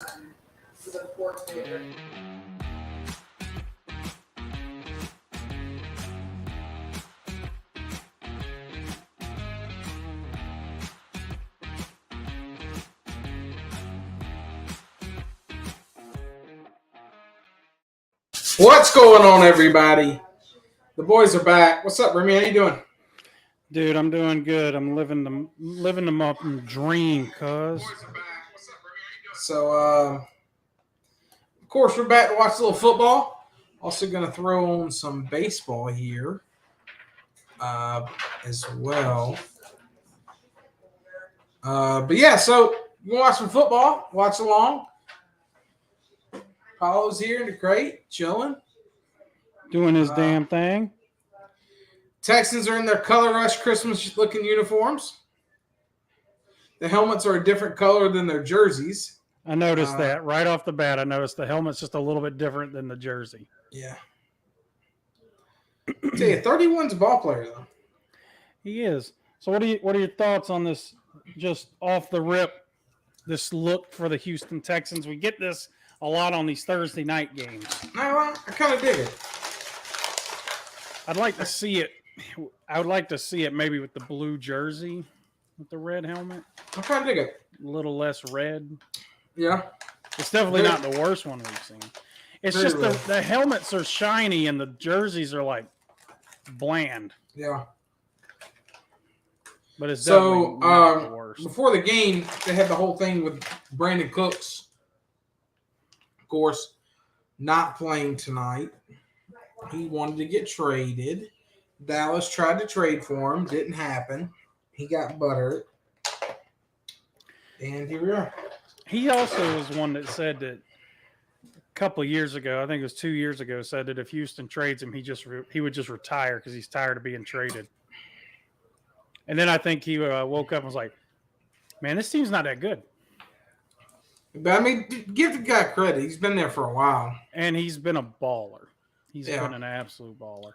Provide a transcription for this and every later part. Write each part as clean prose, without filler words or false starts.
What's going on, everybody? The boys are back. What's up, Remy? How you doing? Dude, I'm doing good. I'm living the Muppet dream, cuz. So, of course, we're back to watch a little football. Also, going to throw on some baseball here as well. But yeah, so you want to watch some football? Watch along. Paulo's here in the crate, chilling, Doing his damn thing. Texans are in their Color Rush Christmas-looking uniforms. The helmets are a different color than their jerseys. I noticed that right off the bat. I noticed the helmet's just a little bit different than the jersey. Yeah. I tell you, 31's a ball player, though. He is. So what are your thoughts on this? Just off the rip, this look for the Houston Texans. We get this a lot on these Thursday night games. No, I kind of dig it. I'd like to see it. I would like to see it maybe with the blue jersey, with the red helmet. I kind of dig it. A little less red. Yeah. It's definitely not the worst one we've seen. It's Very just the helmets are shiny and the jerseys are like bland. Yeah. But it's definitely not the worst. Before the game, they had the whole thing with Brandon Cooks, of course, not playing tonight. He wanted to get traded. Dallas tried to trade for him. Didn't happen. He got buttered. And here we are. He also was one that said that a couple of years ago, I think it was 2 years ago, said that if Houston trades him, he would just retire because he's tired of being traded. And then I think he woke up and was like, man, this team's not that good. But I mean, give the guy credit. He's been there for a while. And he's been a baller. He's been an absolute baller.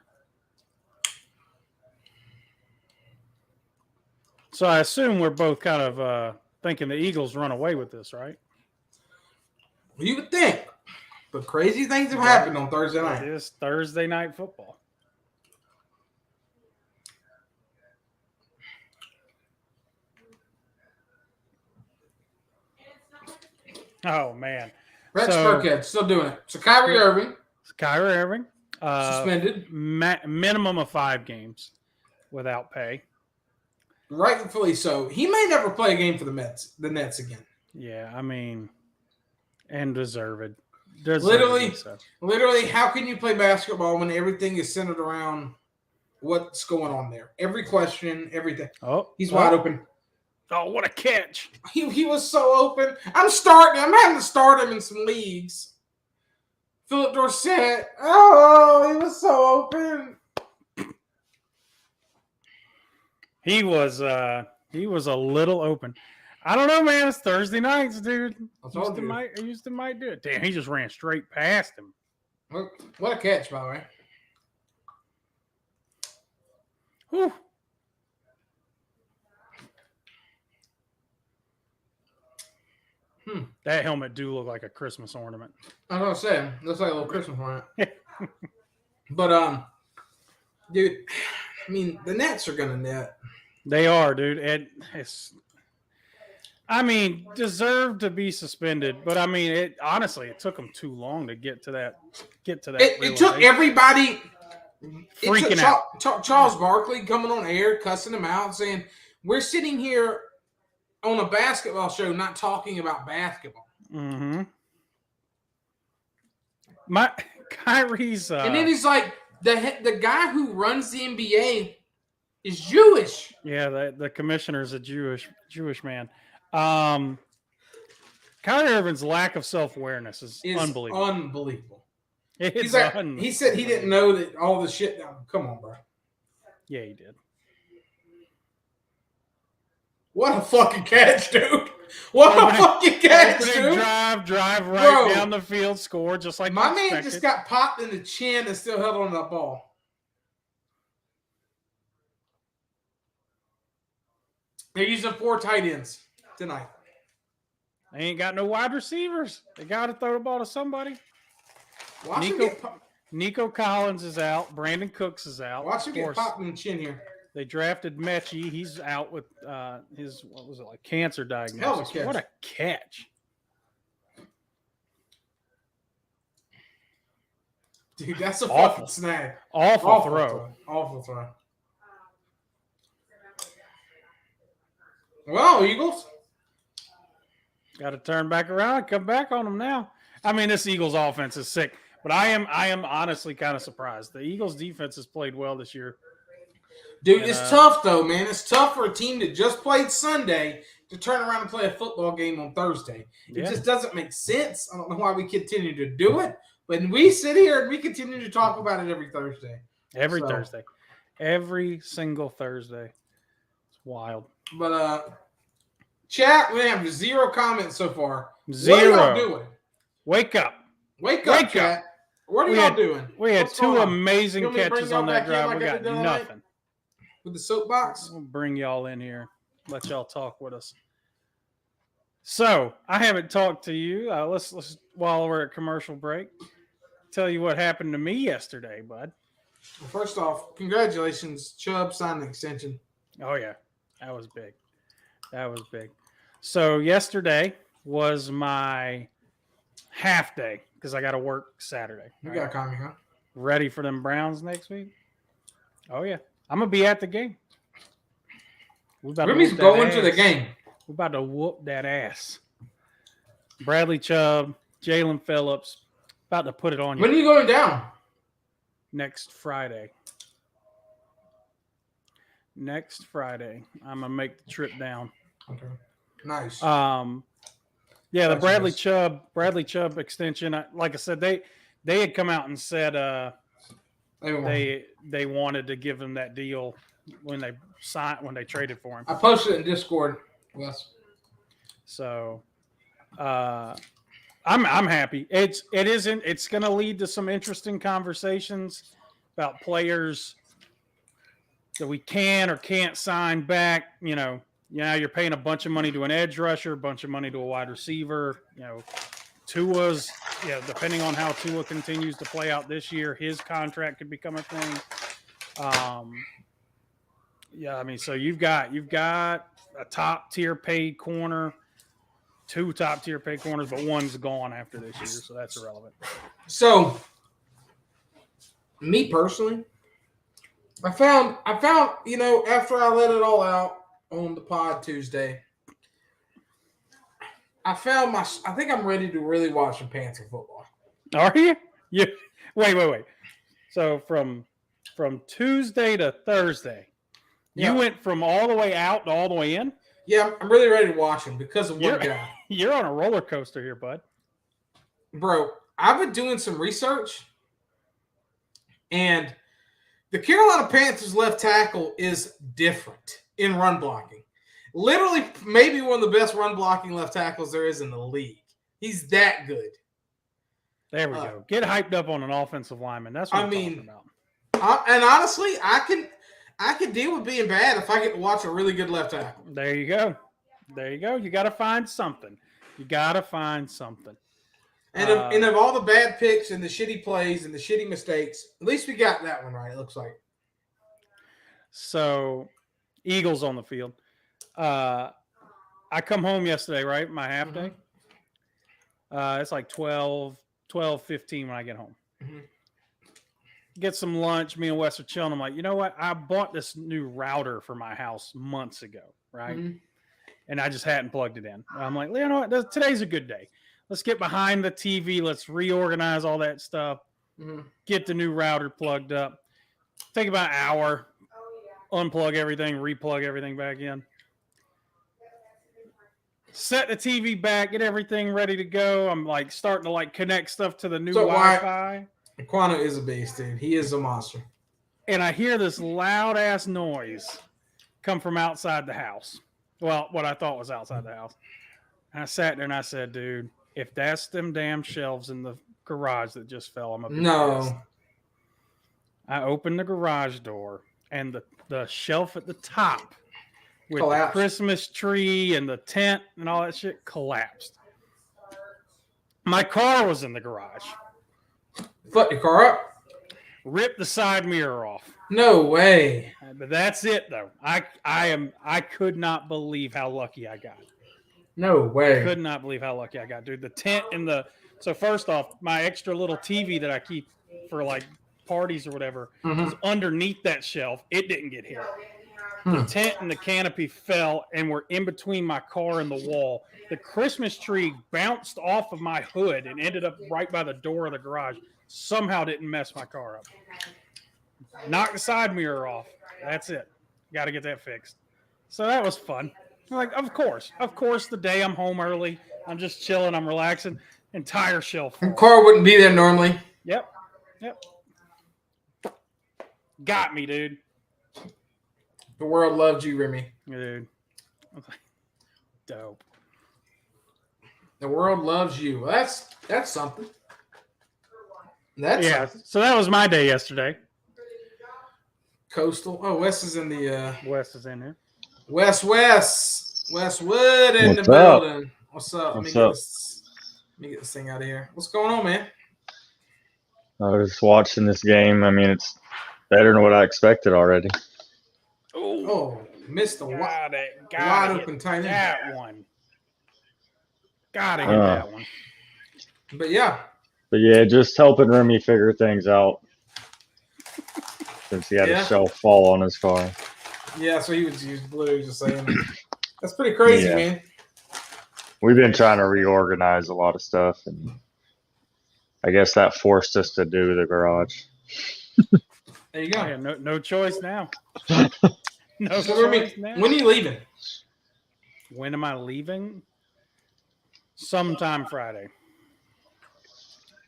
So I assume we're both kind of thinking the Eagles run away with this, right? You would think. But crazy things have happened on Thursday night. It is Thursday night football. Oh, man. Rex Burkhead still doing it. So Kyrie Irving. Suspended. Minimum of 5 games without pay. Rightfully so. He may never play a game for the Nets again. Yeah, I mean, and deserved. Literally, how can you play basketball when everything is centered around what's going on there? Every question, everything. He's wide open. Oh, what a catch. He was so open. I'm having to start him in some leagues. Philip Dorsett. Oh, he was so open. He was a little open. I don't know, man. It's Thursday nights, dude. Houston might do it. Damn, he just ran straight past him. What a catch, by the way. Whew. That helmet do look like a Christmas ornament. I was gonna say, looks like a little Christmas ornament. But dude, I mean, the Nets are gonna net. They are, dude. And deserved to be suspended, but I mean, it took them too long to get to that. It took everybody freaking out. Charles Barkley coming on air, cussing him out, saying, "We're sitting here on a basketball show, not talking about basketball." Mm-hmm. Kyrie's, and then he's like, the guy who runs the NBA is Jewish. Yeah, the commissioner's a Jewish man. Kyrie Irving's lack of self-awareness is unbelievable. He said he didn't know that all the shit. Come on, bro. Yeah, he did. What a fucking catch, dude. What a fucking catch, dude. Drive right down the field, score just like my man just got popped in the chin and still held on to that ball. They're using 4 tight ends tonight. They ain't got no wide receivers. They got to throw the ball to somebody. Watch him get Nico Collins is out. Brandon Cooks is out. Watch him get popped in the chin here. They drafted Mechie. He's out with his, what was it, like cancer diagnosis. Catch. What a catch. Dude, that's a Awful. fucking snag. Awful throw. Awful throw. Well, Eagles. Got to turn back around and come back on them now. I mean, this Eagles offense is sick, but I am honestly kind of surprised. The Eagles defense has played well this year. Dude, it's tough though, man. It's tough for a team that just played Sunday to turn around and play a football game on Thursday. It just doesn't make sense. I don't know why we continue to do it, but we sit here and we continue to talk about it every Thursday. Thursday. Every single Thursday. It's wild. But chat, we have 0 comments so far. 0. What are y'all doing? Wake up. Wake up, chat. What are y'all doing? We had 2 amazing catches on that drive. We got nothing. With the soapbox? We'll bring y'all in here. Let y'all talk with us. So, I haven't talked to you. Let's while we're at commercial break, tell you what happened to me yesterday, bud. Well, first off, congratulations. Chubb signed an extension. Oh, yeah. That was big. So, yesterday was my half day because I got to work Saturday. You got Tommy, huh? Ready for them Browns next week? Oh, yeah. I'm going to be at the game. Remy's going to the game. We're about to whoop that ass. Bradley Chubb, Jalen Phillips, about to put it on you. When are you going down? Next Friday. I'm going to make the trip down. Okay. Nice. Yeah, the Bradley Chubb extension. Like I said, they had come out and said they wanted to give him that deal when they traded for him. I posted it in Discord. Yes. So, I'm happy. It's going to lead to some interesting conversations about players that we can or can't sign back. You're paying a bunch of money to an edge rusher, a bunch of money to a wide receiver. Tua's, depending on how Tua continues to play out this year, his contract could become a thing. So you've got a top tier paid corner, 2 top tier paid corners, but one's gone after this year, so that's irrelevant. So, me personally, I found, after I let it all out on the pod Tuesday, I think I'm ready to really watch some Panther football. Are you? Yeah. Wait. So from Tuesday to Thursday, you went from all the way out to all the way in? Yeah, I'm really ready to watch him because of one guy. You're on a roller coaster here, bud. Bro, I've been doing some research, and the Carolina Panthers left tackle is different in run blocking. Literally, maybe one of the best run blocking left tackles there is in the league. He's that good. There we go. Get hyped up on an offensive lineman. That's what I'm talking about. And honestly, I can deal with being bad if I get to watch a really good left tackle. There you go. You got to find something. And of all the bad picks and the shitty plays and the shitty mistakes, at least we got that one right, it looks like. So, Eagles on the field. I come home yesterday, right? My half day. It's like 12:15 when I get home. Mm-hmm. Get some lunch. Me and Wes are chilling. I'm like, you know what? I bought this new router for my house months ago, right? Mm-hmm. And I just hadn't plugged it in. I'm like, you know what? Today's a good day. Let's get behind the TV. Let's reorganize all that stuff. Mm-hmm. Get the new router plugged up. Take about an hour. Unplug everything. Replug everything back in. Set the TV back. Get everything ready to go. I'm like starting to connect stuff to the new Wi-Fi. Quano is a beast, dude. He is a monster. And I hear this loud ass noise come from outside the house. Well, what I thought was outside the house. And I sat there and I said, dude, if that's them damn shelves in the garage that just fell, I'm going to be pissed. I opened the garage door and the shelf at the top with the Christmas tree and the tent and all that shit collapsed. My car was in the garage. Fuck your car up? Ripped the side mirror off. No way. But that's it though. I could not believe how lucky I got. No way. Could not believe how lucky I got, dude. The tent and the so first off, my extra little TV that I keep for like parties or whatever was underneath that shelf. It didn't get hit. The tent and the canopy fell and were in between my car and the wall. The Christmas tree bounced off of my hood and ended up right by the door of the garage. Somehow didn't mess my car up. Knocked the side mirror off. That's it. Got to get that fixed. So that was fun. Like, of course, the day I'm home early, I'm just chilling, I'm relaxing. Entire shelf. The car wouldn't be there normally. Yep. Got me, dude. The world loved you, Remy. Dude. I was like, dope. The world loves you. Well, that's something. That's something. So that was my day yesterday. Coastal. Oh, Wes is in the Wes is in here. Wes Westwood in What's the up? building. What's up? What's Let up? me get this thing out of here. What's going on, man? I was just watching this game. I mean, it's better than what I expected already. Oh, missed the wide Got open tight end. that one. Gotta hit that one. But yeah, just helping Remy figure things out since he had a shelf fall on his car. yeah. So he was literally just saying, that's pretty crazy, Yeah. man. We've been trying to reorganize a lot of stuff, and I guess that forced us to do the garage. There you go. Yeah, no choice now. No So choice now. when are you leaving? When am I leaving? Sometime Friday.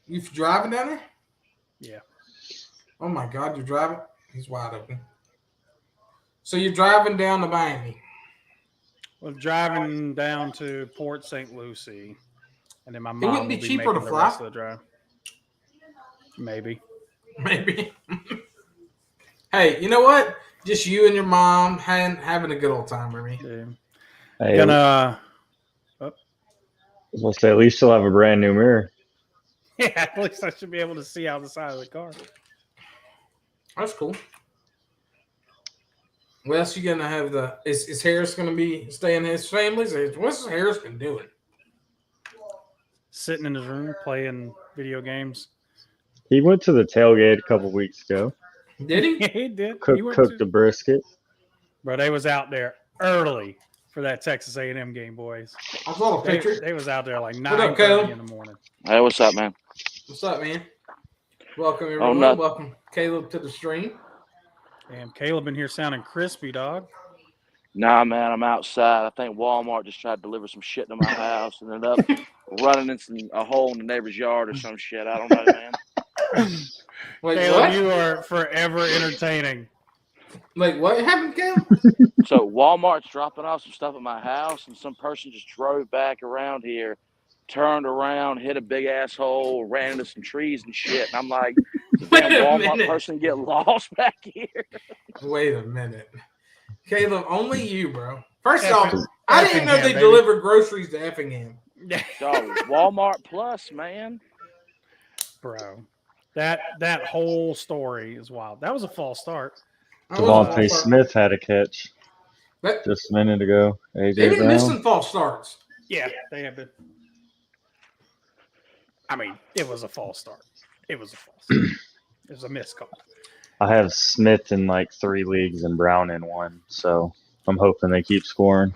You driving down there? Yeah. Oh my God, you're driving? He's wide open. So you're driving down to Miami. Well, driving down to Port St. Lucie, and then my mom wouldn't be will be cheaper to making the fly? rest of the drive. Maybe. Maybe. Hey, you know what? Just you and your mom having a good old time, Remy. Yeah. Hey, Gonna. I was gonna say, at least you'll have a brand new mirror. Yeah, at least I should be able to see out the side of the car. That's cool. What else you gonna have is Harris gonna be staying in his family's? What's Harris been doing? Sitting in his room playing video games. He went to the tailgate a couple weeks ago. Did he? Yeah, he did. He Cooked went the brisket. Bro, they was out there early for that Texas A&M game, boys. I saw a picture. They was out there like What up, 9:30 Caleb? in the morning. Hey, what's up, man? What's up, man? Welcome everyone. no. Welcome Caleb to the stream. Damn, Caleb in here sounding crispy, dog. Nah, man, I'm outside. I think Walmart just tried to deliver some shit to my house and ended up running into a hole in the neighbor's yard or some shit. I don't know, man. Wait, Caleb, what? you are forever entertaining. Like what happened, Caleb? So Walmart's dropping off some stuff at my house, and some person just drove back around here, turned around, hit a big asshole, ran into some trees and shit. And I'm like, did Wait that a Walmart minute. person get lost back here? Wait a minute. Caleb, only you, bro. First Effing- off, I didn't know Effingham, they baby. delivered groceries to Effingham. Dog, Walmart Plus, man. Bro, that whole story is wild. That was a false start. That was a false Devontae start. Smith had a catch That- just a minute ago. They've AJ been missing Brown. false starts. Yeah, they have been. I mean, it was a false start. It was a false. It was a missed call. I have Smith in like 3 leagues and Brown in 1, so I'm hoping they keep scoring.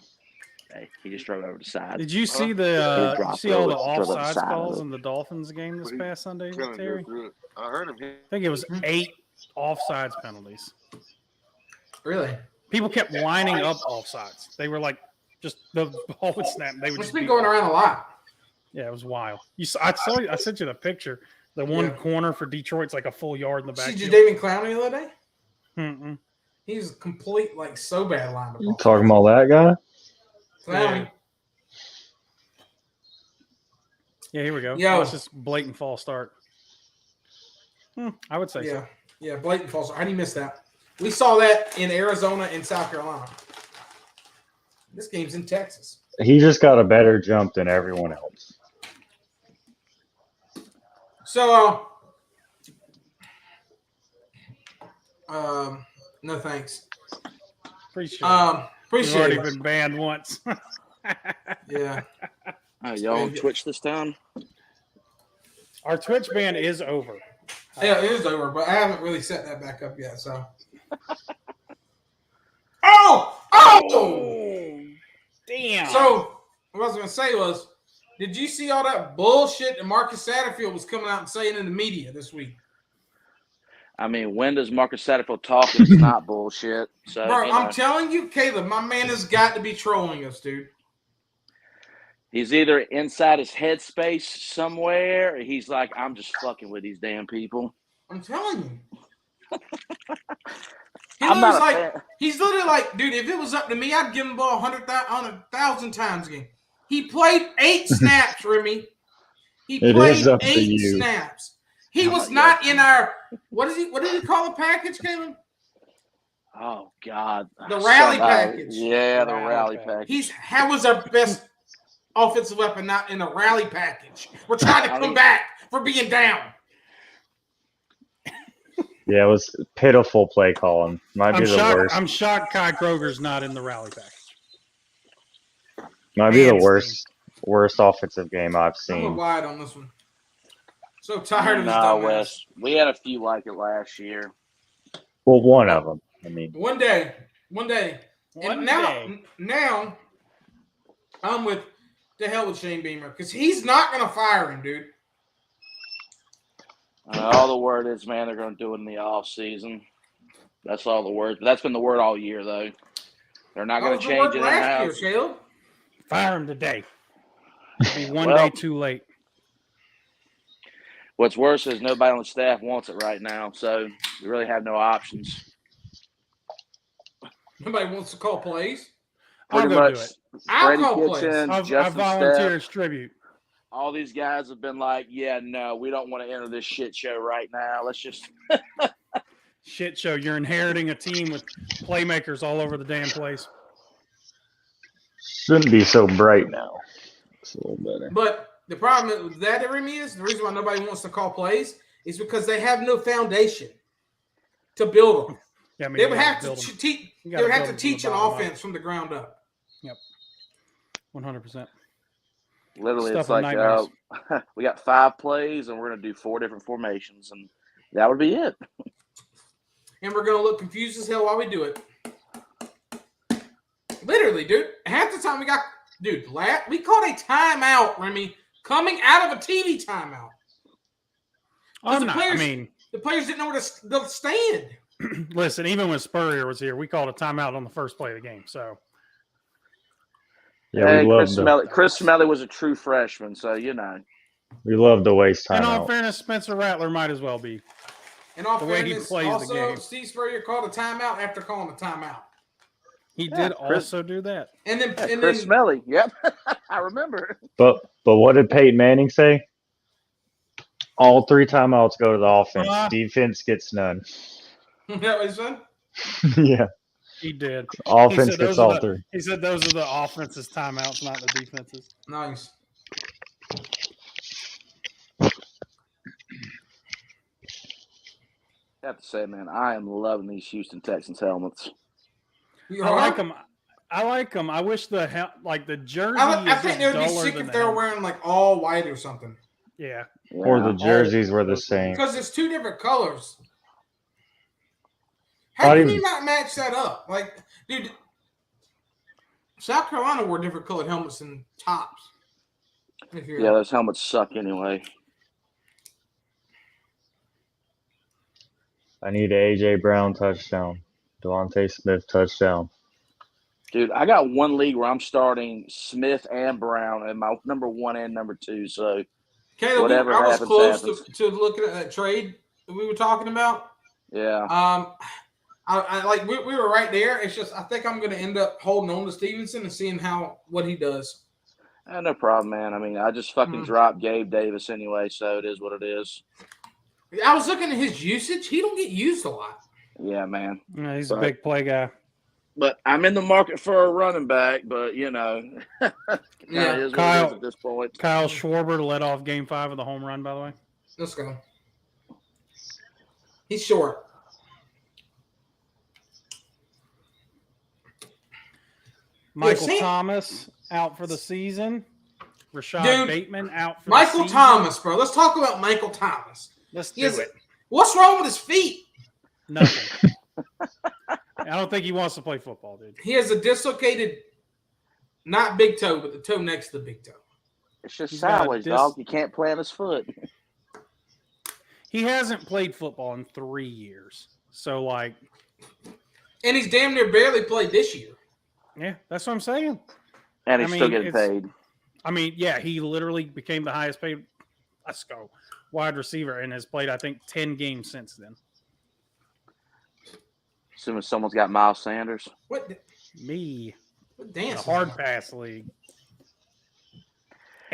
Hey, he just drove over the side. Did you see He the? You dropped see all the over, drove up the offsides side of calls it. in the Dolphins game this past Sunday, Terry? I heard him. I think it was 8 offsides penalties. Really? People kept lining up offsides. They were like, just the ball would snap. They would It's just been be going around a lot. Yeah, it was wild. I sent you the picture. The one Yeah. corner for Detroit's like a full yard in the See back. David Clowney the other day? Mm-mm. He's complete, like, so bad lined up. You talking about that guy? Clowney. Yeah, here we go. Yo. Oh, it's just blatant false start. I would say so. Yeah. Yeah, blatant false. How do you miss that? We saw that in Arizona and South Carolina. This game's in Texas. He just got a better jump than everyone else. So, no thanks. Appreciate it. We've Appreciate already it. been banned once. Yeah. Oh, y'all on Twitch this time? Our Twitch ban is over. Yeah, it is over, but I haven't really set that back up yet. So. Oh! Damn. So what I was gonna say was, did you see all that bullshit that Marcus Satterfield was coming out and saying in the media this week? I mean, when does Marcus Satterfield talk? It's not bullshit. So, Bro, you know, I'm telling you, Caleb, my man has got to be trolling us, dude. he's either inside his headspace somewhere, or he's like, I'm just fucking with these damn people. I'm telling you. I'm not a fan. He's literally like, dude, if it was up to me, I'd give him the ball 100,000 times a game. He played 8 snaps, Remy. He It played is up to 8 you. snaps. He Oh, was my not God. in our what did he call the package, Caleb? Oh God, The rally Somehow- package. Yeah, the Rally rally package. package. How was our best offensive weapon not in the rally package? We're trying to I come mean- back for being down. Yeah, it was pitiful play calling. Might be I'm the shocked. worst. I'm shocked Kai Kroger's not in the rally package. Might be the Man's worst offensive game I've I'm seen. wide on this one. So tired of his No, dumbass. Wes. We had a few like it last year. Well, one of them. I mean, One day. And now, day. now, I'm with the hell with Shane Beamer because he's not going to fire him, dude. All the word is, man, they're going to do it in the off season. That's all the word. But that's been the word all year, though. They're not That going was to the change word it in last year, house. Caleb. Fire him today. It'll be one Well- day too late. What's worse is nobody on the staff wants it right now, so we really have no options. Nobody wants to call plays. I'll Pretty go much, do it. I'll Freddie call plays. Kitchen, I Justin volunteer Stepp, as tribute. all these guys have been like, yeah, no, we don't want to enter this shit show right now. Let's just Shit show. You're inheriting a team with playmakers all over the damn place. shouldn't be so bright now. It's a little better. But the problem with that, Remy, is the reason why nobody wants to call plays is because they have no foundation to build them. Yeah, I mean, They you would gotta have to build 'em. teach. You They gotta would have build to 'em from the teach an bottom up. offense from the ground up. 100%. literally, Stuff it's of like nightmares. we got 5 plays and we're going to do 4 different formations, and that would be it. And we're gonna look confused as hell while we do it. Literally, dude. Half the time we called a timeout, Remy, coming out of a TV timeout. I'm the not. players- I mean, The players didn't know where to stand. listen, even when Spurrier was here, we called a timeout on the first play of the game. So Yeah, Hey, we love Chris Smelly was a true freshman, so you know. to waste time in all out. fairness, Spencer Rattler might as well be. In all The way he fairness, plays the also, game. Steve Spurrier called a timeout after calling a timeout. He Yeah, did Chris- also do that. And then, Yeah, and Chris then Smelly, yep, I remember. But what did Peyton Manning say? All 3 timeouts go to the offense. Defense gets none. that was fun. Yeah, He did. offense said gets those are all the- 3. He said those are the offense's timeouts, not the defenses. Nice. I have to say, man, I am loving these Houston Texans helmets. You I are? like them. I like them. I wish the jersey. I is think just they would be duller sick than if the they were helmet. wearing like all white or something. Yeah. Or the Yeah. jerseys were the same. Because it's 2 different colors. Not How can even- you not match that up? Like, dude, South Carolina wore different colored helmets and tops. If you're, Yeah, those helmets suck anyway. I need an A.J. Brown touchdown. Devontae Smith touchdown. Dude, I got one league where I'm starting Smith and Brown in my number 1 and number 2, so Caleb, whatever I was happens, close happens. to looking at that trade that we were talking about. yeah. I like we were right there. It's just I think I'm going to end up holding on to Stevenson and seeing what he does. No problem, man. I mean, I just fucking Hmm. dropped Gabe Davis anyway, so it is what it is. I was looking at his usage. He don't get used a lot. Yeah, man. Yeah, he's a Right. big play guy. But I'm in the market for a running back, but, you know, Yeah. it is what it Kyle- is at this point. Kyle Schwarber led off Game 5 of the home run. By the way, Let's go. He's short. Michael see- Thomas out for the season. Rashad Dude, Bateman out for Michael the season. Thomas, bro. Let's talk about Michael Thomas. Let's He do has- it. What's wrong with his feet? Nothing. I don't think he wants to play football, dude. He has a dislocated, not big toe, but the toe next to the big toe. It's just He's got a sideways, dog. You can't plant his foot. He hasn't played football in 3 years. So, like, And he's damn near barely played this year. yeah, that's what I'm saying. And I he's mean, still getting it's- paid. I mean, yeah, he literally became the highest paid wide receiver and has played, I think, 10 games since then. Assuming someone's got Miles Sanders. What Me. what The dance? hard pass league.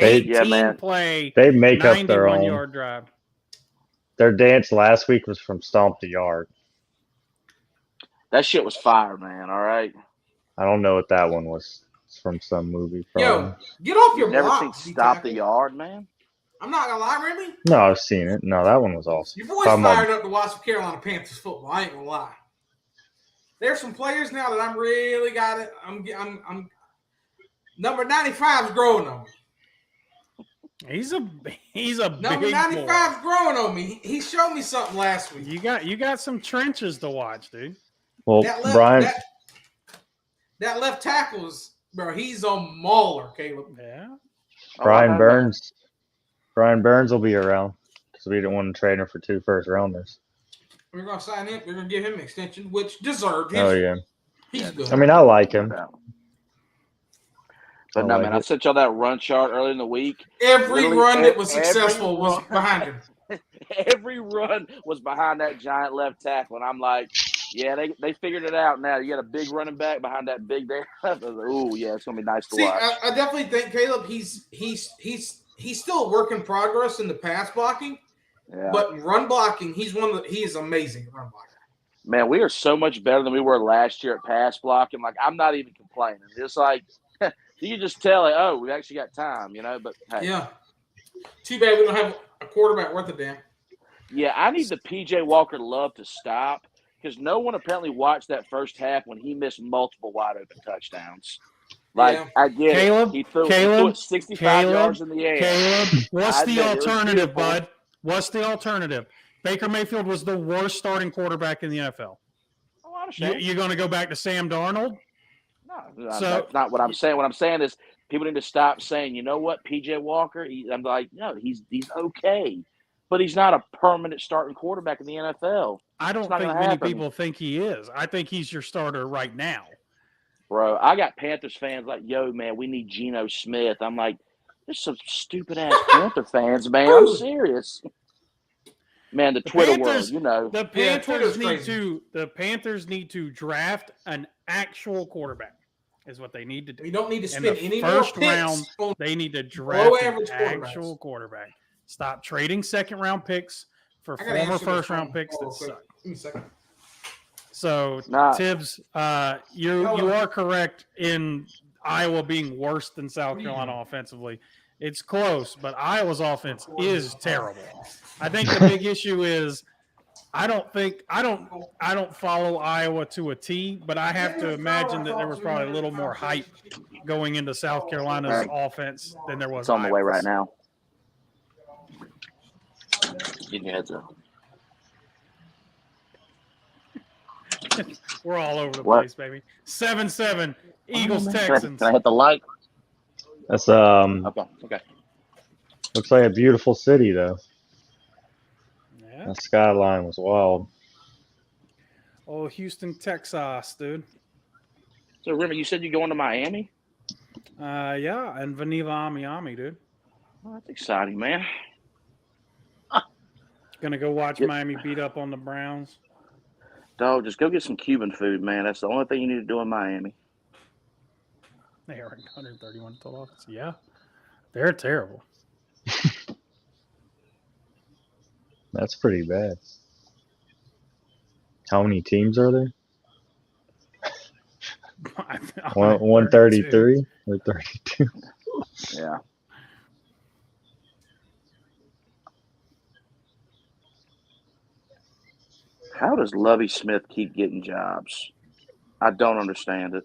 They- 18 Yeah, man. play, They make up their 91 own. yard drive. Their dance last week was from Stomp the Yard. That shit was fire, man. All right. I don't know what that one was. It's from some movie. Probably. Yo, get off your You've never block. seen D Stop the tackle. Yard, man? I'm not gonna lie, really. No, I've seen it. No, that one was awesome. Your boy's Talking about- fired up to watch some Carolina Panthers football. I ain't gonna lie. There's some players now that I'm really got it. I'm number 95's growing on me. He's a Number big 95's growing on me. He showed me something last boy. week. You got some trenches to watch, dude. Well, That left, Brian, that left tackle is, bro. He's a mauler, Caleb. Yeah. Oh, I Brian know Burns. Brian Burns will be around because we didn't want to trade him for 2 first rounders. We're gonna sign him. We're gonna give him an extension, which deserved. Oh yeah. He's good. I mean, I like him. that. But I no, like man, I it. sent y'all that run chart earlier in the week. Every Literally run that was every successful was run. behind him. Every run was behind that giant left tackle. And I'm like, yeah, they figured it out now. You got a big running back behind that big there. Oh, yeah, it's going to be nice to See, watch. I definitely think Caleb. He's still a work in progress in the pass blocking, Yeah. but in run blocking, he is amazing at run blocking. Man, we are so much better than we were last year at pass blocking. Like, I'm not even complaining. It's like, you can just tell, like, oh, we actually got time, you know? But, hey. Yeah. Too bad we don't have a quarterback worth a damn. Yeah, I need the P.J. Walker love to stop because no one apparently watched that first half when he missed multiple wide open touchdowns. Like, Yeah. I get Caleb, it. He threw Caleb, it 65 Caleb, yards in the air. Caleb, what's I the bet it was alternative, beautiful. bud? What's the alternative? Baker Mayfield was the worst starting quarterback in the NFL. Oh, I understand. You're going to go back to Sam Darnold? No, So- that's not what I'm saying. What I'm saying is people need to stop saying, you know what, P.J. Walker, I'm like, no, he's okay. But he's not a permanent starting quarterback in the NFL. I don't It's not think gonna many happen. people think he is. I think he's your starter right now. Bro, I got Panthers fans like, yo, man, we need Geno Smith. I'm like, there's some stupid-ass Panther fans, man. I'm serious. Man, the Twitter world, Panthers- you know. The Yeah, Panthers Twitter's need crazy. need to draft an actual quarterback. Is what they need to do. We don't need to In spend the any more first picks round, on They need to draft an average quarterbacks. actual quarterback. Stop trading second round picks for I gotta former answer this first round phone picks call that real quick. suck. Give me a second. So Nah. Tibbs, you are correct in Iowa being worse than South Carolina offensively. It's close, but Iowa's offense is terrible. I think the big issue is I don't follow Iowa to a T, but I have to imagine that there was probably a little more hype going into South Carolina's offense than there was. It's on the way right Iowa's. now. Get your heads up. We're all over the What? place, baby. 7-7, Eagles, Can I Texans. hit the like? That's Okay. looks like a beautiful city though. Yeah. That skyline was wild. Oh, Houston, Texas, dude. So, remember, you said you're going to Miami? Yeah, and Vaniva Miami, dude. Well, that's exciting, man. Gonna go watch Yep. Miami beat up on the Browns. Dog, just go get some Cuban food, man. That's the only thing you need to do in Miami. They are 131 total offense. Yeah, they're terrible. That's pretty bad. How many teams are there? 133 or 32? Yeah. How does Lovie Smith keep getting jobs? I don't understand it.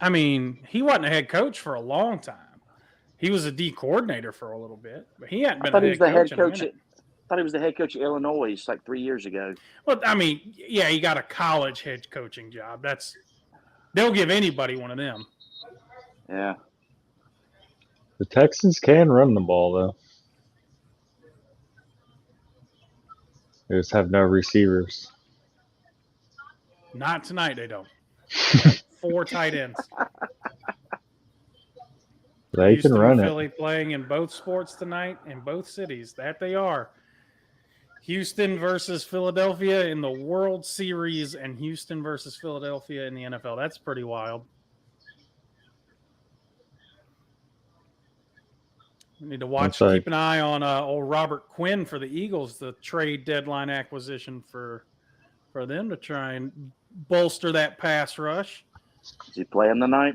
I mean, he wasn't a head coach for a long time. He was a D coordinator for a little bit, but he hadn't I been thought a he was head the head coach in a coach. minute. I thought he was the head coach of Illinois like 3 years ago. Well, I mean, yeah, he got a college head coaching job. They'll give anybody one of them. Yeah. The Texans can run the ball though. They just have no receivers. Not tonight, they don't. 4 tight ends. They Houston can and run it. Philly playing in both sports tonight in both cities. That they are. Houston versus Philadelphia in the World Series and Houston versus Philadelphia in the NFL. That's pretty wild. We need to watch, That's right. keep an eye on old Robert Quinn for the Eagles, the trade deadline acquisition for them to try and bolster that pass rush. Is he playing tonight?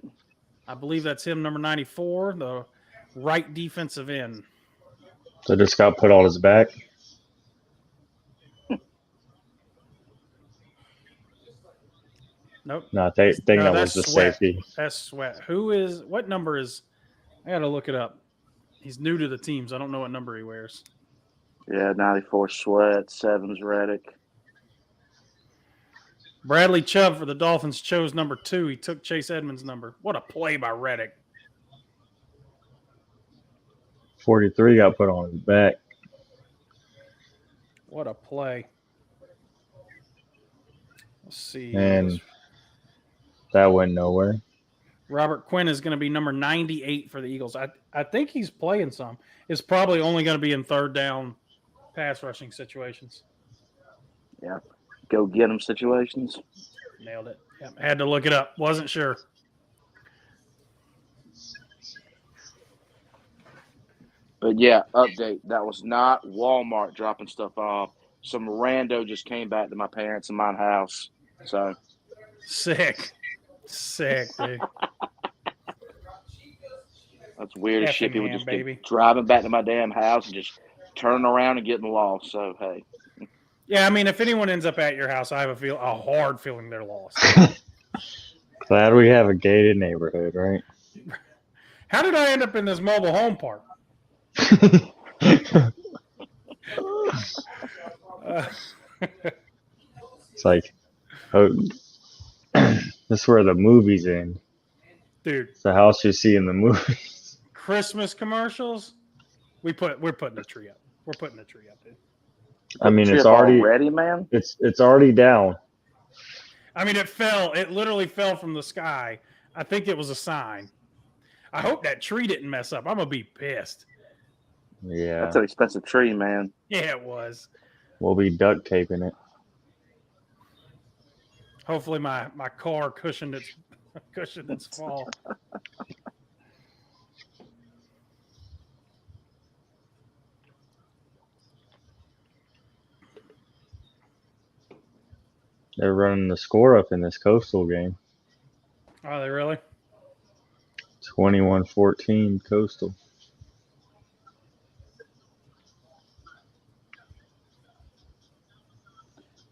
I believe that's him, number 94, the right defensive end. So just got put on his back. Nope. No, I think that was that's the Sweat. safety. That's Sweat. What number is, I got to look it up. He's new to the teams. I don't know what number he wears. Yeah, 94 Sweat, 7's Reddick. Bradley Chubb for the Dolphins chose number 2. He took Chase Edmonds' number. What a play by Reddick. 43 got put on his back. What a play. Let's see. And that went nowhere. Robert Quinn is going to be number 98 for the Eagles. I think he's playing some. It's probably only going to be in third down pass rushing situations. Yeah. Go get him situations. Nailed it. Yep. Had to look it up. Wasn't sure. But yeah, update. That was not Walmart dropping stuff off. Some rando just came back to my parents' and mine house. So Sick, dude. that's weird as shit. People Effingham, just baby. get driving back to my damn house and just turning around and getting lost. So hey, Yeah, I mean, if anyone ends up at your house, I have a hard feeling they're lost. Glad we have a gated neighborhood, right? How did I end up in this mobile home park? It's like, oh, this is where the movies end. Dude, It's the house you see in the movies. Christmas commercials. We're putting a tree up. We're putting a tree up, dude. I mean, trip it's already ready, man. it's already down. I mean, it fell. It literally fell from the sky. I think it was a sign. I hope that tree didn't mess up. I'm gonna be pissed. Yeah, That's an expensive tree, man. Yeah, it was. we'll be duct taping it. Hopefully, my car cushioned its fall. They're running the score up in this Coastal game. Are they really? 21-14 Coastal.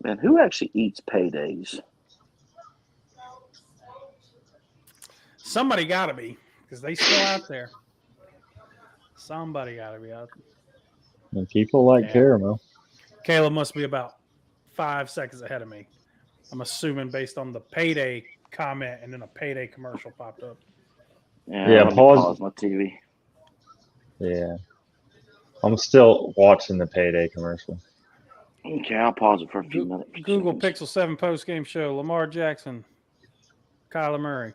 Man, who actually eats paydays? Somebody got to be, because they still out there. Somebody got to be out there. And people like Yeah. caramel. Caleb must be about 5 seconds ahead of me. I'm assuming based on the payday comment, and then a payday commercial popped up. Yeah, let me pause. my TV. Yeah. I'm still watching the payday commercial. Okay, I'll pause it for a few minutes. Google Pixel 7 post-game show. Lamar Jackson, Kyler Murray.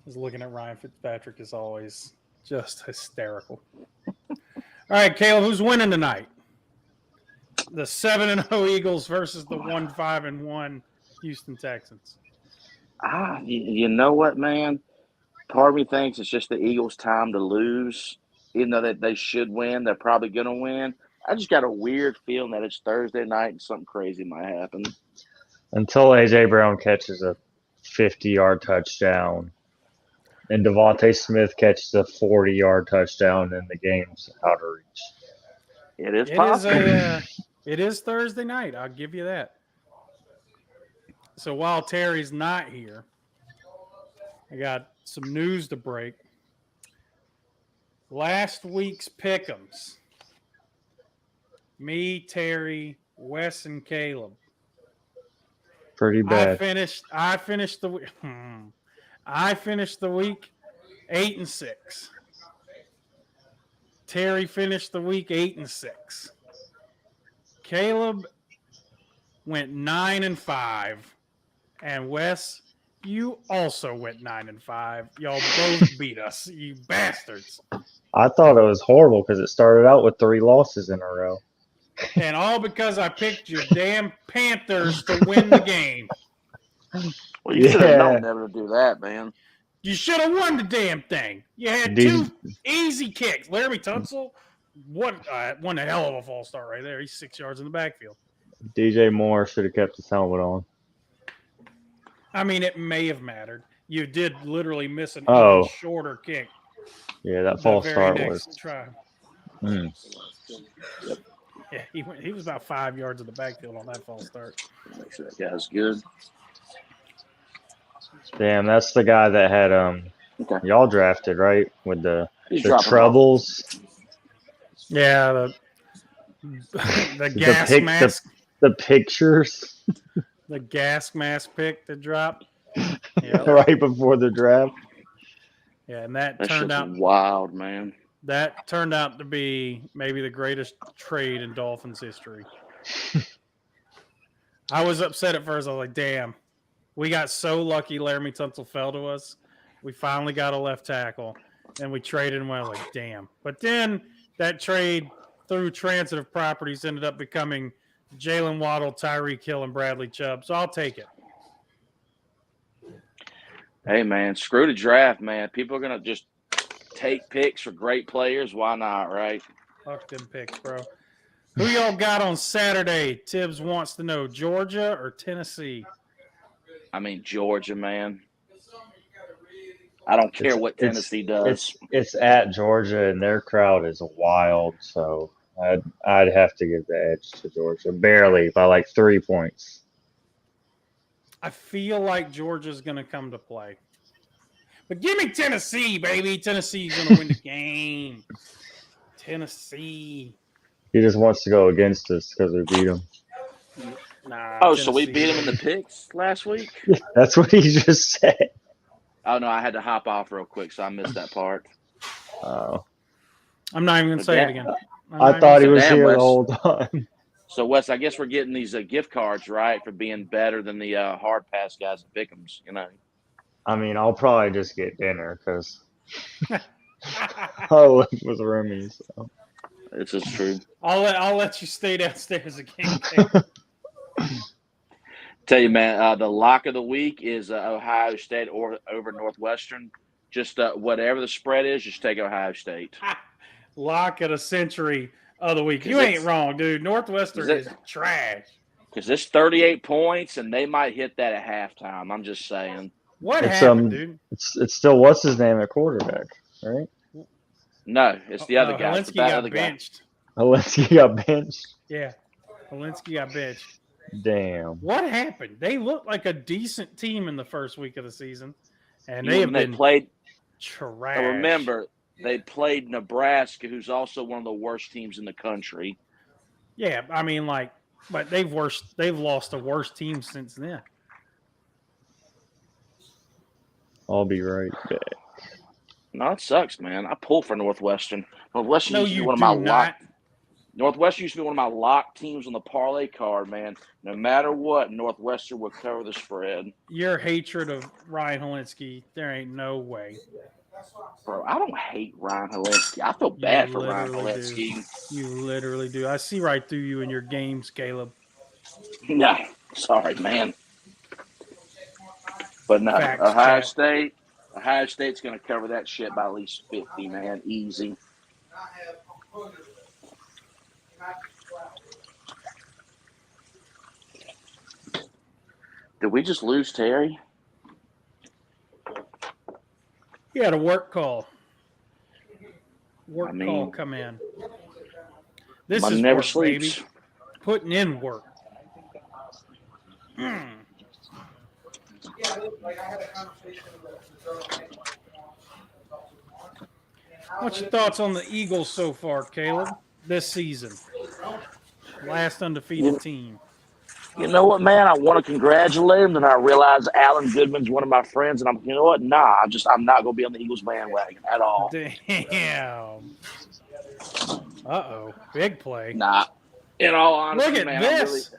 Just looking at Ryan Fitzpatrick is always just hysterical. All right, Caleb, who's winning tonight? The 7-0 Eagles versus the 1-5-1 Houston Texans. You know what, man? Part of me thinks it's just the Eagles' time to lose. Even though that they should win, they're probably going to win. I just got a weird feeling that it's Thursday night and something crazy might happen. Until A.J. Brown catches a 50-yard touchdown. and Devontae Smith catches a 40-yard touchdown and the game's out of reach. It is It is possible. it is Thursday night. I'll give you that. So while Terry's not here, I got some news to break. Last week's pick'ems. Me, Terry, Wes, and Caleb. Pretty bad. I finished the week 8-6. Terry finished the week 8-6. Caleb went 9-5, and Wes, you also went 9-5. Y'all both beat us, you bastards. I thought it was horrible because it started out with 3 losses in a row. And all because I picked your damn Panthers to win the game. Well, you should have Yeah. known never to do that, man. You should have won the damn thing. You had These- 2 easy kicks. Laramie Tunsil, one a hell of a false start right there. He's 6 yards in the backfield. DJ Moore should have kept his helmet on. I mean, it may have mattered. You did literally miss an Oh. even shorter kick. Yeah, that the false very start next was. try. Mm. Yeah, he was about 5 yards in the backfield on that false start. Make sure that guy's good. Damn, that's the guy that had Okay. y'all drafted, right? With the He's the dropping off. troubles, Yeah, the gas pick- mask, the pictures the gas mask pick that dropped. Yeah, right before the draft. yeah, and that That turned shit's out wild, man. to be maybe the greatest trade in Dolphins history. I was upset at first. I was like, damn, we got so lucky Laramie Tunsil fell to us. We finally got a left tackle, and we traded him. I was like, damn. But then that trade through transitive properties ended up becoming Jalen Waddle, Tyreek Hill, and Bradley Chubb. So I'll take it. Hey, man, screw the draft, man. People are going to just take picks for great players. Why not, right? Fuck them picks, bro. Who y'all got on Saturday? Tibbs wants to know Georgia or Tennessee. I mean, Georgia, man. I don't care what Tennessee does. It's at Georgia, and their crowd is wild. So I'd have to give the edge to Georgia, barely by like 3 points. I feel like Georgia's going to come to play. But give me Tennessee, baby. Tennessee's going to win the game. Tennessee. He just wants to go against us because we beat him. Nah, Oh, so we Tennessee. beat them in the picks last week? That's what he just said. Oh, no, I had to hop off real quick, so I missed that part. Oh, I'm not even going to say it again. I thought he was Damn, here Wes. the whole time. So, Wes, I guess we're getting these gift cards, right, for being better than the hard pass guys at Pick'ems, you know. I mean, I'll probably just get dinner because I live with roomies. So. This is true. I'll let you stay downstairs again. Tell you, man, the lock of the week is Ohio State or over Northwestern. Just whatever the spread is, just take Ohio State. Lock of a century of the week. 'Cause You ain't it's- wrong, dude. Northwestern is is trash. Because it's 38 points, and they might hit that at halftime. I'm just saying. What It's, happened, dude? It's still what's his name at quarterback, right? No, it's the other guy. It's Helinski the bad got other guy. benched. Alinsky got benched. Yeah. Helinski got benched. Damn. What happened? They looked like a decent team in the first week of the season, and You they know, have when been played. trash. And remember, they played Nebraska, who's also one of the worst teams in the country. Yeah, I mean, like, but they've lost the worst team since then. I'll be right back. No, it sucks, man. I pull for Northwestern. Northwestern No, used to be you one of do my not. lock. Northwestern used to be one of my lock teams on the parlay card, man. No matter what, Northwestern would cover the spread. Your hatred of Ryan Helinski, there ain't no way. Bro, I don't hate Ryan Helinski. I feel bad for Ryan literally Helinski. You literally do. I see right through you in your games, Caleb. No, sorry, man. But no, Facts, Ohio chat. State. Ohio State's going to cover that shit by at least 50, man. Easy. Did we just lose Terry? He had a work call. Work I mean, call come in. This money is never work, sleeps. baby. Putting in work. Mm. What's your thoughts on the Eagles so far, Caleb, this season? Last undefeated team. You know what, man? I want to congratulate him, and I realize Alan Goodman's one of my friends, and you know what? Nah, I'm not going to be on the Eagles bandwagon at all. Damn. Uh-oh. Big play. Nah. In all honesty, Look at man, this.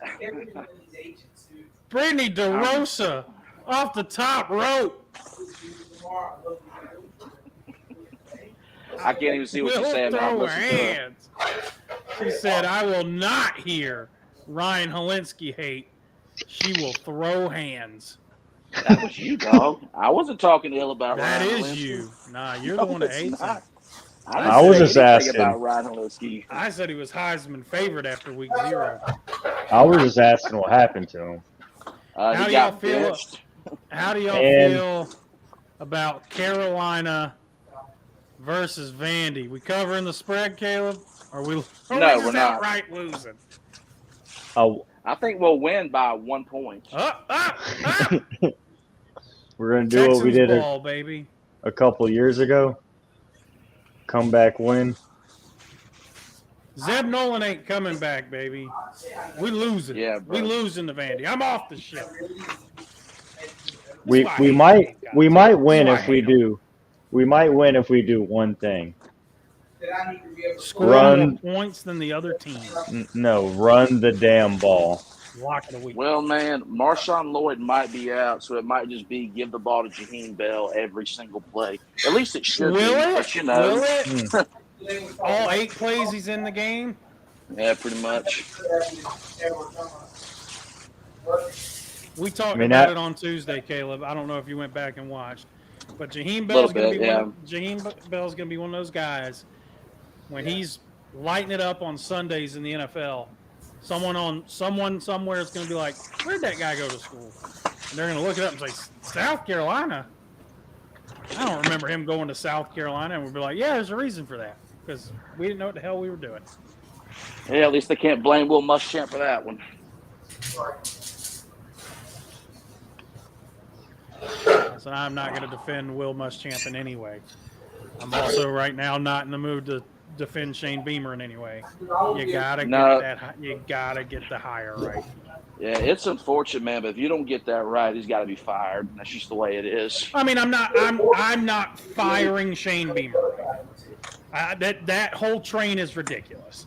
Brittany DeRosa off the top rope. I can't even see what you're saying. But I'm Throw listening to it. hands. She said, I will not hear Ryan Helinski hate. She will throw hands. That was you, dog. I wasn't talking ill about That Ryan is Helinski. you. Nah, you're the one that it's hates him. not. I was didn't just say anything asking. about Ryan Helinski. I said he was Heisman favorite after week 0. I was just asking what happened to him. How He do y'all got feel? benched. How do y'all And- feel about Carolina versus Vandy? We covering the spread, Caleb? Or we No, just we're not. outright losing? Oh, I think we'll win by 1 point. we're gonna do what we Texans did ball, baby. a couple years ago. Comeback win. Zeb Nolan ain't coming back, baby. We losing. Yeah, bro. We losing to Vandy. I'm off the ship. We why I we hate might these guys. we might win That's why if I we hate 'em. do. We might win if we do one thing. Score Run. more points than the other team. No, run the damn ball. Lock of the week. Well, man, Marshawn Lloyd might be out, so it might just be give the ball to Jaheim Bell every single play. At least it should Will be. it? But you know, Will it? All 8 plays he's in the game? yeah, pretty much. We talked I mean, about that- it on Tuesday, Caleb. I don't know if you went back and watched, but Jaheim Little Bell's going to bit, be yeah. Jaheim Bell's going to be one of those guys when he's lighting it up on Sundays in the NFL. Someone somewhere is going to be like, "Where'd that guy go to school?" And they're going to look it up and say, "South Carolina." I don't remember him going to South Carolina, and we'll be like, "Yeah, there's a reason for that because we didn't know what the hell we were doing." Yeah, at least they can't blame Will Muschamp for that one. So I'm not going to defend Will Muschamp in any way. I'm also right now not in the mood to defend Shane Beamer in any way. You gotta No. get that. You gotta get the hire right. Yeah, it's unfortunate, man, but if you don't get that right, he's got to be fired. That's just the way it is. I mean, I'm not firing Shane Beamer. That whole train is ridiculous.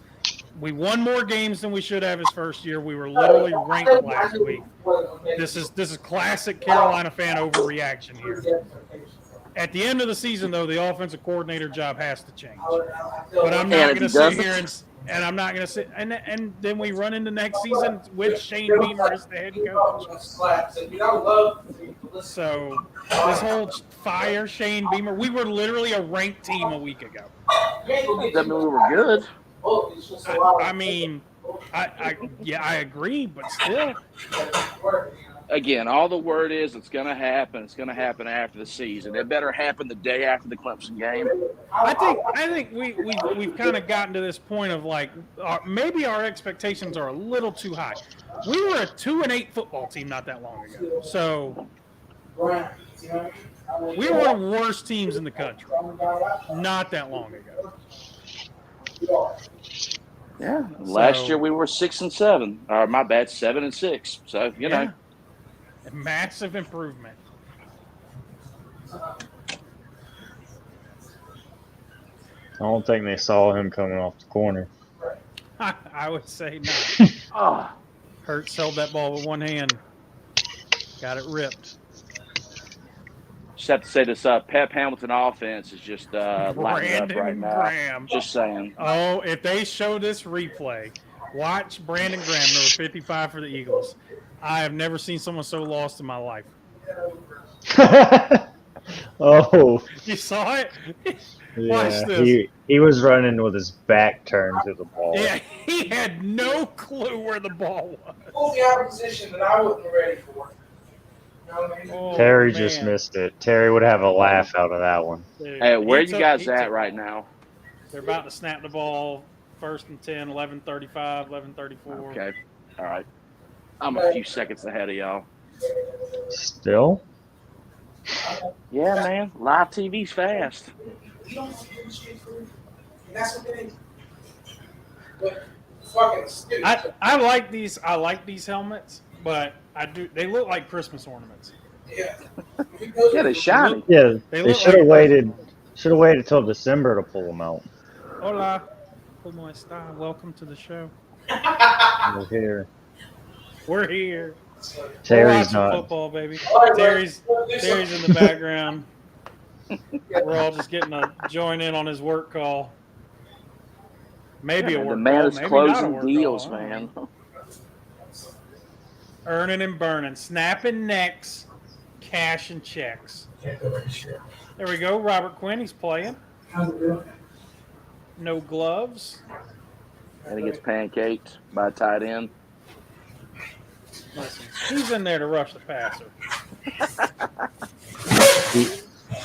We won more games than we should have his first year. We were literally ranked last week. This is classic Carolina fan overreaction here. At the end of the season, though, the offensive coordinator job has to change. But I'm And not if going to he sit doesn't- here and I'm not going to sit and then we run into next season with Shane Beamer as the head coach. So this whole fire Shane Beamer, we were literally a ranked team a week ago. Doesn't mean we were good. I mean, I agree, but still, Again, all the word is it's going to happen. It's going to happen after the season. It better happen the day after the Clemson game. I think we've kind of gotten to this point of like maybe our expectations are a little too high. We were a 2-8 football team not that long ago, so we were one of the worst teams in the country not that long ago. Yeah. Last So- year we were 6-7. Or my bad, 7-6. So you know, Yeah. Massive improvement. I don't think they saw him coming off the corner. I would say no. oh, Hurts held that ball with one hand. Got it ripped. just have to say this: Pep Hamilton offense is just lighting it up Brandon right now. Graham. Just saying. Oh, if they show this replay, watch Brandon Graham, number 55 for the Eagles. I have never seen someone so lost in my life. Oh, You saw it? yeah. this. He was running with his back turned to the ball. Yeah, he had no clue where the ball was. Pull the opposition that I wasn't ready for. Oh, Terry just man. missed it. Terry would have a laugh out of that one. Dude, Hey, where he you took- guys he at took right off. now? They're about to snap the ball. 1st and 10, 11:35, 11:34. Okay. All right. I'm a few seconds ahead of y'all. Still? Yeah, man. Live TV's fast. That's what it is. But fucking stupid. I like these. I like these helmets, but I do. They look like Christmas ornaments. Yeah. Yeah, they shiny. Yeah, They they look should have like- waited. Should have waited till December to pull them out. Hola, como está? Welcome to the show. We're here. We're here. Terry's We're watching not. football, baby. Terry's in the background. We're all just getting to join in on his work call. Maybe Yeah, a work the man call, is maybe not a closing work deals, call. I don't man. know. Earning and burning, snapping necks, cash and checks. There we go. Robert Quinn, he's playing. How's it doing? No gloves. And he gets pancaked by a tight end. Listen, he's in there to rush the passer.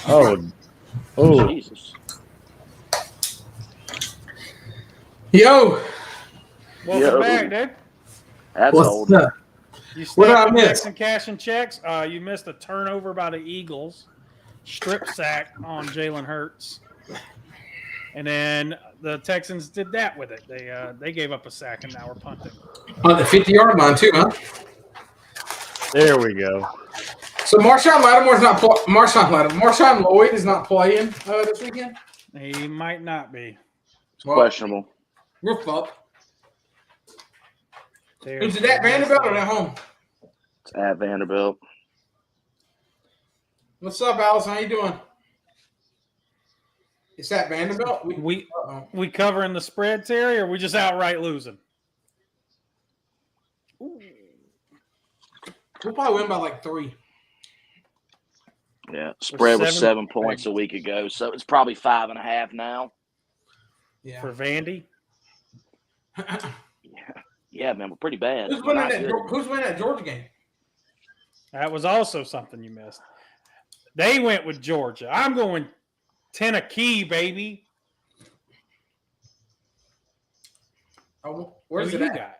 Oh, Jesus. Yo, Welcome Yo. back, dude. That's old. up? You What did I snapping miss? necks and cash and checks. You missed a turnover by the Eagles. Strip sack on Jalen Hurts. And then the Texans did that with it. They gave up a sack and now we're punting. On the 50-yard line too, huh? there we go. So Marshawn Lloyd is not playing this weekend. He might not be. It's questionable. We're fucked. There's Is it at Vanderbilt or at home? It's at Vanderbilt. What's up, Allison? How you doing? It's at Vanderbilt. We covering the spread, Terry, or we just outright losing? We'll probably win by like 3. Yeah. Spread was 7 7 points a week ago, so it's probably 5.5 now. Yeah. For Vandy? Yeah, man, we're pretty bad. Who's We're winning not that? good. Who's winning that Georgia game? That was also something you missed. They went with Georgia. I'm going Tennessee, baby. Oh, where's Who it you at? got?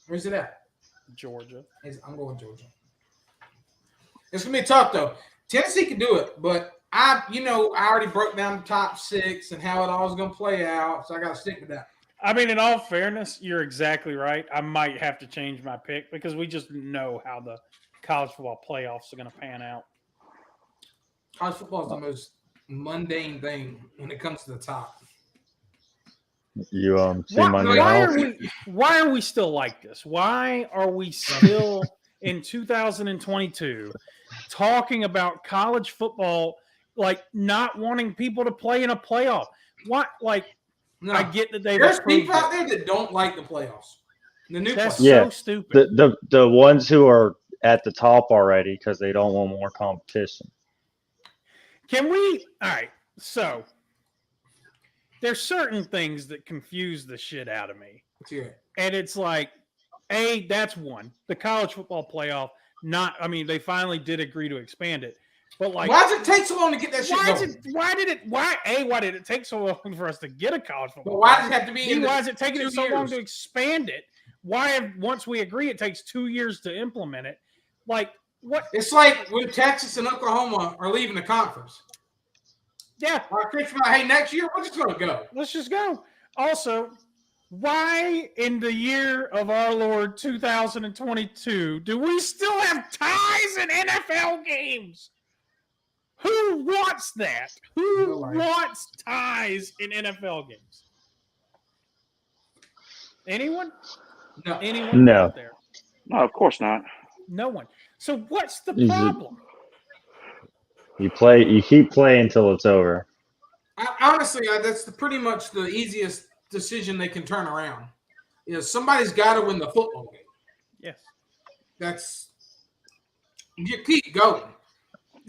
Where's it at? Georgia. I'm going Georgia. It's gonna be tough though. Tennessee can do it, but I already broke down the top 6 and how it all is gonna play out, so I got to stick with that. I mean, in all fairness, you're exactly right. I might have to change my pick because we just know how the college football playoffs are going to pan out. College football is the most mundane thing when it comes to the top. You see Monday Night? Why are we still like this? Why are we still in 2022 talking about college football like not wanting people to play in a playoff? What No, I get that they've there's approved people out it. there that don't like the playoffs. The new That's playoffs. Yeah. so stupid. The ones who are at the top already because they don't want more competition. Can we? All right. So there's certain things that confuse the shit out of me. Let's hear it. And it's like, that's one. The college football playoff, they finally did agree to expand it. But like, Why does it take so long to get that shit going? why did it take so long for us to get a college football? But why does it have to be in Why is it taking 2 it so long years? to expand it? Once we agree, it takes 2 years to implement it? Like, what? It's like when Texas and Oklahoma are leaving the conference. Yeah, Hey, next year we're just gonna go. let's just go. Also, why in the year of our Lord 2022 do we still have ties in NFL games? Who wants that? Who Nobody. wants ties in NFL games? Anyone? No. Anyone No. out there? No, of course not. No one. So what's the Is it- problem? You keep playing until it's over. Honestly, that's pretty much the easiest decision they can turn around. Somebody's got to win the football game. Yes. You keep going.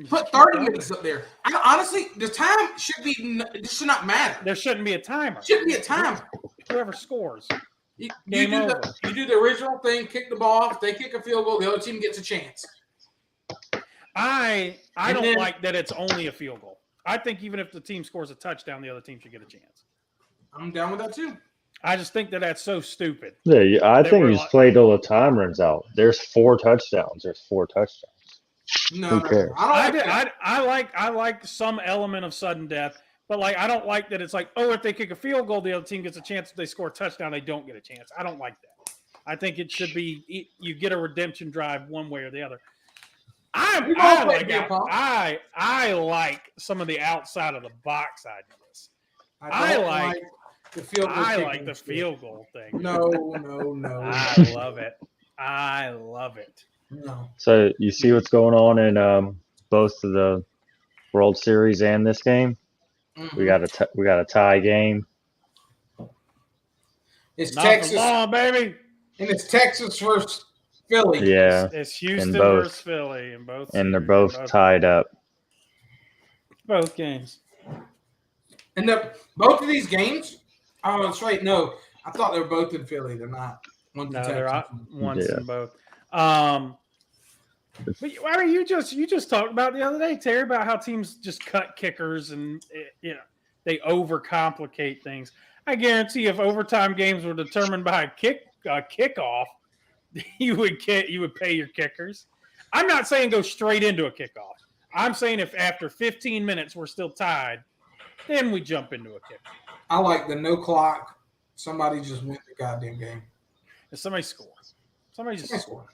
Put 30 minutes up there. Honestly, the time should not matter. There shouldn't be a timer. There shouldn't be a timer. Whoever scores. You Game do over. you do the original thing, kick the ball off, they kick a field goal, the other team gets a chance. I And don't then- like that it's only a field goal. I think even if the team scores a touchdown, the other team should get a chance. I'm down with that too. I just think that that's so stupid. Yeah, I They think were you just like- play till the time runs out. There's 4 touchdowns. There's 4 touchdowns. No, Who cares? I don't like that. I like some element of sudden death, but like I don't like that it's like, oh, if they kick a field goal, the other team gets a chance. If they score a touchdown, they don't get a chance. I don't like that. I think it should be you get a redemption drive one way or the other. I like some of the outside of the box ideas. I don't like the field goal. I kicking like the shit. field goal thing. No. I love it. I love it. No. So you see what's going on in both of the World Series and this game. Mhm. We got a tie game. It's Not Texas, the law, baby. and it's Texas versus Philly. Yeah, It's Houston both. versus Philly in both. and they're series, both tied up. both games. And both of these games. Oh, that's right. No, I thought they were both in Philly. They're not. One's No, in they're Texas. once Yeah. in both. But I mean, you just talked about the other day, Terry, about how teams just cut kickers and they overcomplicate things. I guarantee if overtime games were determined by a kickoff, you would pay your kickers. I'm not saying go straight into a kickoff. I'm saying if after 15 minutes we're still tied, then we jump into a kick. I like the no clock. Somebody just win the goddamn game. If somebody scores, somebody just scores.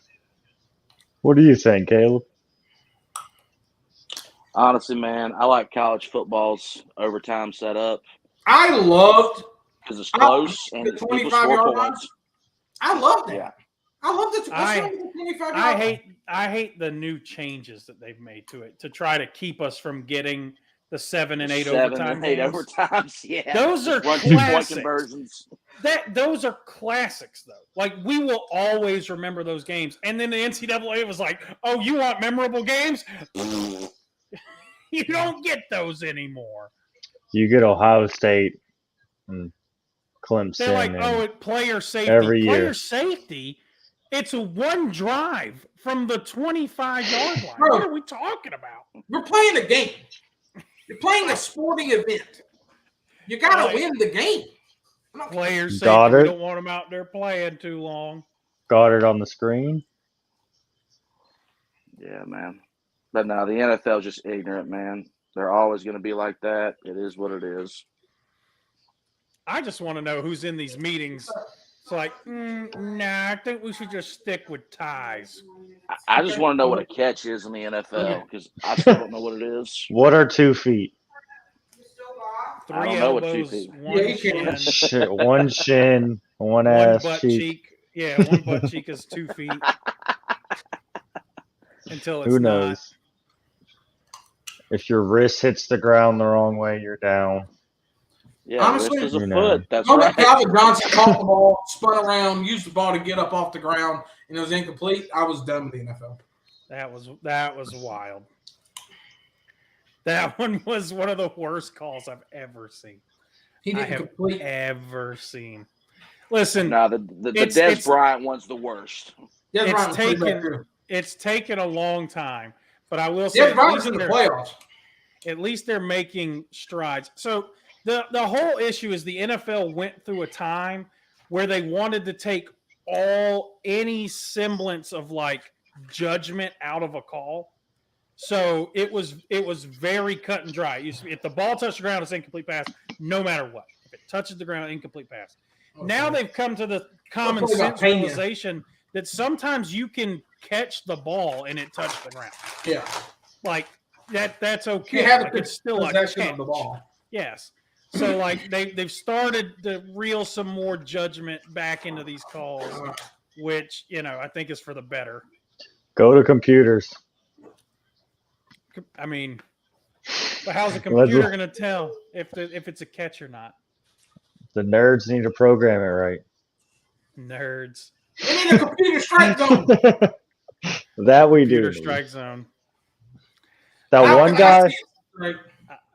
What do you think, Caleb? Honestly, man, I like college football's overtime setup I loved because it's close and the people 25-yard score line. points. I love that. Yeah. I love this. What's I- wrong with the 25 I hate the new changes that they've made to it to try to keep us from getting the 7 and 8 7 overtime and 8 games. overtimes. Yeah. Those are Run 2-point classics. conversions. Those are classics, though. Like, we will always remember those games. And then the NCAA was like, oh, you want memorable games? You don't get those anymore. You get Ohio State and Clemson. They're like, and oh, player safety. every year. Player safety? It's a one drive from the 25-yard line. Bro. What are we talking about? We're playing a game. You're playing a sporting event. You got to Right. win the game. Player safety. Goddard. We don't want them out there playing too long. got it on the screen. Yeah, man. But no, the NFL is just ignorant, man. They're always going to be like that. It is what it is. I just want to know who's in these meetings. It's like, nah, I think we should just stick with ties. I just want to know what a catch is in the NFL because I still don't know what it is. What are 2 feet? Three I don't know what elbows, 2 feet. one Yeah, you can. shin, One shin, one one ass butt cheek. cheek. Yeah, one butt cheek is 2 feet. Until it's Who not. knows? If your wrist hits the ground the wrong way, you're down. Yeah, Honestly, wrist is a you know. foot. That's Moment right. Calvin Johnson caught the ball, spun around, used the ball to get up off the ground, and it was incomplete. I was done with the NFL. That was wild. That one was one of the worst calls I've ever seen. He I didn't have complete. ever seen. Listen, No, the It's- Des it's- Bryant one's the worst. Des it's Bryant was pretty bad, taken- too. it's taken a long time, but I will say Des at Bryant's least in the they're- playoffs. at least they're making strides. So the whole issue is the NFL went through a time where they wanted to take any semblance of like judgment out of a call. So it was very cut and dry. If the ball touched the ground, it's incomplete pass, no matter what. If it touches the ground, incomplete pass. Now they've come to the common What about sense Pena? realization that sometimes you can catch the ball and it touched the ground. Yeah. Like that's okay. You have Like, a it's still like possession catch. of the ball. Yes. So like they've started to reel some more judgment back into these calls, which I think is for the better. Go to computers. I mean, but how's a Let's- computer going to tell if it's a catch or not? The nerds need to program it right. Nerds. We need a computer strike zone. That we do. Computer need. strike zone. That How one can I guy. see a strike?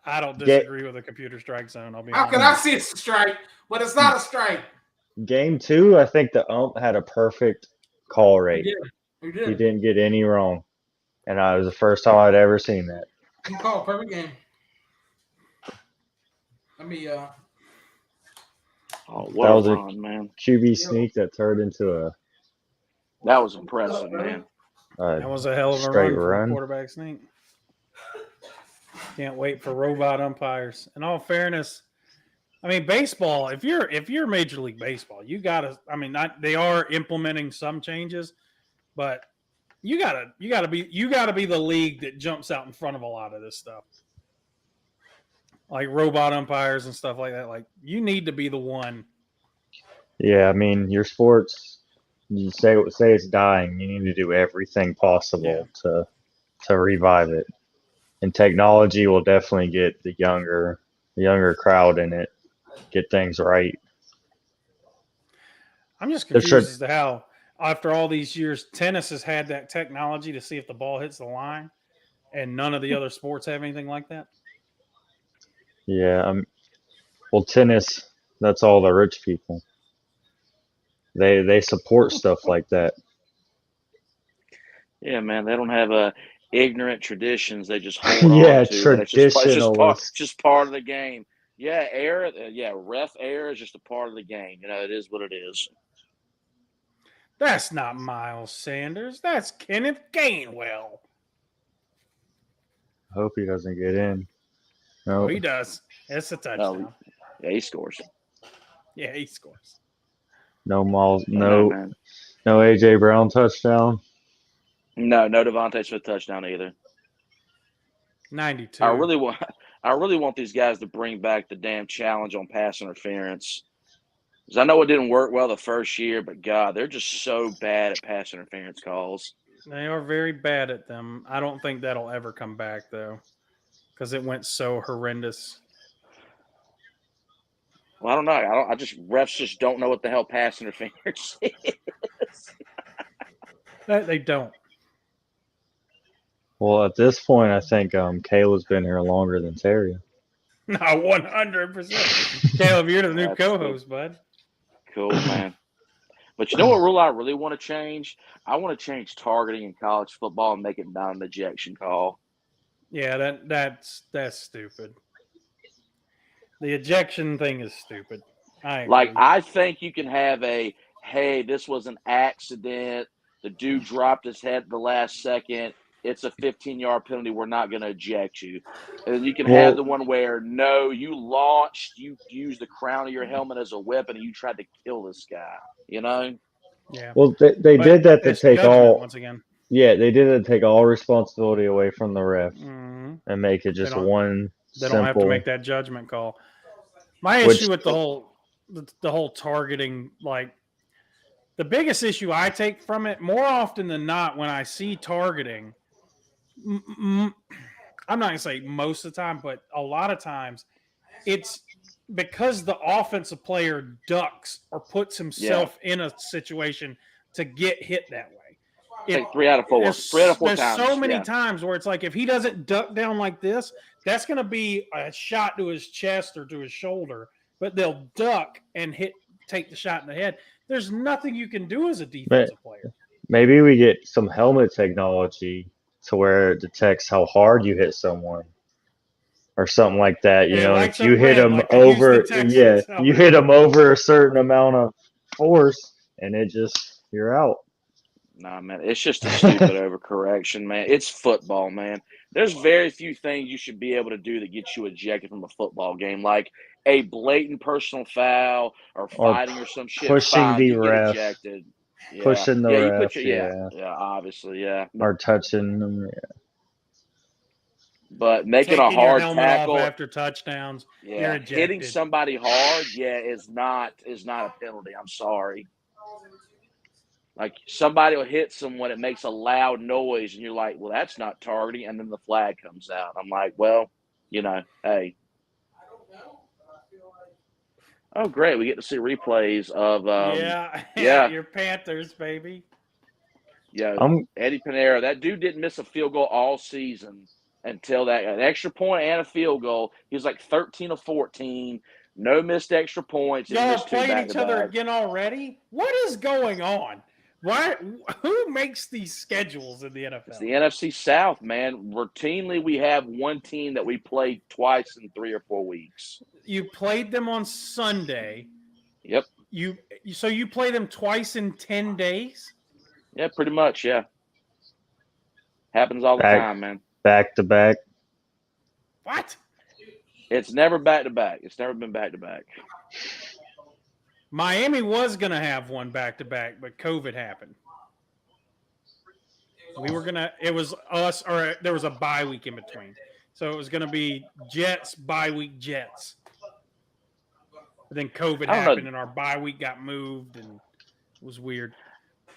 I don't Get- disagree with a computer strike zone. I'll be How honest. can I see it's a strike, but it's not a strike? Game 2, I think the ump had a perfect call rate. We He did. didn't get any wrong. and it was the first time I'd ever seen that. You call a perfect game. Let me Oh, That what a was a run, man! QB sneak that turned into That was impressive, man. a That was a hell of a straight run from run. quarterback sneak. Can't wait for robot umpires. In all fairness, I mean baseball. If you're Major League Baseball, you gotta. I mean, they are implementing some changes, but you gotta be the league that jumps out in front of a lot of this stuff, like robot umpires and stuff like that. Like you need to be the one. Yeah, I mean your sports. You say it's dying. You need to do everything possible to revive it. And technology will definitely get the younger crowd in it, get things right. I'm just There confused should, as to how, after all these years, tennis has had that technology to see if the ball hits the line, and none of the other sports have anything like that. yeah. Well, tennis. That's all the rich people. They support stuff like that. Yeah, man. They don't have ignorant traditions. They just hold on Yeah, to that. traditionalists. Just part of the game. Yeah, error. Yeah, ref error is just a part of the game. You know, it is what it is. That's not Miles Sanders. That's Kenneth Gainwell. I hope he doesn't get in. Oh, No, he does. It's a touchdown. Yeah, he scores. Yeah, he scores. no Miles, I know, no man. AJ Brown touchdown. No Devontae Smith touchdown either. 92. I really want these guys to bring back the damn challenge on pass interference. Because I know it didn't work well the first year, but God, they're just so bad at pass interference calls. They are very bad at them. I don't think that'll ever come back, though, because it went so horrendous. Well, I don't know. Refs just don't know what the hell pass interference is. They don't. Well, at this point, I think Kayla's been here longer than Terry. No, 100%. Caleb, you're the new That's co-host, bud. Cool, man. But you know what rule I really want to change? I want to change targeting in college football and make it not an ejection call. Yeah, that's stupid. The ejection thing is stupid. I think you can have hey, this was an accident. The dude dropped his head at the last second. It's a 15-yard penalty. We're not going to eject you. And then you can have the one where, no, you launched, you used the crown of your helmet as a weapon, and you tried to kill this guy, you know? Yeah. Well, they did that to take all. Once again. Yeah, they did it to take all responsibility away from the ref and make it just one. They don't have to make that judgment call. My issue with the whole targeting, like the biggest issue I take from it, more often than not, when I see targeting, I'm not going to say most of the time, but a lot of times it's because the offensive player ducks or puts himself in a situation to get hit that way. Like 3 out of 4. 3 out of 4 there's times. So many times where it's like if he doesn't duck down like this, that's going to be a shot to his chest or to his shoulder, but they'll duck and take the shot in the head. There's nothing you can do as a defensive player. Maybe we get some helmet technology to where it detects how hard you hit someone or something like that. You know, like if you hit them over, you hit them over a certain amount of force and you're out. Nah, man, it's just a stupid overcorrection, man. It's football, man. There's very few things you should be able to do that gets you ejected from a football game, like a blatant personal foul or fighting or some shit. Pushing the ref. Ejected. Yeah. Pushing the ref. Yeah, obviously, yeah. Or touching them. Yeah. But making taking a hard your helmet tackle off after touchdowns, you're ejected. Hitting somebody hard, is not a penalty. I'm sorry. Like somebody will hit someone, it makes a loud noise, and you're like, well, that's not targeting, and then the flag comes out. I'm like, well, hey. Oh, great. We get to see replays of your Panthers, baby. Yeah, Eddie Pinheiro. That dude didn't miss a field goal all season until that an extra point and a field goal. He was like 13 of 14, no missed extra points. Y'all playing each other again already? What is going on? Why? Who makes these schedules in the It's the NFL? NFC South, man. Routinely, we have one team that we play twice in 3 or 4 weeks. You played them on Sunday. Yep. So you play them twice in 10 days? Yeah, pretty much. Yeah. Happens all the Back- time, man. Back to back. What? It's never back to back. It's never been back to back. Miami was going to have one back to back, but COVID happened. It was us, or there was a bye week in between. So it was going to be Jets, bye week, Jets. But then COVID I don't know. happened and our bye week got moved and it was weird.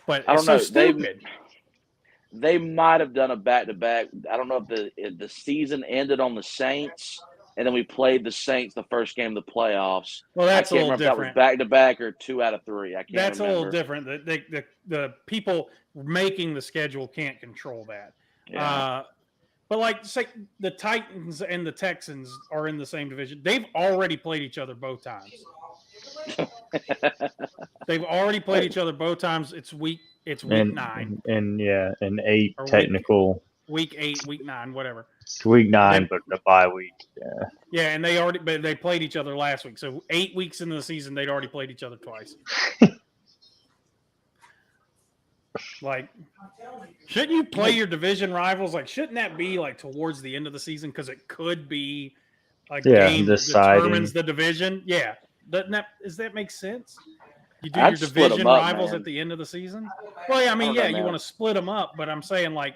But I it's don't so know. stupid. They might have done a back to back. I don't know if the season ended on the Saints, and then we played the Saints the first game of the playoffs. Well, that's I a can't little remember different. if that was back to back or 2 out of 3. I can't That's remember. a little different. The people making the schedule can't control that. Yeah. But like, say the Titans and the Texans are in the same division. They've already played each other both times. They've already played each other both times. It's week 9, And 8 Or technical. week 8, week 9, whatever. It's week 9, They- but the bye week. Yeah. Yeah, and they played each other last week. So 8 weeks into the season, they'd already played each other twice. Like, shouldn't you play your division rivals? Like, shouldn't that be like towards the end of the season? Because it could be a game that deciding. determines the division. Yeah, does that make sense? You do I'd your split 'em division up, rivals man. at the end of the season. Well, yeah, I mean, I don't know, you man. want to split them up, but I'm saying like,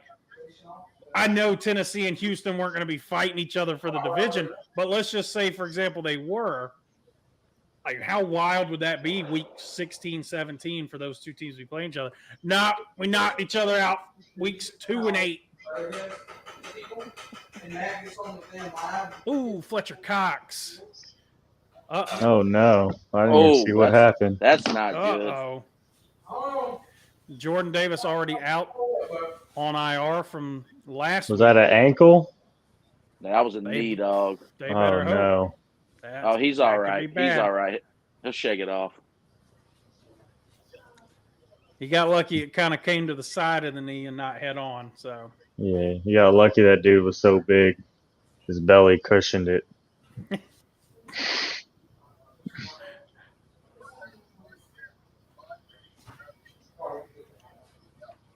I know Tennessee and Houston weren't going to be fighting each other for the division, but let's just say, for example, they were. Like, how wild would that be week 16, 17 for those two teams to be playing each other? No, we knocked each other out weeks 2 and 8. Ooh, Fletcher Cox. Uh-oh. Oh no! I didn't Oh, even see what that's- happened. That's not good. Uh-oh. Jordan Davis already out on IR from last Was week. that an ankle? That was a knee, dog. They better Oh hope. no! That's- Oh, he's that all could right. be He's bad. all right. He'll shake it off. He got lucky. It kind of came to the side of the knee and not head on. So Yeah, you got lucky that dude was so big. His belly cushioned it.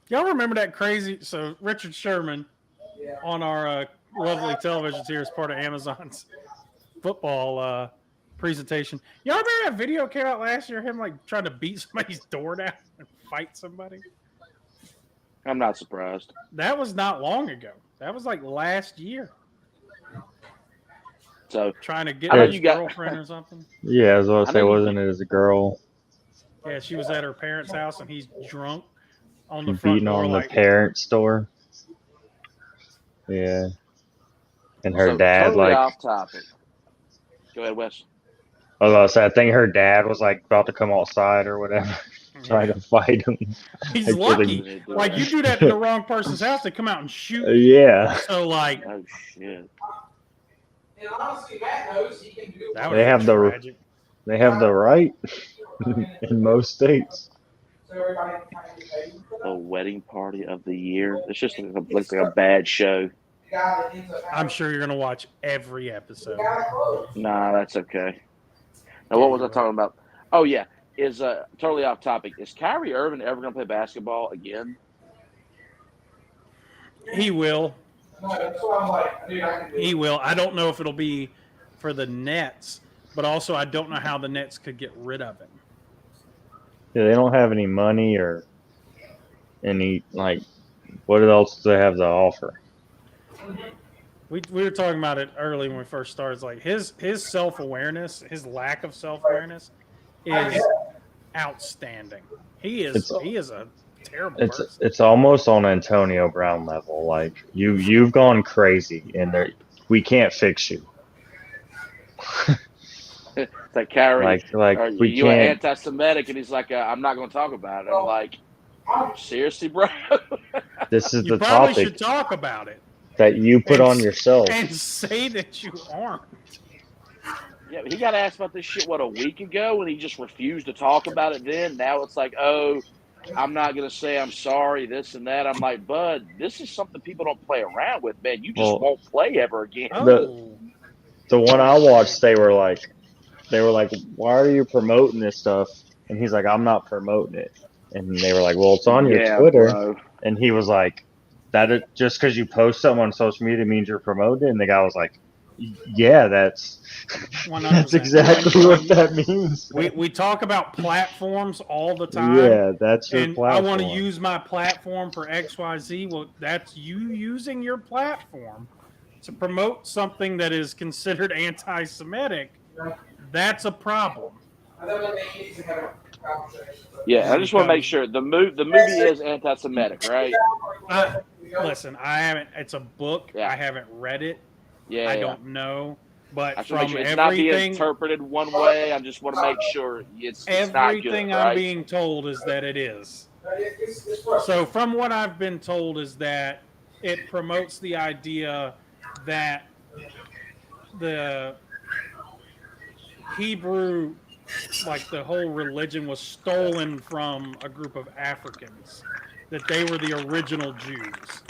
y'all remember that crazy? So Richard Sherman on our lovely televisions here as part of Amazon's football presentation. Y'all remember that video came out last year? Him like trying to beat somebody's door down and fight somebody. I'm not surprised. That was not long ago. That was like last year. So Trying to get I know his you got- girlfriend or something. Yeah, I was about to I say, know you- wasn't it as a girl Yeah, she was at her parents' house and he's drunk on the front beating door. on Like, the parents' door? Yeah, and her so dad totally like off topic. Go ahead, Wes. I was about to say, I think her dad was like about to come outside or whatever, trying to fight him. he's like, lucky. Like you do that to the wrong person's house, they come out and shoot. you. Yeah, So like Oh shit. And honestly, Matt knows he can do that would They be have the- tragic. they have the right in most states. so everybody can kind of get paid. A wedding party of the year. It's just looks like a bad show. The guy that ends up I'm sure you're gonna watch every episode. the guy that closed. Nah, that's okay. Now, what was I talking about? Oh yeah, is totally off topic. Is Kyrie Irving ever gonna play basketball again? He will. No, that's why I'm like, dude, I can do He it. will. I don't know if it'll be for the Nets, but also I don't know how the Nets could get rid of him. Yeah, they don't have any money or any like. What else do they have to offer? We were talking about it early when we first started. It's like his self-awareness, his lack of self-awareness is outstanding. He is a terrible person. It's almost on Antonio Brown level. Like you've gone crazy, and we can't fix you. It's like Kyrie. Like Are we you can't. anti-Semitic? And he's like, I'm not going to talk about it. I'm like, seriously, bro? This is You the probably topic should talk about it that you put and on yourself. and say that you aren't. Yeah, he got asked about this shit, a week ago, and he just refused to talk about it then. Now it's like, oh, I'm not going to say I'm sorry, this and that. I'm like, bud, this is something people don't play around with, man. You just Well, won't play ever again. Oh, the one I watched, they were like, why are you promoting this stuff? And he's like, I'm not promoting it. And they were like, well, it's on your Yeah, Twitter. bro. And he was like, just because you post something on social media means you're promoting it. And the guy was like, yeah, that's 100%. exactly what that means. We talk about platforms all the time. Yeah, that's your And platform. I want to use my platform for XYZ. Well, that's you using your platform to promote something that is considered anti-Semitic. That's a problem. Yeah, I just want to make sure the movie is anti-Semitic, right? Listen, I haven't. It's a book. Yeah. I haven't read it. Yeah, I don't know. But I should make from sure it's not being everything, interpreted one way. I just want to make sure it's not good, everything I'm right? being told is that it is. So from what I've been told is that it promotes the idea that the Hebrew, like the whole religion, was stolen from a group of Africans, that they were the original Jews,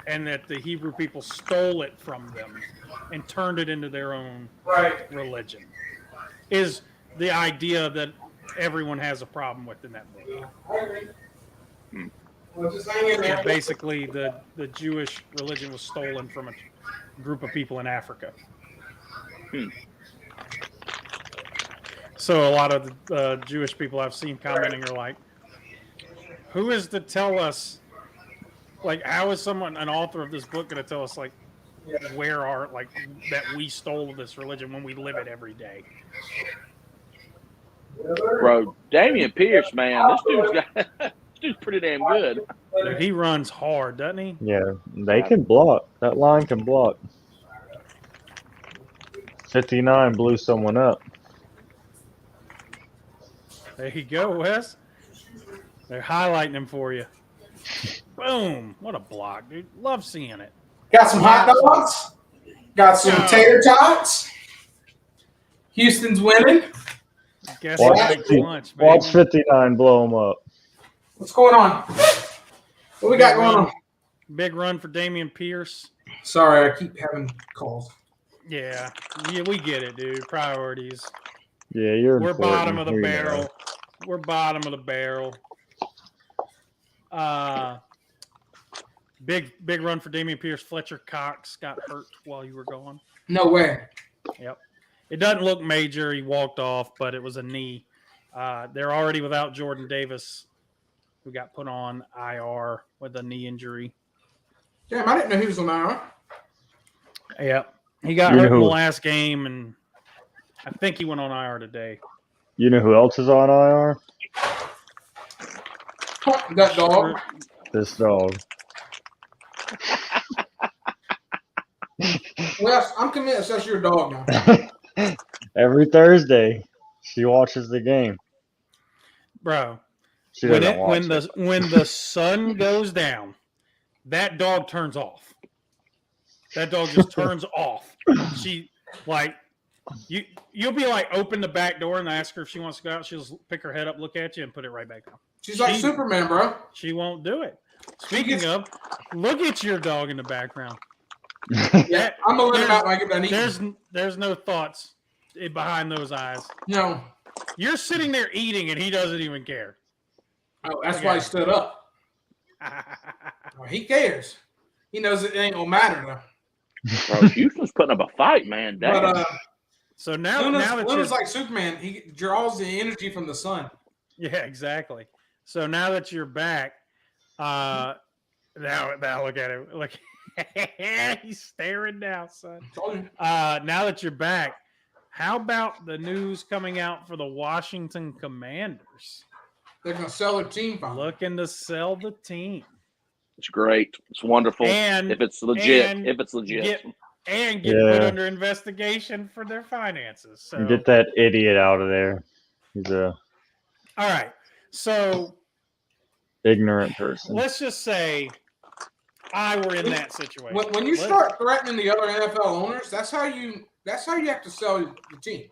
and that the Hebrew people stole it from them and turned it into their own religion, is the idea that everyone has a problem with in that book. That basically the Jewish religion was stolen from a group of people in Africa. So a lot of the Jewish people I've seen commenting are like, who is to tell us, like, how is someone, an author of this book, going to tell us, like, where are, like, that we stole this religion when we live it every day? Bro, Damian Pierce, man, this dude's pretty damn good. Dude, he runs hard, doesn't he? Yeah, they can block. That line can block. 59 blew someone up. There you go, Wes. They're highlighting him for you. Boom. What a block, dude. Love seeing it. Got some hot dogs. Got some tater tots. Houston's winning. Guess Watch, what makes lunch, baby. watch 59 blow them up. What's going on? What we got going on? Big run for Damian Pierce. Sorry, I keep having calls. Yeah, we get it, dude. Priorities. Yeah, you're We're important. bottom of the Here you barrel. go. We're bottom of the barrel. Big run for Damian Pierce. Fletcher Cox got hurt while you were gone. No way. Yep. It doesn't look major. He walked off, but it was a knee. They're already without Jordan Davis, who got put on IR with a knee injury. Damn, I didn't know he was on IR. Yep. He got hurt in the last game, and I think he went on IR today. You know who else is on IR? That dog. This dog. Wes, I'm convinced that's your dog now. Every Thursday, she watches the game. Bro, She doesn't watch when the sun goes down, that dog turns off. That dog just turns off. She like you'll be like open the back door and ask her if she wants to go out. She'll pick her head up, look at you, and put it right back down. She's like Superman, bro. She won't do it. Speaking of, look at your dog in the background. Yeah, I'm gonna let him out when I get done eating. There's no thoughts behind those eyes. No. You're sitting there eating, and he doesn't even care. Oh, that's why he stood up. Well, he cares. He knows it ain't gonna matter though. Bro, Houston's putting up a fight, man. Damn. But so now that Luna's like Superman. He draws the energy from the sun. Yeah, exactly. So now that you're back, now look at him. Look, he's staring now, son. Now that you're back, how about the news coming out for the Washington Commanders? They're gonna sell their team. Looking to sell the team. It's great. It's wonderful. And if it's legit, get put under investigation for their finances. So Get that idiot out of there. He's a all right. So ignorant person. let's just say I were in that situation. When you start threatening the other NFL owners, that's how you have to sell the team.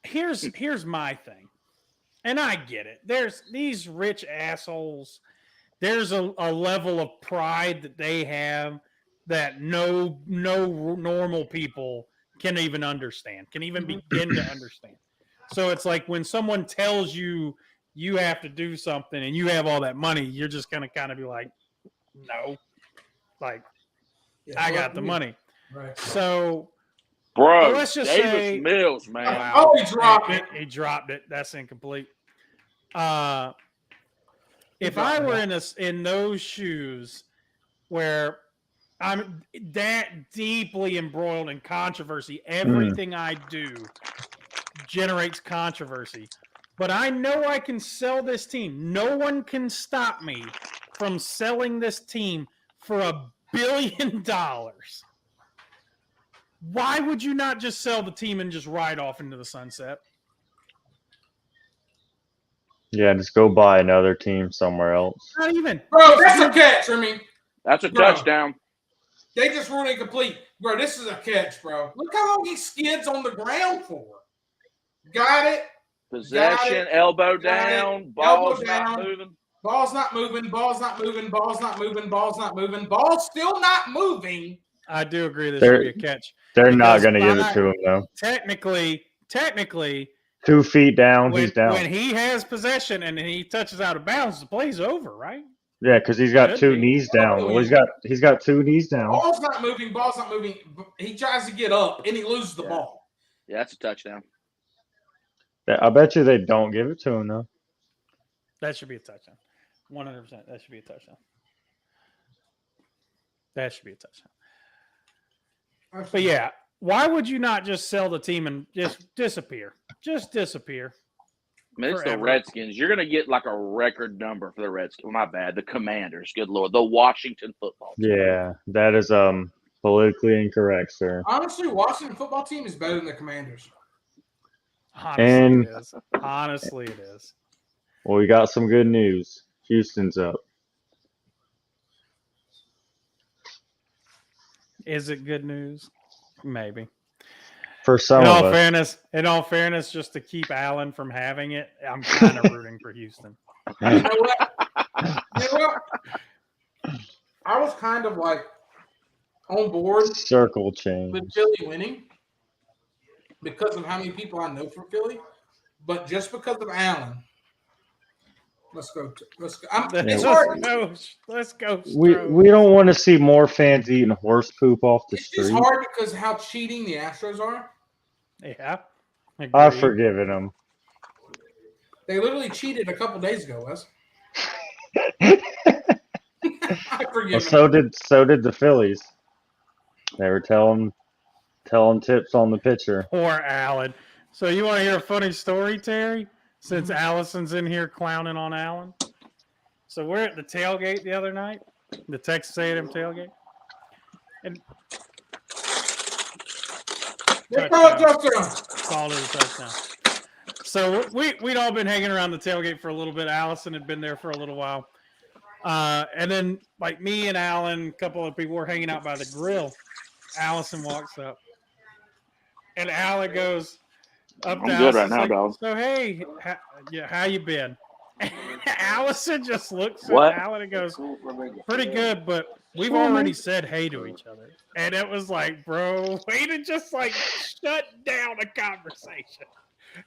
Here's my thing. And I get it. There's these rich assholes. There's a level of pride that they have that no normal people can even understand, can even begin to understand. So it's like when someone tells you you have to do something and you have all that money, you're just gonna kind of be like, no, like Yeah, I well, got the money. Right. So Bro, let's just Davis say- Mills, man. wow, Oh, he dropped it. He dropped it. That's incomplete. If dropped I it. were in those shoes where I'm that deeply embroiled in controversy, everything I do generates controversy. But I know I can sell this team. No one can stop me from selling this team for $1 billion. Why would you not just sell the team and just ride off into the sunset? Yeah, just go buy another team somewhere else. Not even. Bro, that's a catch. I mean, That's a Bro. touchdown. they just ruled incomplete. Bro, this is a catch, bro. Look how long he skids on the ground for. Got it. Possession, it. elbow Got it. down, ball's Elbow not down. moving. Ball's not moving. Ball's not moving. Ball's not moving. Ball's not moving. Ball's still not moving. I do agree this There- should be a catch. They're not Because going to give it by- to him though. Technically, 2 feet down, he's down. when he has possession and he touches out of bounds, the play's over, right? Yeah, because he's got Should 2 be. knees down. Well, he's got 2 knees down. Ball's not moving. Ball's not moving. He tries to get up and he loses the Yeah. ball. Yeah, that's a touchdown. I bet you they don't give it to him though. That should be a touchdown. 100%. That should be a touchdown. That should be a touchdown. But yeah, why would you not just sell the team and just disappear? Just disappear. I mean, it's the Forever. Redskins. You're going to get like a record number for the Redskins. Well, my bad. The Commanders. Good Lord. The Washington football team. Yeah, that is politically incorrect, sir. Honestly, Washington football team is better than the Commanders. Honestly, And- it is. Honestly, it is. Well, we got some good news. Houston's up. Is it good news? Maybe. For some In of all us. fairness, just to keep Allen from having it, I'm kind of rooting for Houston. You know what? You know what? I was kind of like on board Circle change. with Philly winning because of how many people I know from Philly, but just because of Allen. Let's go. It's Let's hard. go. Let's go. We Stro. don't want to see more fans eating horse poop off the It's just street. hard because how cheating the Astros are. Yeah. I've Agreed. forgiven them. They literally cheated a couple days ago, Wes. I forgive Well, them. so did the Phillies. They were telling tips on the pitcher. Poor Allen. So you want to hear a funny story, Terry? Since Allison's in here clowning on Allen. So we're at the tailgate the other night, the Texas A&M tailgate. And They call it touchdown. called it a touchdown. So we'd all been hanging around the tailgate for a little bit. Allison had been there for a little while. And then, like, me and Alan, a couple of people were hanging out by the grill. Allison walks up. And Alan goes up to I'm good right Allison, now, like, dog. So, hey, how you been? And Allison just looks What? at Alan and goes, pretty good, but we've already said hey to each other. And it was like, bro, way to just like shut down a conversation.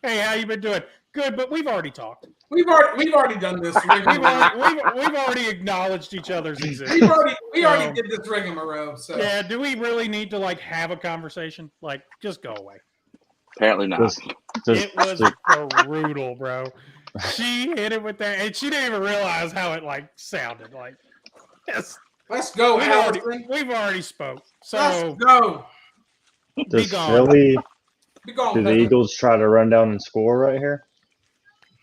Hey, how you been doing? Good, but we've already talked. We've already done this. We've already acknowledged each other's existence. We already did this rigmarole. So Yeah, do we really need to like have a conversation? Like, just go away. Apparently not. It was brutal, bro. She hit it with that, and she didn't even realize how it like sounded. Like, yes, let's go, Allison. we've already spoke. So Let's go. be Does gone. Philly, Be gone. do the Pepper. Eagles try to run down and score right here?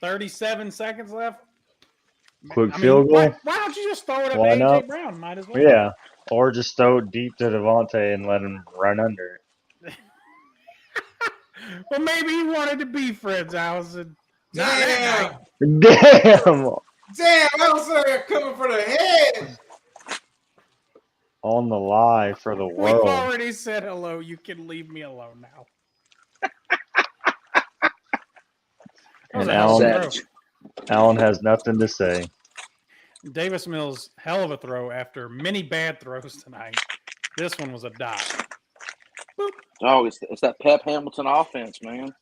37 seconds left. Quick field goal? Why don't you just throw it up Why to AJ not? Brown? Might as well. Yeah. Or just throw it deep to Devontae and let him run under it. Well, maybe he wanted to be friends, Allison. Not that Damn. Damn! Damn, Allison coming for the head. On the lie for the We've world. already said hello. You can leave me alone now. That was And a hell of a Savage. throw. Allen has nothing to say. Davis Mills, hell of a throw after many bad throws tonight. This one was a dot. Boop. Dog, it's that Pep Hamilton offense, man.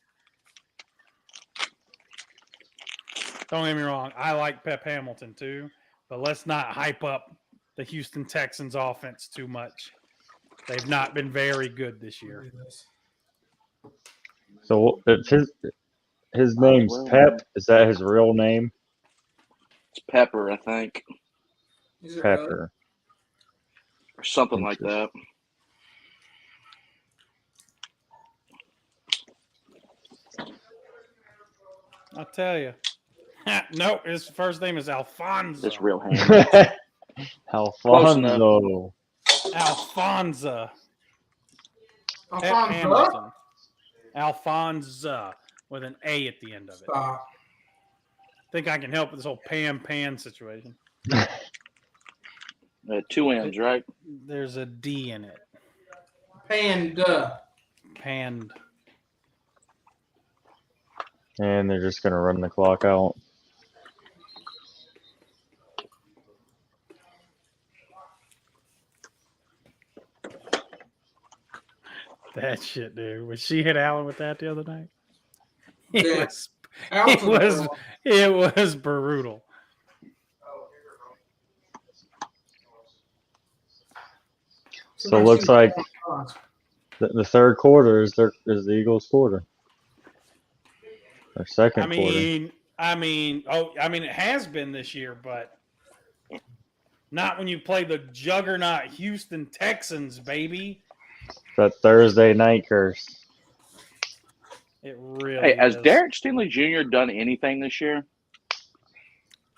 Don't get me wrong. I like Pep Hamilton too, but let's not hype up the Houston Texans offense too much. They've not been very good this year. So if his name's well, Pep, is that his real name? It's Pepper, I think, Is it really? Pepper. or something like that. I'll tell you. No, his first name is Alfonso. This real hand. Alfonso. Alfonso. Pep Alfonso? Hamilton. Alfonso with an A at the end of it. Stop. Think I can help with this whole Pan situation. 2 M's, right? There's a D in it. Panda. Pand. And they're just gonna run the clock out. That shit, dude. When she hit Allen with that the other night, it Yeah. was Alfonso. it was brutal. So it looks like the third quarter is the Eagles' quarter. Their second I quarter. mean, it has been this year, but not when you play the juggernaut Houston Texans, baby. That Thursday night curse. It really Hey, has is. Derek Stingley Jr. done anything this year?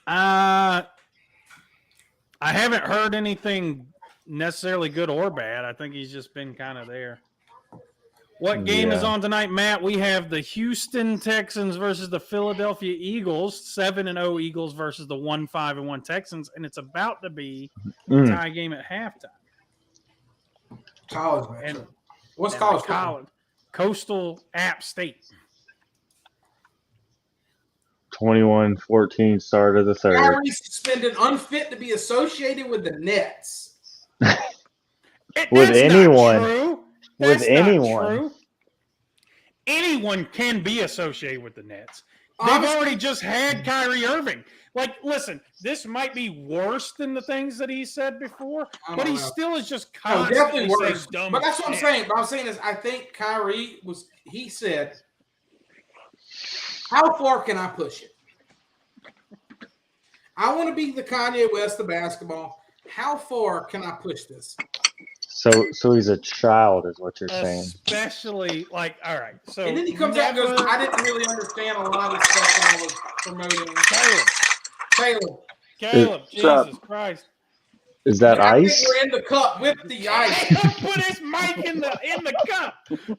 I haven't heard anything necessarily good or bad. I think he's just been kind of there. What game is Yeah. on tonight, Matt? We have the Houston Texans versus the Philadelphia Eagles, 7-0 Eagles versus the 1-5-1 Texans, and it's about to be a Mm. tie game at halftime. College match. And What's and college the football? Coastal App State. 21-14 start of the third. Kyrie suspended, unfit to be associated with the Nets. With That's anyone. Not true. With That's not anyone. true. Anyone can be associated with the Nets. They've Obviously- already just had Kyrie Irving. Like, listen, this might be worse than the things that he said before, I but don't he know. still is just No, constantly definitely saying worse. dumb But that's what I'm shit. saying. What I'm saying is, I think Kyrie he said, how far can I push it? I want to be the Kanye West of basketball. How far can I push this? So he's a child, is what you're saying. Especially, like, all right. So And then he comes out and goes, never- I didn't really understand a lot of stuff when I was promoting Caleb. Caleb, What's up? Jesus Christ. Is that I think ice? we're in the cup with the ice. Caleb put his mic in the cup.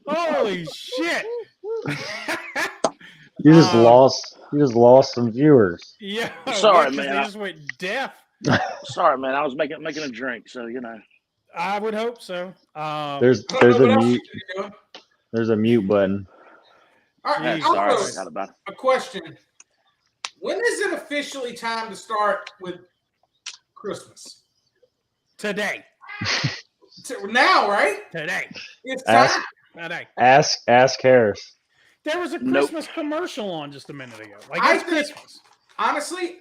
Holy shit. You just lost some viewers. Yeah. Sorry, 'cause man. They just went deaf. Sorry, man. I was making a drink, so you know. I would hope so. There's I don't know a what else mute you can do. there's a mute button. All right, Jeez. I'll Sorry, I throw forgot about it. a question. When is it officially time to start with Christmas? today. Now, right? Today. It's time. Ask Today. ask Harris. There was a Nope. Christmas commercial on just a minute ago. Like, I it's think- Christmas. Honestly,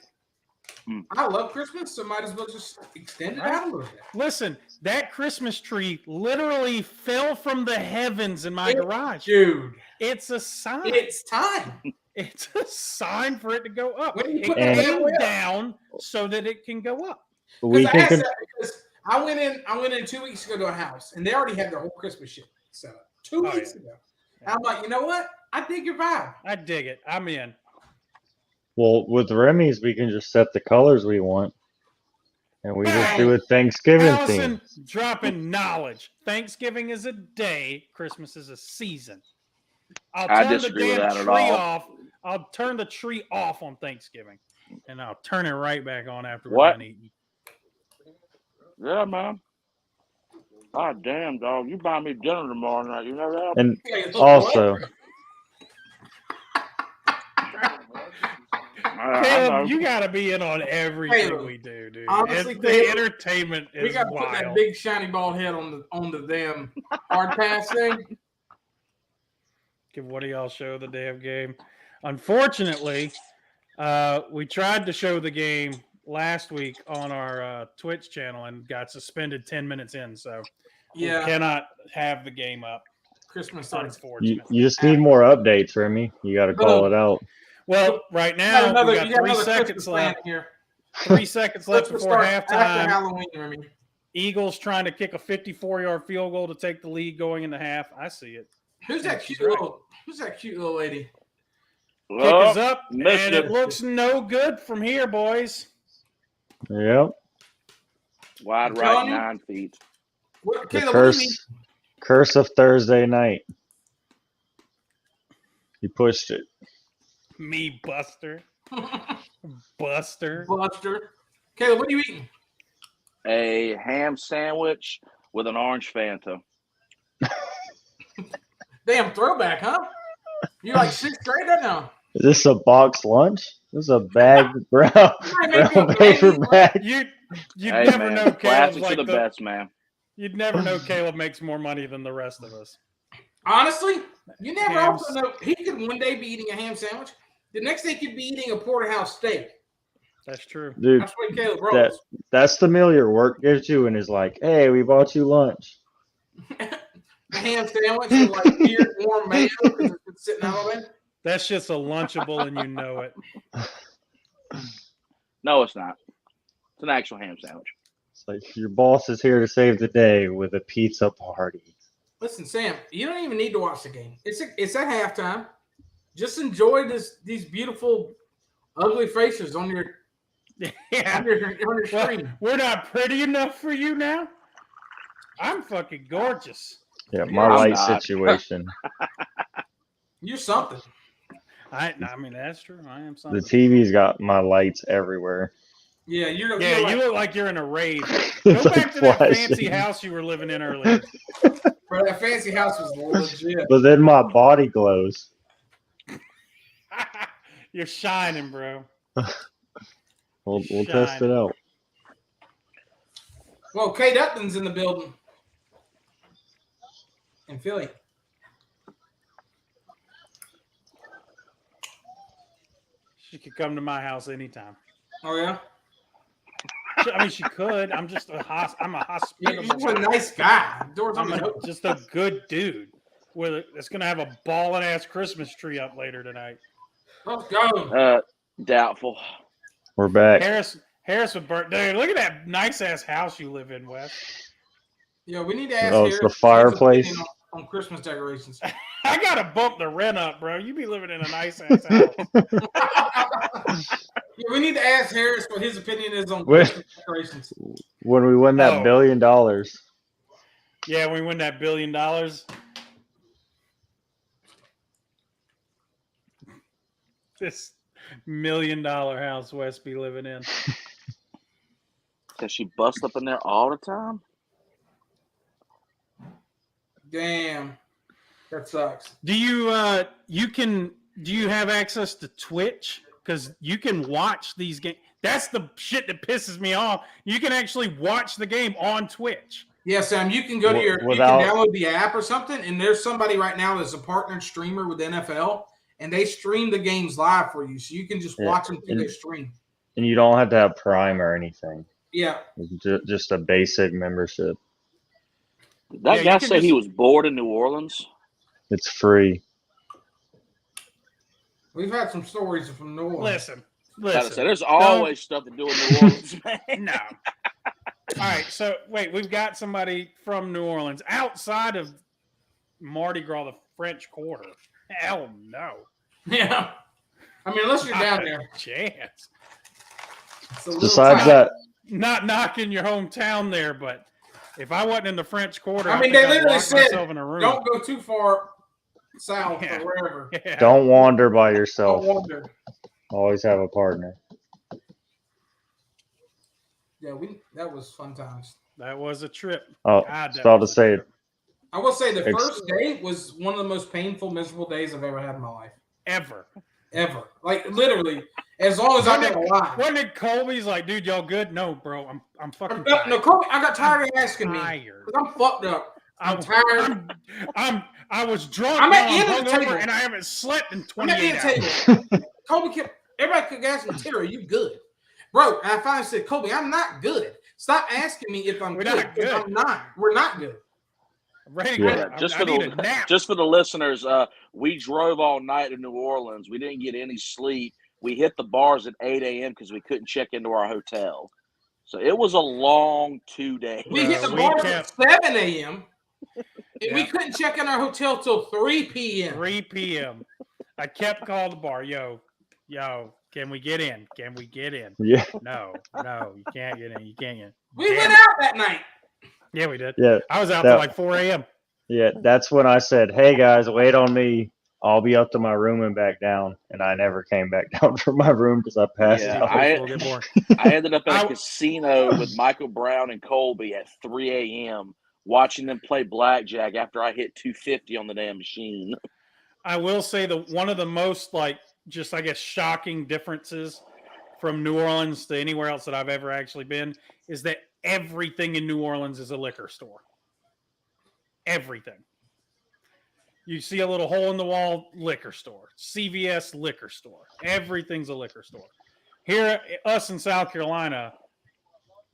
Hmm. I love Christmas, so might as well just extend it out a little bit. Listen, that Christmas tree literally fell from the heavens in my It- garage. Dude, It's a sign. it's time. It's a sign for it to go up. When you It put the came family up. down so that it can go up. We Because I can asked con- that because I went in 2 weeks ago to a house and they already had their whole Christmas shit set up 2 Oh, weeks yeah. ago. And I'm like, you know what? I dig your vibe. I dig it. I'm in. well with Remy's we can just set the colors we want. And we just do a Thanksgiving theme. Allison dropping knowledge. Thanksgiving is a day. Christmas is a season. I'll I turn the disagree with damn that at tree all. off. I'll turn the tree off on Thanksgiving, and I'll turn it right back on after we're What? done eating. Yeah, man. God damn, dog. You buy me dinner tomorrow night. You know that? And Okay, look, also what? I know. Caleb, you got to be in on everything Caleb, we do, dude. honestly, The Caleb, entertainment We is got to put that wild. big shiny bald head on the damn hard pass thing. Give one of y'all show the damn game. Unfortunately, we tried to show the game last week on our Twitch channel and got suspended 10 minutes in. So we Yeah, cannot have the game up. Christmas starts. Unfortunately. You just need more updates, Remy. You got to call it out. Well, right You now we got you got 3 another seconds Christmas plan left. here. 3 seconds left Christmas before starts after halftime. Halloween, Remy. Eagles trying to kick a 54-yard field goal to take the lead going into half. I see it. Who's that She's cute right. little lady? Kick Oh, is up, missed and it it. looks no good from here, boys. Yep. Wide I'm right, telling you. 9 feet. What, The Caleb, what do you mean? curse of Thursday night. You pushed it. Me, Buster. Buster. Buster. Caleb, what are you eating? A ham sandwich with an orange Fanta. Damn throwback, huh? You like 6th grade right now? Is this a box lunch? This is a bag brown Maybe brown a paper bag. bag. You'd Hey, never man, know Caleb's classics like are the best, man. You'd never know Caleb makes more money than the rest of us. Honestly, you never Hams. also know. He could one day be eating a ham sandwich. The next day, he could be eating a porterhouse steak. That's true. Dude, That's what Caleb rolls. that's the meal your work gives you and is like, hey, we bought you lunch. A ham sandwich with like weird warm mayo because it's been sitting out all day. That's just a Lunchable, and you know it. No, it's not. It's an actual ham sandwich. It's like your boss is here to save the day with a pizza party. Listen, Sam, you don't even need to watch the game. It's at halftime. Just enjoy these beautiful, ugly faces on your Yeah. on your Well, screen. we're not pretty enough for you now. I'm fucking gorgeous. Yeah, my I'm light not. situation. You're something. I mean, that's true. I am The something. TV's got my lights everywhere. Yeah, you're Yeah, like, you look like you're in a rave. It's Go like back to that flashing. fancy house you were living in earlier. bro, that fancy house was legit. But then my body glows. You're shining, bro. We'll test it out. Well, Kate Upton's in the building in Philly. She could come to my house anytime. Oh yeah, I mean, she could. I'm just I'm a you're hospitable. a nice guy. Doors I'm always open. just a good dude. That's gonna have a ballin' ass Christmas tree up later tonight. Let's go. Doubtful. We're back. Harris would burn. Dude, look at that nice ass house you live in, Wes. Yeah, we need to ask. Oh, it's Harris the his fireplace. opinion on Christmas decorations. I gotta bump the rent up, bro. You be living in a nice ass house. Yeah, we need to ask Harris what his opinion is on Wait. Christmas decorations. When we win that Oh. $1 billion, Yeah, we win that $1 billion. This $1 million house Wes be living in. Does she bust up in there all the time? Damn, that sucks. Do you do you have access to Twitch? Because you can watch these games. That's the shit that pisses me off. You can actually watch the game on Twitch. Yeah, Sam, you can go to you Without- can download the app or something, and there's somebody right now that's a partnered streamer with NFL, and they stream the games live for you, so you can just Yeah, watch them through and- their stream. and you don't have to have Prime or anything. Yeah, It's just a basic membership. Did that Yeah, guy you can say he just- was bored in New Orleans? It's free. we've had some stories from New Orleans. Listen. Say, there's always stuff to do in New Orleans, man. No. All right, so wait, we've got somebody from New Orleans outside of Mardi Gras, the French Quarter. Hell no. Yeah, I mean, unless you're down Not a there. chance. It's a little Besides tight. that, Not knocking your hometown there, but if I wasn't in the French Quarter, I mean, think they I'd literally lock said, myself in a room. don't go too far south Yeah. or wherever. Yeah. don't wander by Don't yourself. wander. Always have a partner. Yeah, that was fun times. That was a trip. Oh, God, I was that about to was a say, trip. I will say the Ex- first day was one of the most painful, miserable days I've ever had in my life. Ever. Ever. Like, literally. As long as I'm alive. Wasn't it Colby's like, dude, y'all good? No, bro, I'm fucking No, tired. Kobe, I got tired of asking me. Tired. 'Cause I'm fucked up. I'm tired. I was drunk. I'm at now the end I'm of the hungover, table. and I haven't slept in I'm at the 28 end hours. of the table. Kobe kept, everybody could ask me, Terry, are you good? Bro, and I finally said, Kobe, I'm not good. Stop asking me if I'm We're good. not good. I'm not. We're not good. I'm ready to Yeah. go. I need a nap. Just for the listeners, we drove all night to New Orleans. We didn't get any sleep. We hit the bars at 8 a.m. because we couldn't check into our hotel. So it was a long 2 days. We hit the we bars kept- at 7 a.m. And we Yeah. couldn't check in our hotel till 3 p.m. 3 p.m. I kept calling the bar. Yo, can we get in? Can we get in? Yeah. No, you can't get in. You can't get in. We Damn went it. out that night. Yeah, we did. Yeah. I was out That- till like 4 a.m. Yeah. That's when I said, hey, guys, wait on me. I'll be up to my room and back down. And I never came back down from my room because I passed Yeah, out. I- We'll get more. I ended up at I- a casino with Michael Brown and Colby at 3 a.m. watching them play blackjack after I hit 250 on the damn machine. I will say that one of the most just I guess shocking differences from New Orleans to anywhere else that I've ever actually been is that everything in New Orleans is a liquor store. Everything. You see a little hole in the wall, liquor store. CVS, liquor store. Everything's a liquor store. Here, us in South Carolina,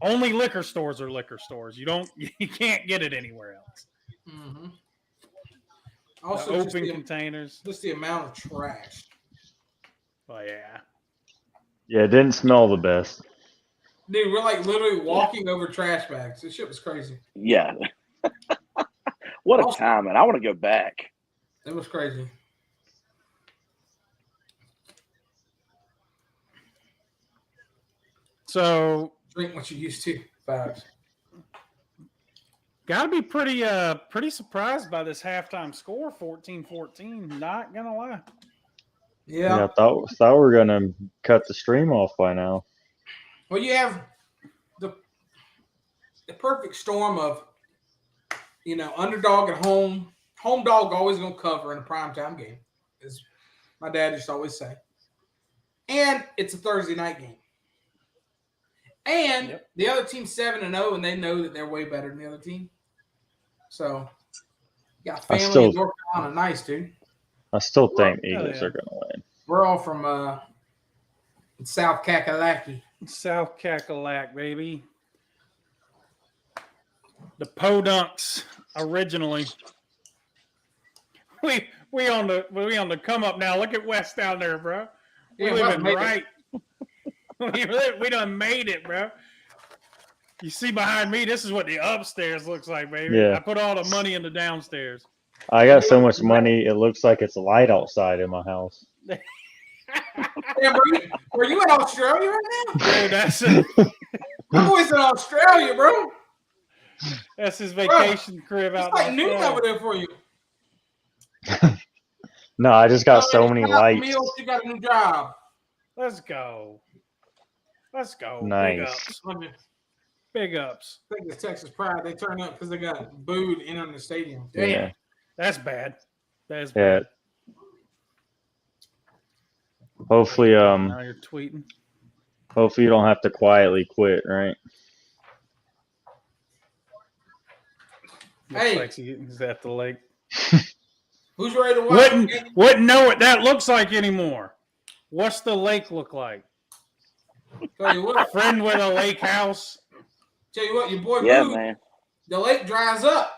only liquor stores are liquor stores. You can't get it anywhere else. Mm-hmm. The Also, just open the, containers. just the amount of trash. Oh yeah. Yeah. It didn't smell the best. Dude, we're like literally walking over trash bags. This shit was crazy. Yeah. What a Also- time, man. I want to go back. It was crazy. So Drink what you used to. Vibes. gotta be pretty surprised by this halftime score, 14-14. Not gonna lie. Yeah. Yeah. I thought we were going to cut the stream off by now. Well, you have the perfect storm of, underdog at home. Home dog always going to cover in a primetime game, as my dad used to always say. And it's a Thursday night game. And the other team's 7-0, and they know that they're way better than the other team. So, you got family in North Carolina. Nice, dude. I still think yeah. Eagles are going to win. We're all from South Kakalaki. South Cackalack, baby. The Podunks originally. We on the come up now. Look at West down there, bro. We Yeah, living West right. we done made it, bro. You see behind me, this is what the upstairs looks like, baby. Yeah. I put all the money in the downstairs. I got so much money, it looks like it's light outside in my house. Yeah, were you in Australia right now? Dude, My boy's in Australia, bro. that's his vacation crib It's out like in noon Australia. over there for you. No, I just got so many Shout out to lights. Meals, you got a new job. Let's go. Nice. Big ups. I mean, Big ups. I think it's Texas Pride. They turned up because they got booed in on the stadium. Damn. Yeah. That's bad. That's Yeah. bad. Hopefully, Now you're tweeting. hopefully you don't have to quietly quit, right? Looks Hey. like he's at the lake. Who's ready to watch? Wouldn't know what that looks like anymore. What's the lake look like? Tell you what, Friend with a lake house. your boy Yeah, moved. man. The lake dries up.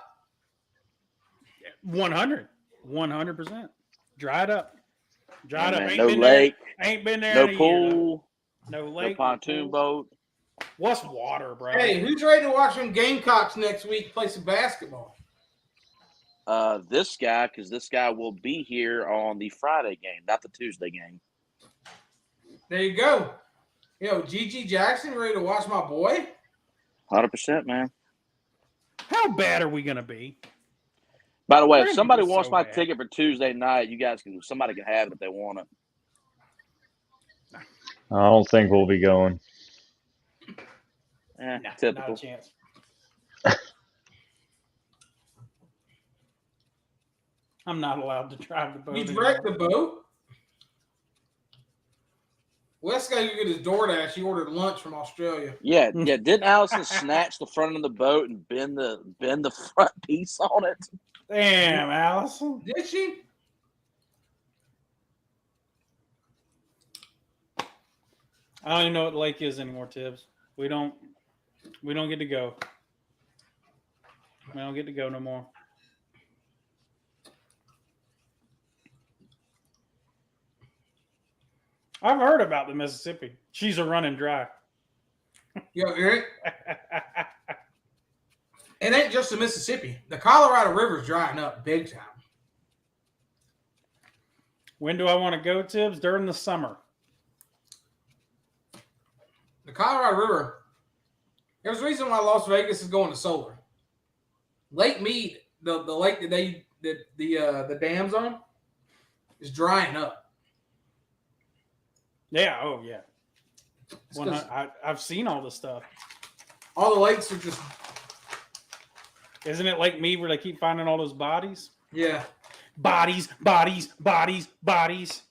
100%. Dried up. Yeah, man. Ain't No been lake, there. Ain't been there. no in a year, pool, though. No no lake. pontoon pool. boat. What's water, bro? Hey, who's ready to watch them Gamecocks next week play some basketball? This guy, because this guy will be here on the Friday game, not the Tuesday game. There you go. Gigi Jackson ready to watch my boy? 100%, man. How bad are we gonna be? By the way, We're if gonna somebody be wants so my bad. ticket for Tuesday night, somebody can have it if they want it. I don't think we'll be going. Nah, not Typical. a chance. I'm not allowed to drive the boat. You anymore. wrecked the boat? Wes got to get his DoorDash. He ordered lunch from Australia. Yeah. Didn't Allison snatch the front of the boat and bend the front piece on it? Damn, Allison. Did she? I don't even know what the lake is anymore, Tibbs. We don't get to go. We don't get to go no more. I've heard about the Mississippi. She's a running dry. Yo, Eric, it ain't just the Mississippi. The Colorado River's drying up big time. When do I want to go, Tibbs? During the summer. The Colorado River, there's a reason why Las Vegas is going to solar. Lake Mead, the lake that the dams on, is drying up. Yeah. Oh, yeah. It's 'cause I've seen all this stuff. all the lakes are just Isn't it like me where they keep finding all those bodies? yeah. Bodies, bodies, bodies, bodies.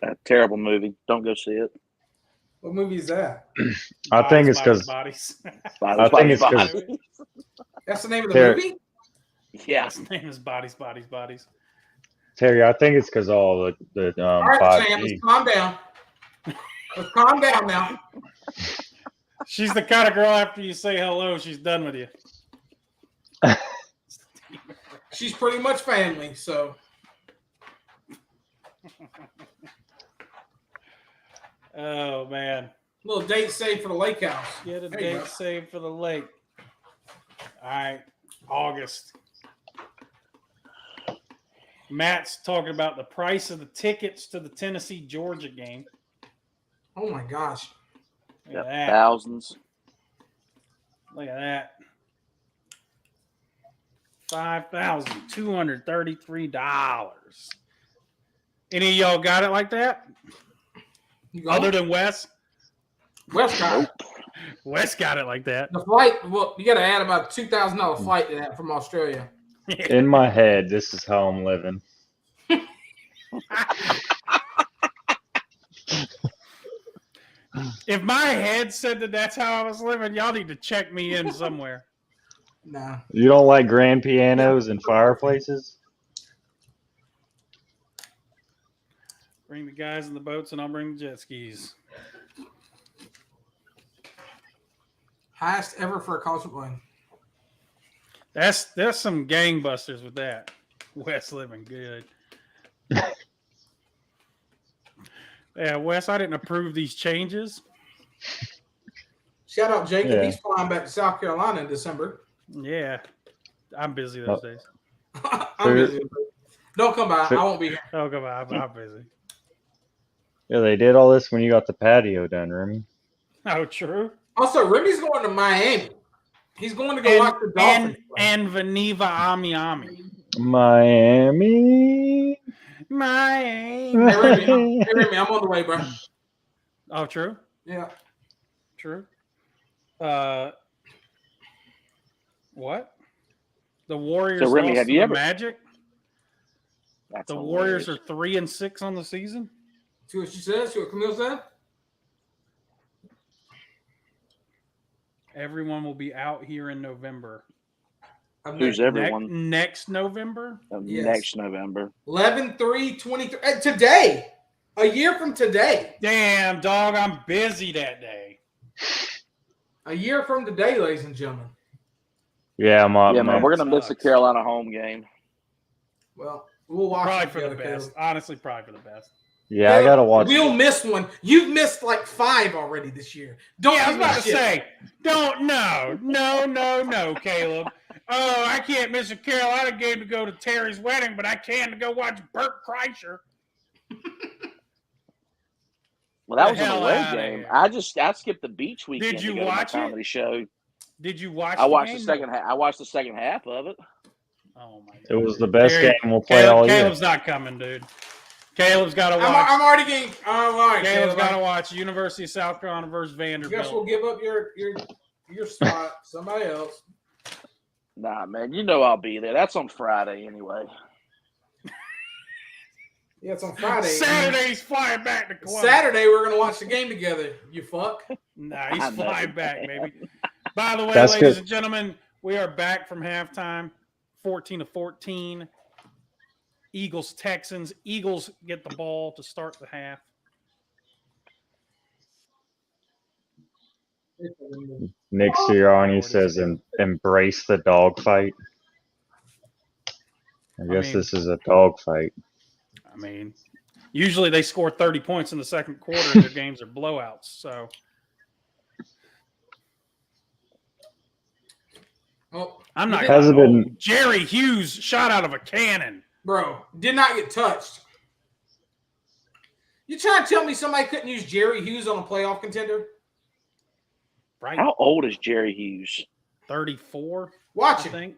A terrible movie. Don't go see it. What movie is that? I think it's because bodies. I think it's 'cause- That's the name of the There- movie? Yeah. His name is Bodies, Bodies, Bodies. Terry, I think it's because all the All right, 5G. Sam, let's calm down. Let's calm down now. She's the kind of girl after you say hello, she's done with you. She's pretty much family, so Oh man. little date saved for the lake house. Get a There you date go. saved for the lake. All right. August. Matt's talking about the price of the tickets to the Tennessee Georgia game. Oh my gosh. Look Yep, at that. thousands. Look at that. $5,233. Any of y'all got it like that? You go. Other than Wes? West got Wes got it like that. the flight. Well, you got to add about $2,000 flight to that from Australia. In my head, this is how I'm living. If my head said that that's how I was living, y'all need to check me in somewhere. Nah. You don't like grand pianos and fireplaces? Bring the guys in the boats and I'll bring the jet skis. Highest ever for a college football. That's some gangbusters with that. Wes living good. Yeah, Wes, I didn't approve these changes. Shout out Jacob. Yeah. He's flying back to South Carolina in December. Yeah, I'm busy those days. I'm busy. Don't come by. I won't be here. Oh, come on, I'm busy. Yeah, they did all this when you got the patio done, Remy. Oh, true. Also, Remy's going to Miami. He's going to go watch the Dolphins. play. And Veniva Ami Ami. Miami. Miami. Hey, Remy, I'm on the way, bro. Oh, true. Yeah. True. What? The Warriors So, Remy, lost have to you the ever- Magic. That's The hilarious. Warriors are 3-6 on the season. See what she says? See what Camille said? Everyone will be out here in November. Who's everyone? Next November? Yes. Next November. 11/3/23. Today. A year from today. Damn, dog, I'm busy that day. A year from today, ladies and gentlemen. Yeah, Yeah, man, we're gonna miss the sucks. Carolina home game. Well, we'll watch Probably it for the together, best. Caleb. Honestly, probably for the best. Yeah, I gotta watch. We'll miss one. You've missed like 5 already this year. Don't Yeah, I was give me about to shit. say, no, Caleb. Oh, I can't miss a Carolina game to go to Terry's wedding, but I can to go watch Bert Kreischer. Well, that The was an hell away outta game. here. I skipped the beach weekend. Did you to go to my watch it? comedy show? Did you watch? I watched the game? second half. I watched the second half of it. Oh my god! It was the best Terry, game we'll play all year. Caleb's not coming, dude. Caleb's got to watch. I'm already getting. All right, Caleb's Caleb. got to watch University of South Carolina versus I guess Vanderbilt. we'll give up your spot. Somebody else. Nah, man, you know I'll be there. That's on Friday anyway. Yeah, it's on Friday. Saturday's flying back to Columbus. Saturday, we're going to watch the game together, you fuck. Nah, he's flying back, baby. By the way, That's ladies good. and gentlemen, we are back from halftime, 14-14. Eagles, Texans. Eagles get the ball to start the half. Nick Sirianni says, "Embrace the dogfight." I guess mean- this is a dogfight. I mean, usually they score 30 points in the second quarter and their games are blowouts. So Oh, I'm not Has it gonna been- Jerry Hughes shot out of a cannon. bro, did not get touched. You trying to tell me somebody couldn't use Jerry Hughes on a playoff contender? Right? How old is Jerry Hughes? 34, I Watch it think.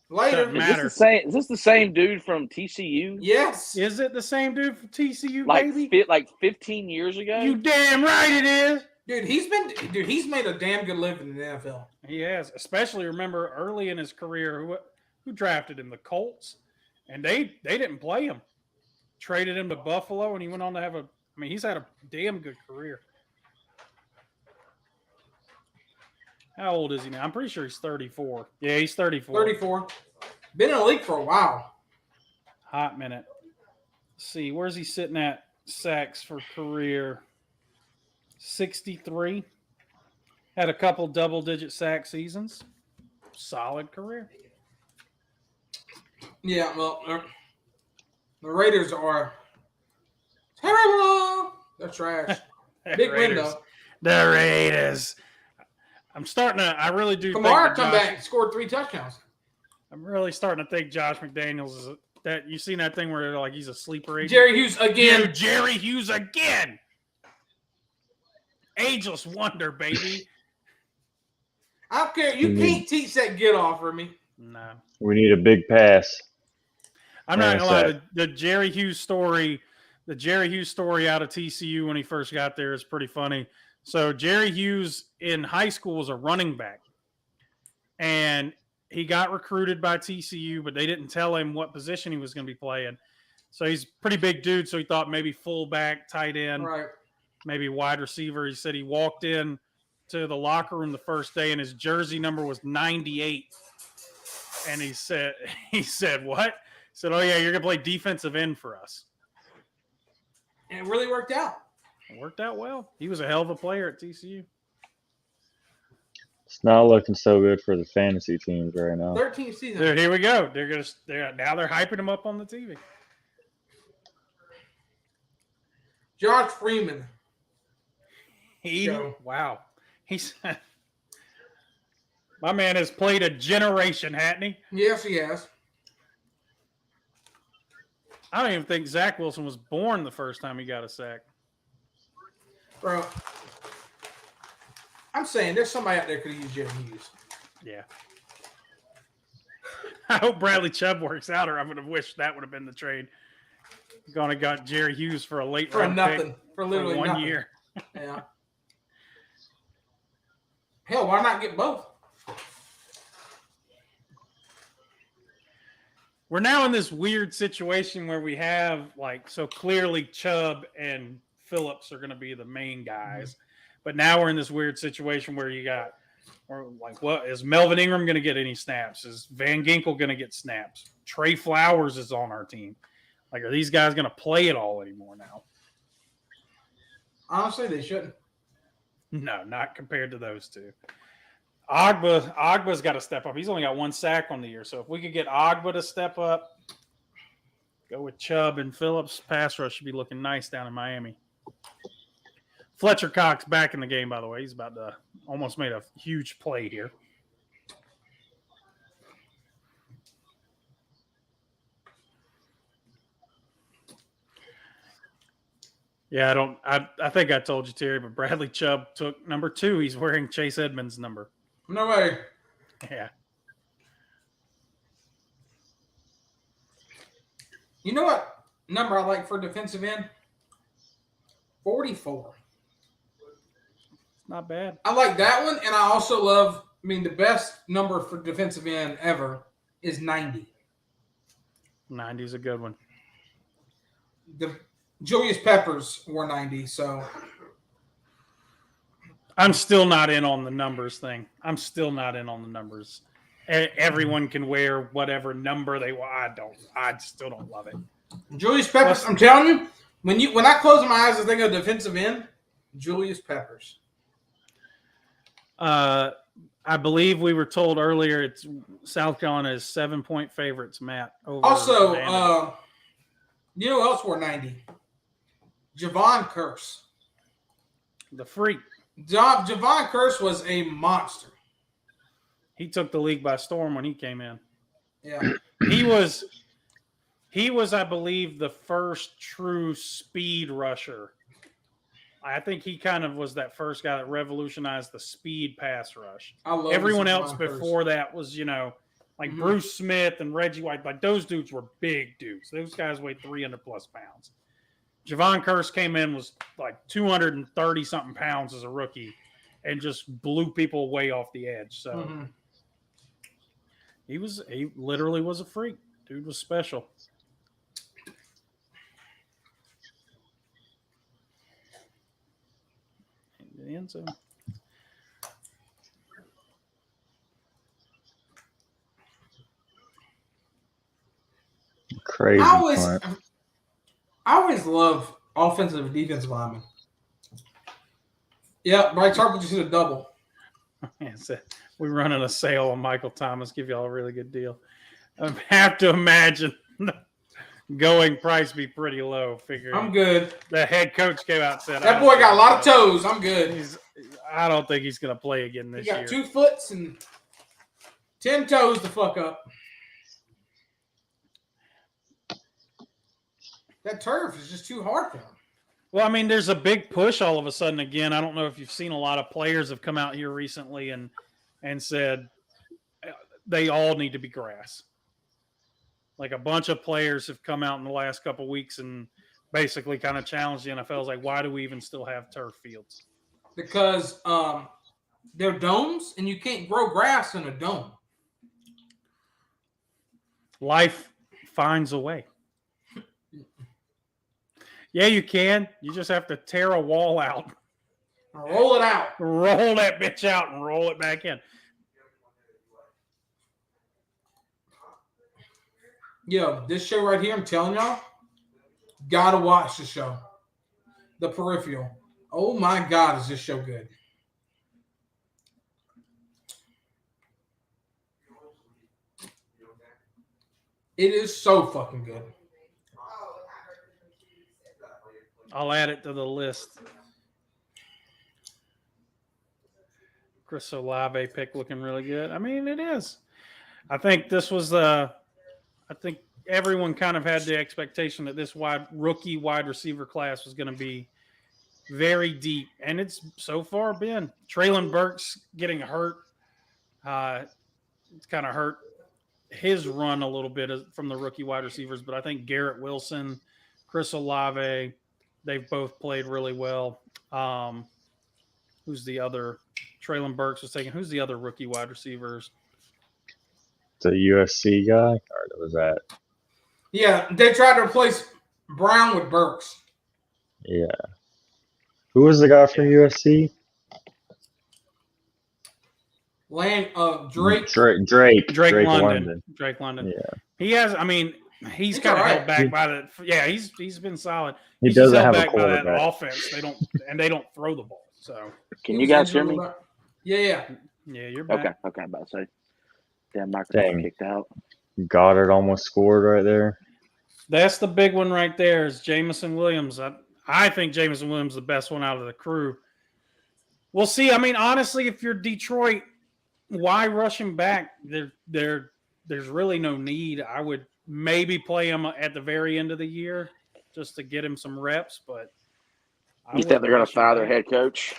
later. Doesn't Is matter. this the same dude from TCU? Yes. Is it the same dude from TCU, Like baby? like 15 years ago? You damn right it is. Dude, he's made a damn good living in the NFL. He has, especially remember early in his career, who drafted him? The Colts, and they didn't play him. Traded him to Buffalo, and he went on to have he's had a damn good career. How old is he now? I'm pretty sure he's 34. Yeah, he's 34. 34. Been in the league for a while. Hot minute. Let's see, where's he sitting at sacks for career? 63. Had a couple double-digit sack seasons. Solid career. Yeah, well, the Raiders are terrible. They're trash. Big Raiders. window. The Raiders. I really do Kamara think come back and scored 3 touchdowns. I'm really starting to think Josh McDaniels is that. You seen that thing where they're like he's a sleeper agent? Jerry Hughes again. Dude, Jerry Hughes again. Ageless wonder, baby. I don't care. You can't teach that get off for me. No. We need a big pass. I'm not gonna lie. Sack. The Jerry Hughes story out of TCU when he first got there is pretty funny. So Jerry Hughes in high school was a running back, and he got recruited by TCU, but they didn't tell him what position he was going to be playing. So he's a pretty big dude. So he thought maybe fullback, tight end, Right. maybe wide receiver. He said he walked in to the locker room the first day, and his jersey number was 98. And he said, what? He said, oh, yeah, you're going to play defensive end for us. And it really worked out. It worked out well. He was a hell of a player at TCU. It's not looking so good for the fantasy teams right now. 13th season. Dude, here we go. Now they're hyping him up on the TV. Josh Freeman. Wow. My man has played a generation, hasn't he? Yes, he has. I don't even think Zach Wilson was born the first time he got a sack. Bro, I'm saying there's somebody out there could have used Jerry Hughes. Yeah. I hope Bradley Chubb works out, or I would have wished that would have been the trade. Gonna got Jerry Hughes for a late For round nothing. pick For literally for 1 nothing. year. Yeah. Hell, why not get both? We're now in this weird situation where we have so clearly Chubb and Phillips are going to be the main guys, but now we're in this weird situation where what is Melvin Ingram going to get any snaps? Is Van Ginkel going to get snaps? Trey Flowers is on our team. Are these guys going to play it all anymore now? Honestly, they shouldn't. No, not compared to those two. Ogba's got to step up. He's only got 1 sack on the year. So if we could get Ogba to step up, go with Chubb and Phillips, pass rush should be looking nice down in Miami. Fletcher Cox back in the game, by the way. He's about to almost made a huge play here. Yeah, I think I told you, Terry, but Bradley Chubb took number 2. He's wearing Chase Edmonds' number. No way. Yeah. You know what number I like for defensive end? 44. Not bad. I like that one, and I also love, the best number for defensive end ever is 90. 90's a good one. the Julius Peppers wore 90. So I'm still not in on the numbers thing. I'm still not in on the numbers. Everyone can wear whatever number they want. I still don't love it. Julius Peppers, I'm telling you, when I close my eyes and think of defensive end, Julius Peppers. I believe we were told earlier it's South Carolina is 7-point favorites, Matt. Over Also, Vanderbilt. you know who else wore 90? Javon Curse. The freak. Javon Curse was a monster. He took the league by storm when he came in. Yeah. He was, I believe, the first true speed rusher. I think he kind of was that first guy that revolutionized the speed pass rush. I love Everyone Javon else Curse. before that was, like Bruce Smith and Reggie White. Like those dudes were big dudes. Those guys weighed 300+ pounds. Javon Curse came in, was like 230 something pounds as a rookie, and just blew people way off the edge. So he literally was a freak. Dude was special. In the end zone. Crazy. I always love offensive and defensive linemen. Yeah, Bryce Harper just hit a double. Yeah, so we're running a sale on Michael Thomas. Give y'all a really good deal. I have to imagine going price be pretty low. Figuring I'm good. the head coach came out and said That boy got a lot of toes. I'm good. I don't think he's going to play again this He got year. 2 foot and 10 toes to fuck up. That turf is just too hard for him. Well, I mean, there's a big push all of a sudden again. I don't know if you've seen a lot of players have come out here recently and said they all need to be grass. Like a bunch of players have come out in the last couple of weeks and basically kind of challenged the NFL. It's like, why do we even still have turf fields? Because they're domes and you can't grow grass in a dome. Life finds a way. Yeah, you can. You just have to tear a wall out. Roll it out. Roll that bitch out and roll it back in. Yo, this show right here, I'm telling y'all, gotta watch the show. The Peripheral. Oh my God, is this show good? It is so fucking good. I'll add it to the list. Chris Olave pick looking really good. I mean, it is. I think this was I think everyone kind of had the expectation that this rookie wide receiver class was going to be very deep, and it's so far been. Traylon Burks getting hurt. It's kind of hurt his run a little bit from the rookie wide receivers, but I think Garrett Wilson, Chris Olave, they've both played really well. Who's the other? Traylon Burks was taken. Who's the other rookie wide receivers? The USC guy? Or was that? Yeah, they tried to replace Brown with Burks. Yeah. Who was the guy from USC? Drake. Drake London. Drake London. Yeah. He has. I mean, he's kind of held back by the. Yeah, he's been solid. He He's doesn't held have a back by that quarterback. offense. They don't throw the ball. So. Can you guys hear me? Yeah. Yeah, you're back. Okay. I'm about to say. Damn, microphone kicked out. Goddard almost scored right there. That's the big one right there. Is Jameson Williams? I think Jameson Williams is the best one out of the crew. We'll see. I mean, honestly, if you're Detroit, why rush him back? There's really no need. I would maybe play him at the very end of the year just to get him some reps. But You think they're going to fire their head coach?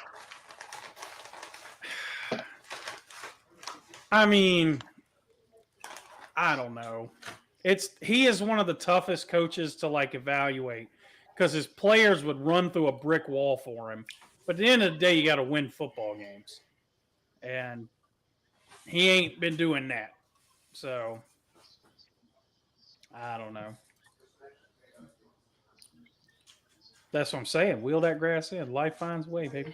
I mean, I don't know. He is one of the toughest coaches to evaluate because his players would run through a brick wall for him. But at the end of the day, you got to win football games. And he ain't been doing that. So, I don't know. That's what I'm saying. Wheel that grass in. Life finds a way, baby.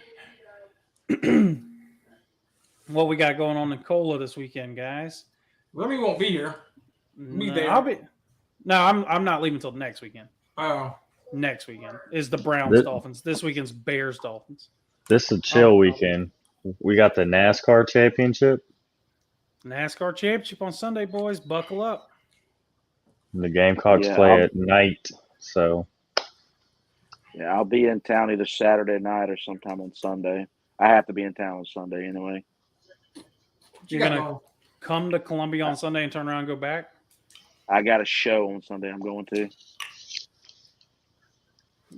What we got going on in Cola this weekend, guys? Remy won't be here. Be No, there. I'm not leaving until next weekend. Oh, Next weekend is the Browns This- Dolphins. This weekend's Bears Dolphins. This is a chill Oh. weekend. We got the NASCAR championship. NASCAR championship on Sunday, boys. Buckle up. The Gamecocks Yeah, play I'll- at night, so Yeah, I'll be in town either Saturday night or sometime on Sunday. I have to be in town on Sunday anyway. what You're got gonna going? come to Columbia on Sunday and turn around and go back? I got a show on Sunday I'm going to.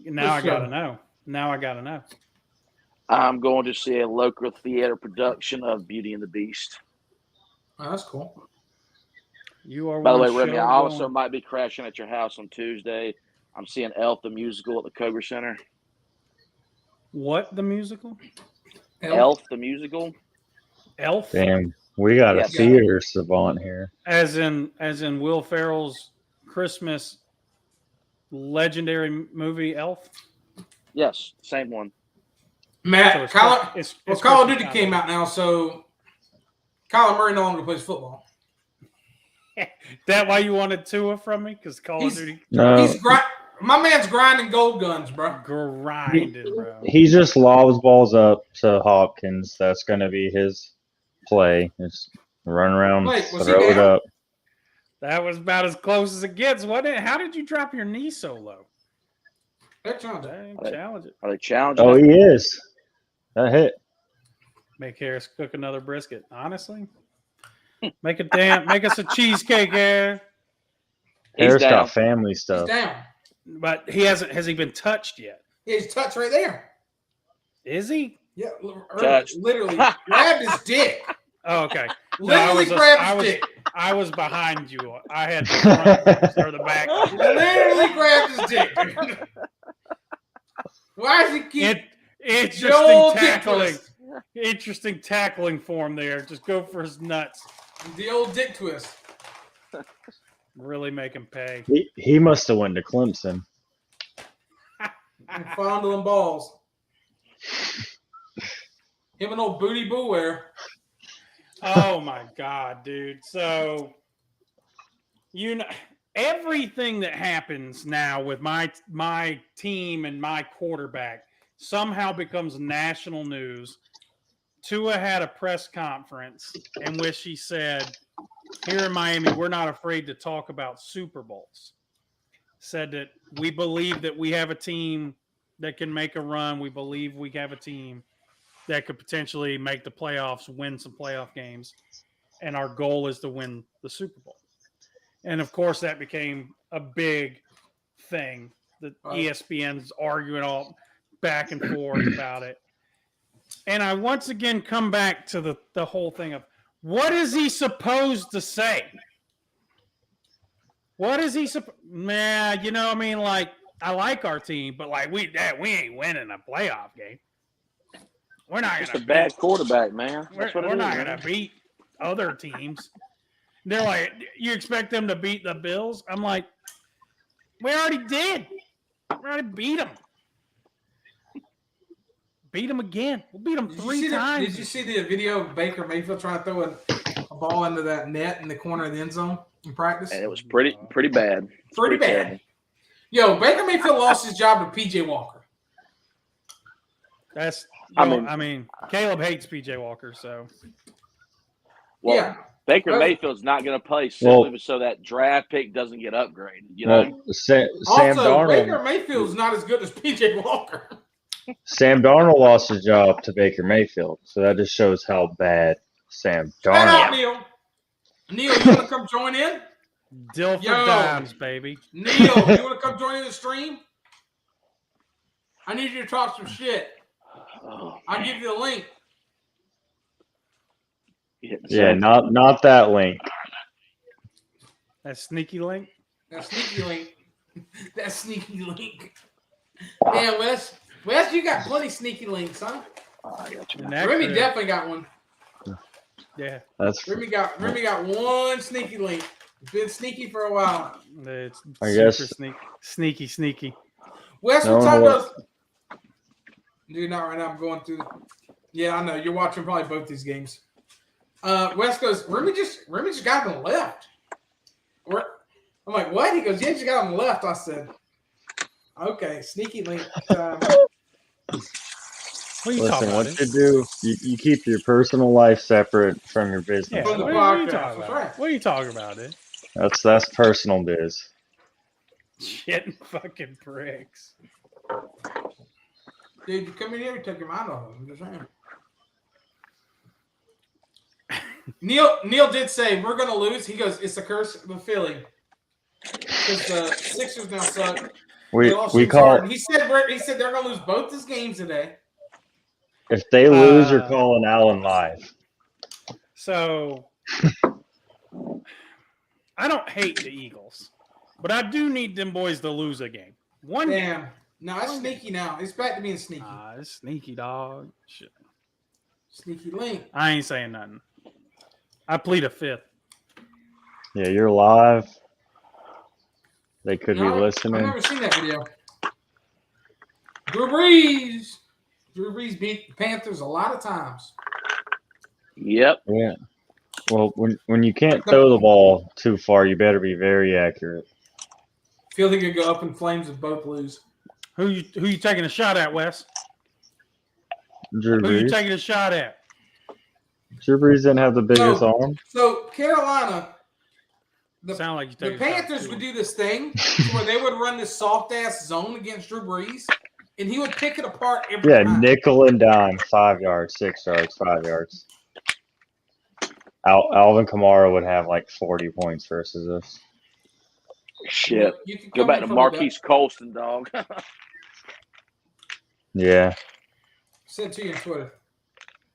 Now I Which gotta show? know. Now I gotta know. I'm going to see a local theater production of Beauty and the Beast. Oh, that's cool. You are By the way, one Remy, show I also going- might be crashing at your house on Tuesday. I'm seeing Elf the musical at the Kroger Center. What the musical? Elf the musical. Elf? damn, we got Yes. a theater savant here. As in Will Ferrell's Christmas legendary movie Elf. Yes, same one. Matt, it's Call it's of Duty Christmas came time. out now, so Kyler Murray no longer plays football. That why you wanted Tua from me? Because Call of He's- Duty No, My man's grinding gold guns, bro. grinded, bro. he just lobs balls up to Hopkins. That's going to be his play. Just run around, Wait, was he throw it down? up. That was about as close as it gets, wasn't it? How did you drop your knee so low? That sounds Dang, Right. challenge it. Are they challenging? Oh, it? he is. That hit. Make Harris cook another brisket. Honestly, make us a cheesecake, Harris. He's Harris down. got family He's stuff. down. But has he been touched yet? Yeah, he's touched right there. Is he? Yeah, Touched. literally grabbed his dick. Oh, okay. Literally grabbed his dick. I was behind you. I had the front or the back. Literally grabbed his dick. Why does he keep Interesting the old dick tackling. twist? Interesting tackling form there. Just go for his nuts. The old dick twist. Really make him pay. He must have went to Clemson. And fondling balls. Him and old Booty Boo wear. Oh my god, dude. So everything that happens now with my team and my quarterback somehow becomes national news. Tua had a press conference in which he said, here in Miami, we're not afraid to talk about Super Bowls. Said that we believe that we have a team that can make a run. We believe we have a team that could potentially make the playoffs, win some playoff games. And our goal is to win the Super Bowl. And of course, that became a big thing. The ESPN's arguing all back and forth about it. And I once again come back to the whole thing of, what is he supposed to say? What is he supposed? Nah, I mean, like, I like our team, but like we ain't winning a playoff game. We're not Just a gonna bad quarterback, man. we're That's what it is, not man. gonna beat other teams. They're like, you expect them to beat the Bills? I'm like, we already did. We already beat them. Beat them again. We'll beat them three times. Did you see the video of Baker Mayfield trying to throw a ball into that net in the corner of the end zone in practice? And it was pretty bad. Pretty bad. terrible. Yo, Baker Mayfield lost his job to PJ Walker. That's. I I mean, Caleb hates PJ Walker, so Well, Yeah. Baker Well- Mayfield's not going to play simply Well- so that draft pick doesn't get upgraded. You know, Well, Sam Also, Baker Darnold. Mayfield's not as good as PJ Walker. Sam Darnold lost his job to Baker Mayfield, so that just shows how bad Sam Shout out, Darnold. Neil. Neil, you want to come join in? Dilford Yo. Dimes, baby. Neil, you want to come join in the stream? I need you to talk some shit. oh, I'll give you the link. Yeah, not that link. That sneaky link. That sneaky link. That sneaky link. Damn, Wes. Wes, you got plenty sneaky links, huh? I got you. And that Remy could- definitely got one. Yeah, That's Remy got one sneaky link. It's been sneaky for a while. it's I super guess- sneaky. Wes, No what one time will- does? Dude, not right now. I'm going through. Yeah, I know. You're watching probably both these games. Wes goes, Remy just got on the left. I'm like, what? He goes, yeah, just got on the left. I said, okay, sneaky link. What are you talking Listen, about? what you do, you keep your personal life separate from your business. Yeah, From the what are you podcast, talking that's about? right. What are you talking about, dude? That's personal biz. Shit and fucking pricks. Dude, you come in here and take your mind off of him. I'm just saying. Neil did say we're gonna lose. He goes, it's the curse of the Philly. Because the Sixers now suck. We They lost we James call Harden. He said they're gonna lose both his games today. if they lose, you're Uh, calling Allen live. So I don't hate the Eagles, but I do need them boys to lose a game. One game. Damn. No, it's sneaky now. It's back to being sneaky. It's sneaky dog. Shit. Sneaky link. I ain't saying nothing. I plead a fifth. Yeah, you're live. They could No, be listening. I've never seen that video. Drew Brees. Drew Brees beat the Panthers a lot of times. Yep. Yeah. Well, when you can't throw the ball too far, you better be very accurate. Feel he could go up in flames if both lose. Who you taking a shot at, Wes? Drew Who you Brees. taking a shot at? Drew Brees didn't have the biggest arm. So Carolina, the Sound like you The taking a shot at Panthers two. would do this thing where they would run this soft ass zone against Drew Brees, and he would pick it apart every Yeah, time. nickel and dime, 5 yards, 6 yards, 5 yards. Alvin Kamara would have like 40 points versus us. Shit. You can Go come back in to from Marquise Colston, dog. Yeah. Send it to you on Twitter.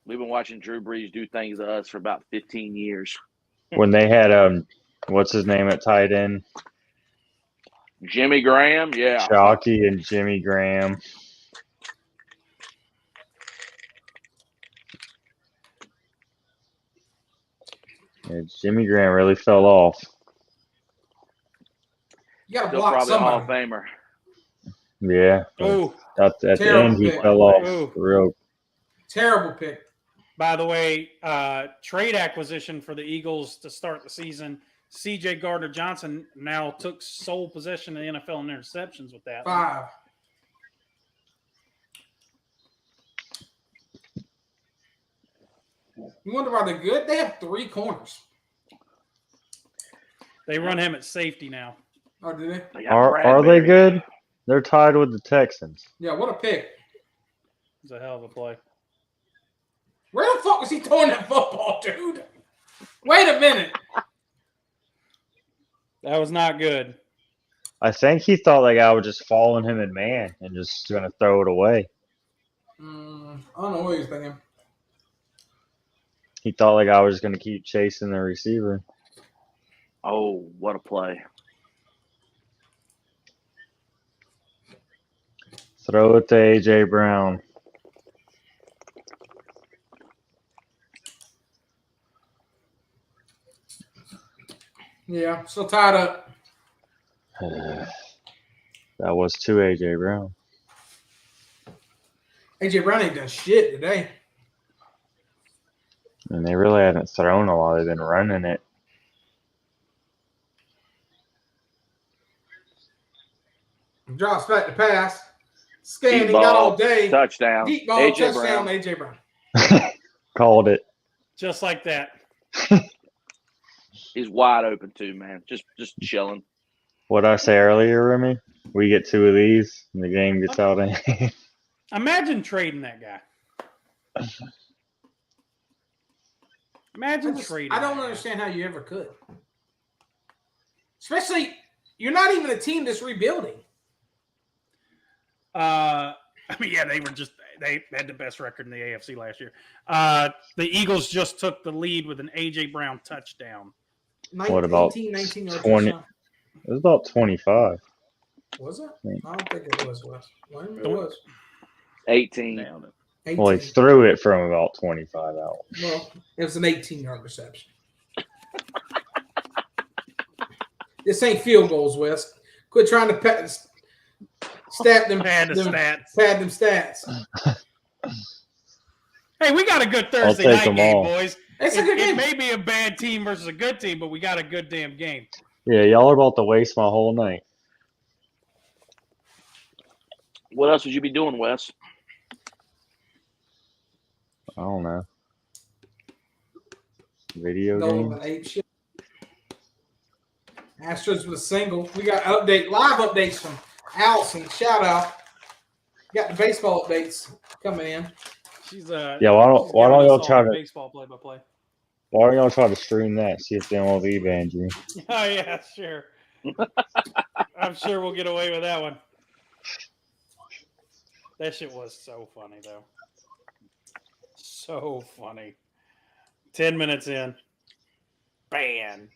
We've been watching Drew Brees do things to us for about 15 years. When they had what's his name at tight end? Jimmy Graham, yeah. Shockey and Jimmy Graham. Yeah, Jimmy Graham really fell off. You got to Still block probably a Hall of somebody. Famer. Yeah. Oh, At the Terrible end, he pick. fell off. Ooh. Real. Terrible pick. by the way, trade acquisition for the Eagles to start the season. C.J. Gardner-Johnson now took sole possession of the NFL in interceptions with that. 5. You wonder why they're good? They have 3 corners. They run him at safety now. Oh, do they? They got Are they Bradbury. good? They're tied with the Texans. Yeah, what a pick. It's a hell of a play. Where the fuck was he throwing that football, dude? Wait a minute. That was not good. I think he thought that guy was just following him in man and just going to throw it away. I don't know what he was thinking. He thought like I was just going to keep chasing the receiver. Oh, what a play. Throw it to A.J. Brown. Yeah, still tied up. That was to A.J. Brown. AJ Brown ain't done shit today. And they really haven't thrown a lot. They've been running it. Drops back to pass. Scanning, Deep got all ball, day. touchdown. Deep ball, AJ touchdown, Brown. AJ Brown. Called it. Just like that. He's wide open too, man. Just chilling. What I say earlier, Remy? We get 2 of these, and the game gets out of hand. Imagine trading that guy. Imagine trading. I don't that guy. understand how you ever could. Especially, you're not even a team that's rebuilding. I mean, yeah, they had the best record in the AFC last year. The Eagles just took the lead with an A.J. Brown touchdown. What about 18, 19 yard 20? touchdown. It was about 25. Was it? I don't think it was, Wes. It Don't- was. 18. Nailed it. 18. Well, he threw it from about 25 out. Well, it was an 18-yard reception. This ain't field goals, Wes. Quit trying to Stat them, Pad the stats. Pad them stats. Hey, we got a good Thursday take night them game, all. boys. It's a good It game. may be a bad team versus a good team, but we got a good damn game. Yeah, y'all are about to waste my whole night. What else would you be doing, Wes? I don't know. Video No, game. an ape shit. Astros with a single. We got live updates from Allison. Shout out. Got the baseball updates coming in. She's Yeah, why don't y'all try to baseball play-by-play? why don't y'all try to stream that? See if the MLB bans you. Oh yeah, sure. I'm sure we'll get away with that one. That shit was so funny though. So funny. 10 minutes in. Ban.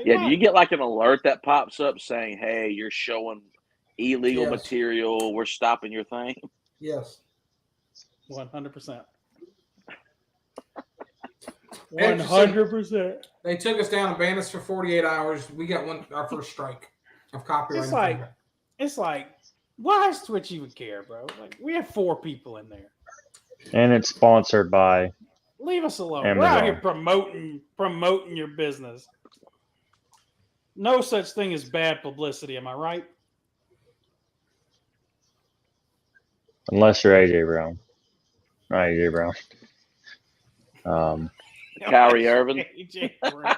Yeah, do you get like an alert that pops up saying, "Hey, you're showing illegal Yes. material. We're stopping your thing"? Yes. 100%. Anderson. 100%. They took us down and banned us for 48 hours. We got our first strike of copyright. It's like, why does Twitch even care, bro? Like, we have 4 people in there. And it's sponsored by Leave us alone. We're Amazon. out here promoting your business. No such thing as bad publicity, am I right? unless you're AJ Brown. Not AJ Brown. Kyrie Irving. AJ Brown.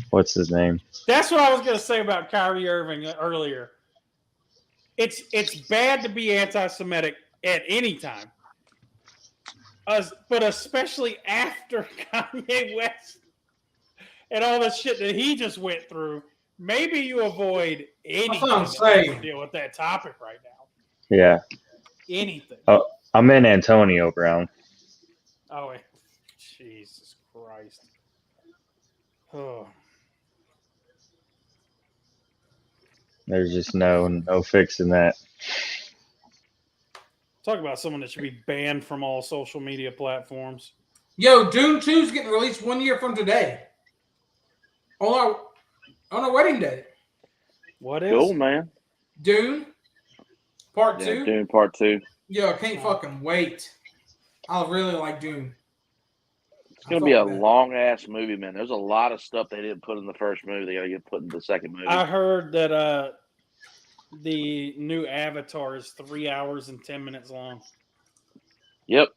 What's his name? That's what I was going to say about Kyrie Irving earlier. It's bad to be anti-Semitic at any time, but especially after Kanye West and all the shit that he just went through. Maybe you avoid anything what I'm that saying. has to deal with that topic right now. Yeah. Anything. I'm in Antonio Brown. Oh, Jesus Christ. Oh. There's just no fixing that. Talk about someone that should be banned from all social media platforms. Yo, Dune 2 is getting released 1 year from today. On our wedding day. What is? Cool, man. Dune Part 2. Yeah, Dune Part 2. Yo, I can't fucking wait. I really like Dune. It's gonna be a long ass movie, man. There's a lot of stuff they didn't put in the first movie. They gotta get put in the second movie. I heard that the new Avatar is 3 hours and 10 minutes long. Yep.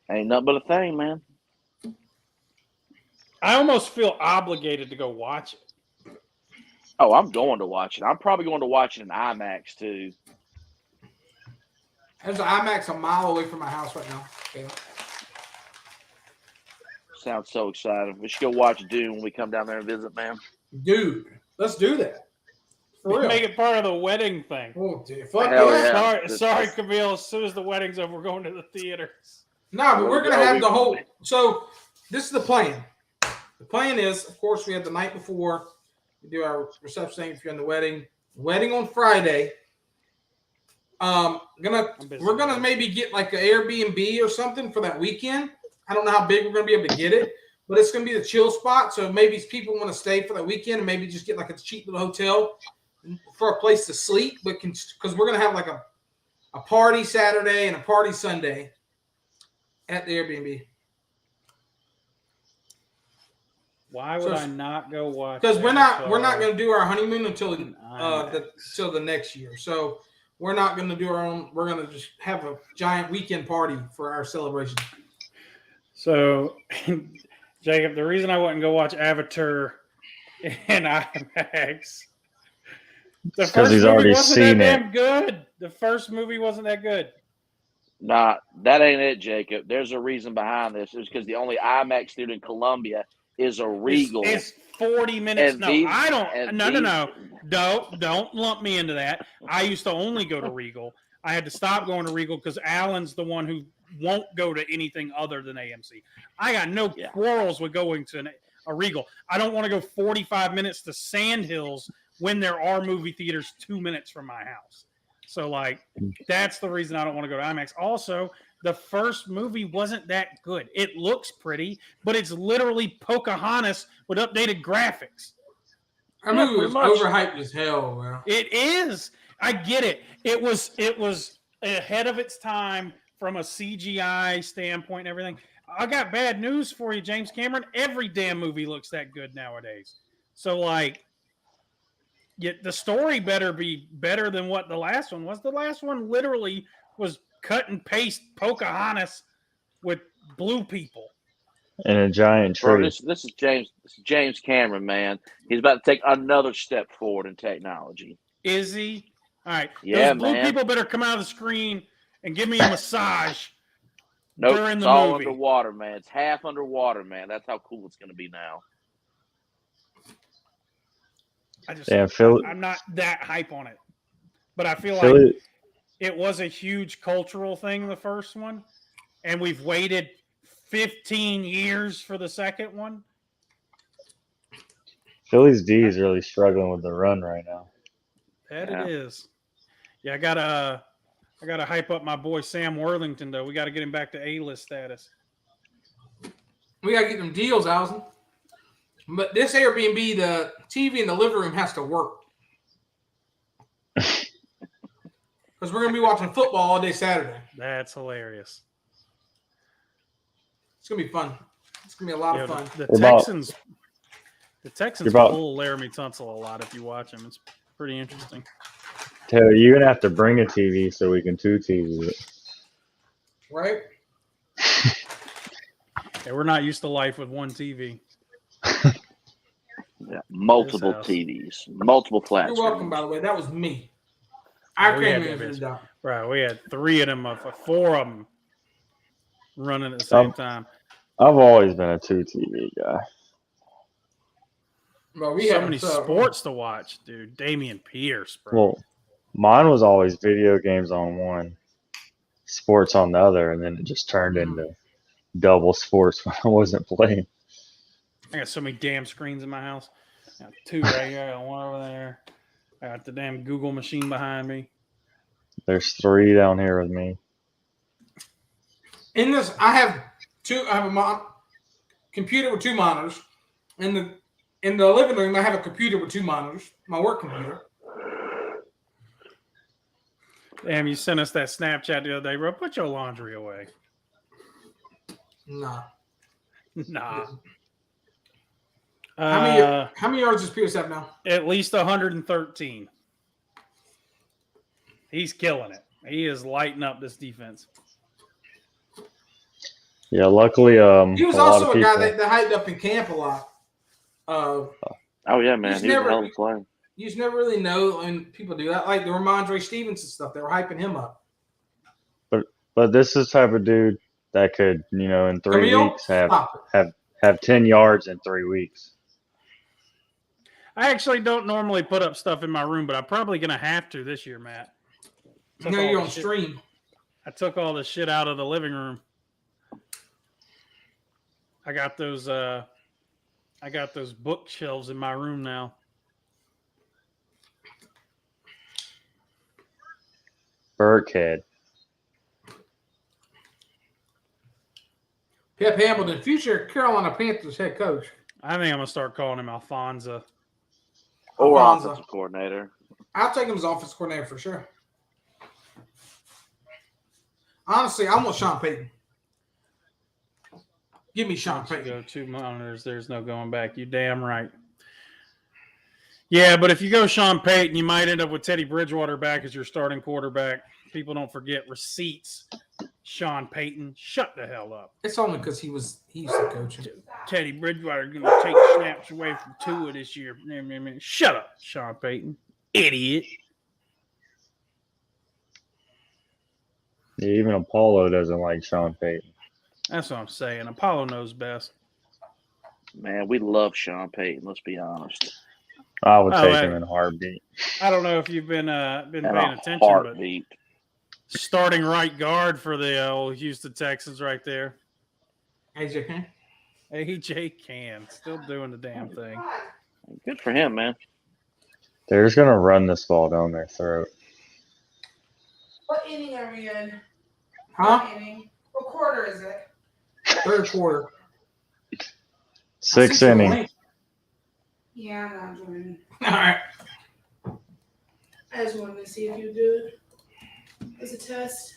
Ain't nothing but a thing, man. I almost feel obligated to go watch it. Oh, I'm going to watch it. I'm probably going to watch it in IMAX too. There's an IMAX a mile away from my house right now. Okay. Sounds so exciting. We should go watch Dune when we come down there and visit, man. Dude, let's do that. For real. Make it part of the wedding thing. Oh, dude. Fuck Hell yeah. yeah. Sorry, Camille. As soon as the wedding's over, we're going to the theaters. No, but we're going to Oh, have the whole. So, this is the plan. The plan is, of course, we have the night before. We do our reception thing if you're in the wedding. Wedding on Friday. We're gonna maybe get like an Airbnb or something for that weekend. I don't know how big we're gonna be able to get it, but it's gonna be the chill spot. So maybe people want to stay for that weekend and maybe just get like a cheap little hotel for a place to sleep. But because we're gonna have like a party Saturday and a party Sunday at the Airbnb. Why would I not go watch? Because we're not Avatar? going to do our honeymoon until IMAX. the next year. So we're not going to do our own. We're going to just have a giant weekend party for our celebration. So, Jacob, the reason I wouldn't go watch Avatar in IMAX, the first he's movie already wasn't seen that it. damn good. The first movie wasn't that good. Nah, that ain't it, Jacob. There's a reason behind this. It's because the only IMAX theater in Columbia is a Regal. It's 40 minutes. And No, these- I and don't. No. these- Don't lump me into that. I used to only go to Regal. I had to stop going to Regal because Alan's the one who won't go to anything other than AMC. I got no quarrels with going to a Regal. I don't want to go 45 minutes to Sandhills when there are movie theaters 2 minutes from my house. So, like, that's the reason I don't want to go to IMAX. Also, the first movie wasn't that good. It looks pretty, but it's literally Pocahontas with updated graphics. That Yeah, movie was pretty much. overhyped as hell, bro. It is. I get it. It was ahead of its time from a CGI standpoint and everything. I got bad news for you, James Cameron. Every damn movie looks that good nowadays. So like, the story better be better than what the last one was. The last one literally was cut and paste Pocahontas with blue people. And a giant Bro, tree. this is James Cameron, man. He's about to take another step forward in technology. Is he? All right. Yeah, Those blue man. people better come out of the screen and give me a massage Nope, during it's the all movie. underwater, man. It's half underwater, man. That's how cool it's going to be now. I'm not that hype on it, but I feel Philly, like it was a huge cultural thing, the first one, and we've waited 15 years for the second one. Philly's D is really struggling with the run right now. That Yeah. it is. Yeah, I gotta hype up my boy Sam Worthington though. We gotta get him back to A-list status. We gotta get them deals, Allison. But this Airbnb, the TV in the living room has to work. Because we're gonna be watching football all day Saturday. That's hilarious. It's gonna be fun. It's gonna be a lot Yeah, of fun. the What about- Texans about- pull Laramie Tunsil a lot if you watch him. It's pretty interesting. Taylor, you're gonna have to bring a TV so we can two TV it. Right? Yeah, we're not used to life with one TV. Yeah, multiple house. TVs, multiple flat You're welcome, screens. by the way. That was me. I Oh, came yeah, in for baby. the job. Right, we had 3 of them, 4 of them running at the same time. I've always been a two TV guy. Bro, we So have many sports to watch, dude. Damian Pierce, bro. Well, mine was always video games on one, sports on the other, and then it just turned into double sports when I wasn't playing. I got so many damn screens in my house. I got 2 right here. I got 1 over there. I got the damn Google machine behind me. There's 3 down here with me. In this, I have a computer with 2 monitors. In the living room, I have a computer with 2 monitors. My work computer. Damn, you sent us that Snapchat the other day, bro. Put your laundry away. Nah. Nah. How many yards does Pierce have now? At least 113. He's killing it. He is lighting up this defense. Yeah, luckily, He was a lot also of a guy people. that hyped up in camp a lot. Oh yeah, man, He's he was a never- hell of a player. You just never really know when people do that. Like the Ramondre Stevenson stuff, they were hyping him up. But this is the type of dude that could, in 3 Camille, weeks have stop it. 10 yards in 3 weeks. I actually don't normally put up stuff in my room, but I'm probably going to have to this year, Matt. Took Now all you're the on shit- stream. I took all the shit out of the living room. I got those bookshelves in my room now. Burkhead. Pep Hamilton, future Carolina Panthers head coach. I think I'm going to start calling him Alfonso. Or Alfonso. offensive coordinator. I'll take him as offense coordinator for sure. Honestly, I want Sean Payton. Give me Sean Once you Payton. go 2 monitors, there's no going back. You damn right. Yeah, but if you go Sean Payton, you might end up with Teddy Bridgewater back as your starting quarterback. People don't forget receipts. Sean Payton, shut the hell up. It's only because he used to coach him. Teddy Bridgewater going to take snaps away from Tua this year. Shut up, Sean Payton. Idiot. Yeah, even Apollo doesn't like Sean Payton. That's what I'm saying. Apollo knows best. Man, we love Sean Payton. Let's be honest. I would Oh, take hey. him in a heartbeat. I don't know if you've been And paying a attention, but heartbeat. starting right guard for the old Houston Texans right there. AJ Kane. AJ Can still doing the damn thing. Good for him, man. They're just going to run this ball down their throat. What inning are we in? Huh? What inning? What quarter is it? Third quarter. 6 innings. Lane. Yeah, I'm not doing All right. I just wanted to see if you do it as a test.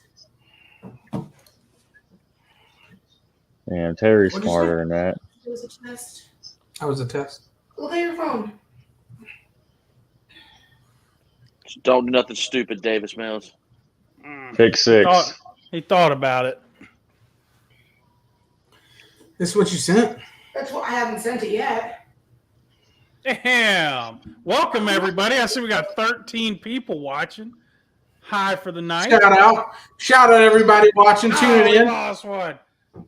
Yeah, Terry's What'd you smarter than that. It was a test. That was a test. Look at your phone. Just don't do nothing stupid, Davis Mills. Pick six. He thought about it. This is what you sent? That's what I haven't sent it yet. Damn. Welcome, everybody. I see we got 13 people watching. Hi for the night. Shout out. Shout out everybody watching, tuning we in. lost one.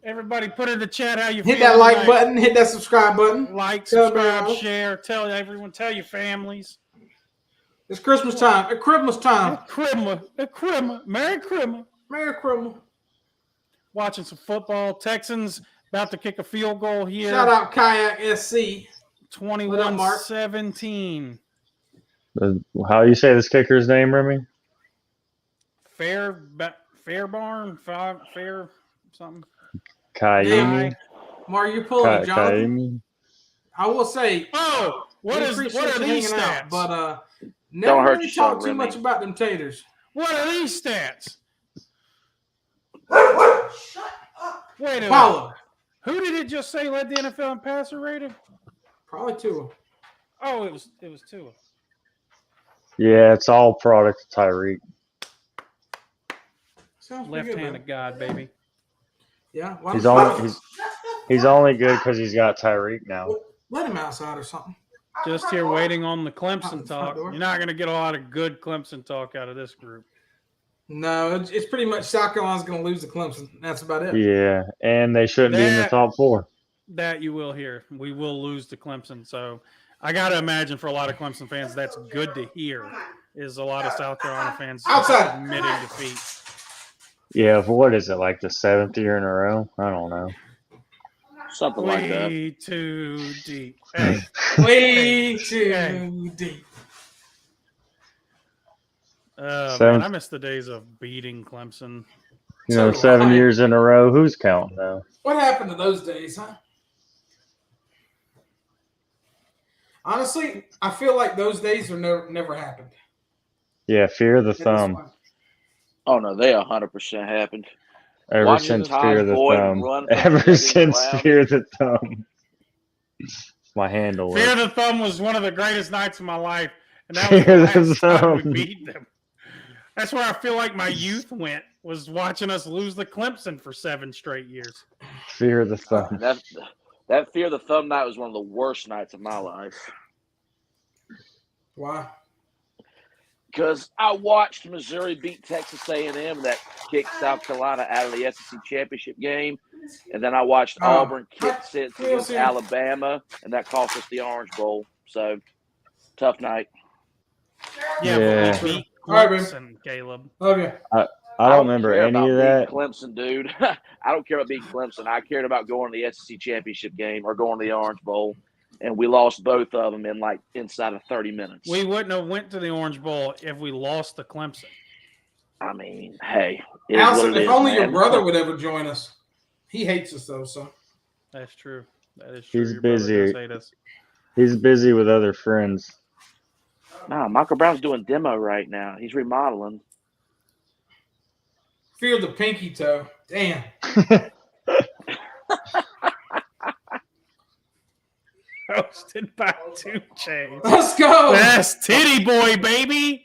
Everybody put in the chat how you Hit feel that like tonight. button. Hit that subscribe button. Like, Tell subscribe, everyone. share. Tell everyone. Tell your families. It's Christmas time. It's Christmas time. Christmas. Merry Christmas. Merry Christmas. Watching some football. Texans about to kick a field goal here. Shout out Kayak SC. 21-17. How you say this kicker's name, Remy? Fair something. Kayemi. Mar, you're pulling it, Jonathan. Kayemi. I will say. Oh, what we are appreciate you these hanging stats? out, but Don't never hurt really yourself, talk too Remy. much about them taters. What are these stats? Shut up. Wait a minute. Paulo. Who did it just say led the NFL in passer rating? Probably two. Oh, it was Tua. Yeah, it's all product of Tyreek. Sounds pretty Left good, hand man. of God, baby. Yeah. Why He's don't- only he's only good because he's got Tyreek now. Let him outside or something. Just here waiting on the Out Clemson the front talk. door. You're not going to get a lot of good Clemson talk out of this group. No, it's pretty much South Carolina's going to lose to Clemson. That's about it. Yeah, and they shouldn't be in the That- top four. That you will hear. We will lose to Clemson. So I got to imagine for a lot of Clemson fans, that's good to hear, is a lot of South Carolina fans Outside. admitting defeat. Yeah, for what is it, like the 7th year in a row? I don't know. Something like that. Way too deep. Hey, Way too Hey. deep. man, Seventh- I miss the days of beating Clemson. You know, So 7 I- years in a row. Who's counting though? What happened to those days, huh? Honestly, I feel like those days are never happened. Yeah, fear of the That is thumb. why. Oh no, they 100% happened. Ever Watching since Todd fear of the Boyd thumb. run from Ever the since clown. fear of the thumb. My handle. Fear was- of the Thumb was one of the greatest nights of my life, and that Fear was of the the last time we Thumb. beat them. That's where I feel like my youth went, was watching us lose the Clemson for 7 straight years. Fear of the thumb. That Fear of the Thumb night was one of the worst nights of my life. Why? Because I watched Missouri beat Texas A&M that kicked South Carolina out of the SEC championship game, and then I watched Oh. Auburn kick sits Yeah, against see. Alabama, and that cost us the Orange Bowl. So tough night. Yeah, Yeah. but we beat All right, man. Clemson, Caleb. Love you. I don't remember care any about of that. beating Clemson, dude. I don't care about beating Clemson. I cared about going to the SEC championship game or going to the Orange Bowl, and we lost both of them in like inside of 30 minutes. We wouldn't have went to the Orange Bowl if we lost to Clemson. I mean, hey, it is Allison, what it if is, only your man. brother would ever join us. He hates us though, so That's true. That is true. He's Your brother busy. does hate us. He's busy with other friends. Nah, Michael Brown's doing demo right now. He's remodeling. feel the pinky toe. Damn. Hosted by 2 Chainz. Let's go. That's Titty Boy, baby.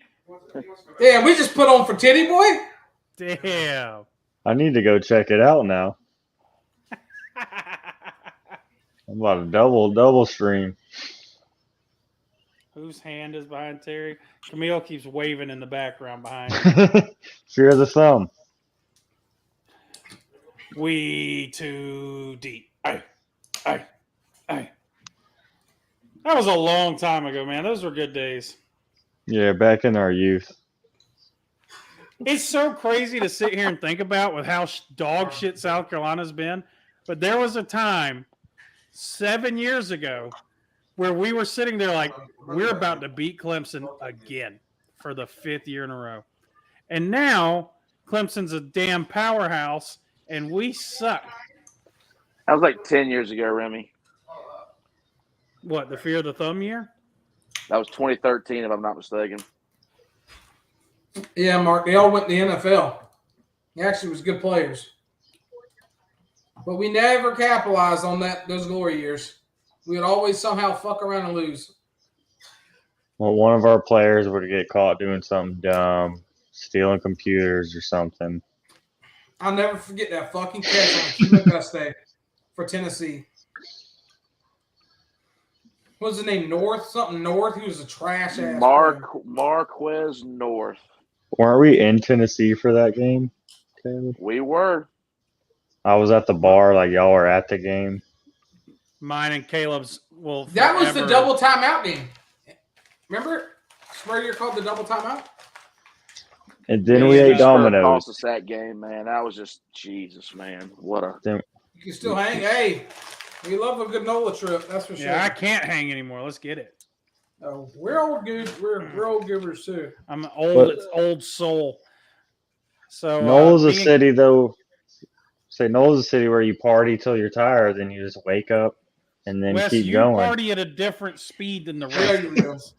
Damn, we just put on for Titty Boy. Damn. I need to go check it out now. I'm about to double stream. Whose hand is behind Terry? Camille keeps waving in the background behind him. Fear of the thumb. We too deep. Aye. That was a long time ago, man. Those were good days. Yeah, back in our youth. It's so crazy to sit here and think about with how dog shit South Carolina's been. But there was a time 7 years ago where we were sitting there like, we're about to beat Clemson again for the 5th year in a row. And now Clemson's a damn powerhouse and we suck. That was like 10 years ago, Remy. What, the fear of the thumb year? That was 2013, if I'm not mistaken. Yeah, Mark. They all went to the NFL. They actually was good players, but we never capitalized on those glory years. We would always somehow fuck around and lose. Well, one of our players would get caught doing something dumb, stealing computers or something. I'll never forget that fucking catch on Cuba Auguste for Tennessee. What was his name? North? Something North? He was a trash ass. Marquez North. Weren't we in Tennessee for that game, Caleb? We were. I was at the bar, like y'all were at the game. Mine and Caleb's will. That was the forever- double timeout game. Remember? Spurrier called the double timeout? And then Yeah, we ate Pittsburgh Domino's. Cost us that game, man. That was just Jesus, man. What a You can still hang. Hey, we love a good NOLA trip. That's for sure. Yeah, I can't hang anymore. Let's get it. Oh, we're old good. We're old givers too. I'm old. But- It's old soul. So Nola's a me and- city, though. Say Nola's a city where you party till you're tired, then you just wake up and then Wes, keep you going. party at a different speed than the There rest you of go. us.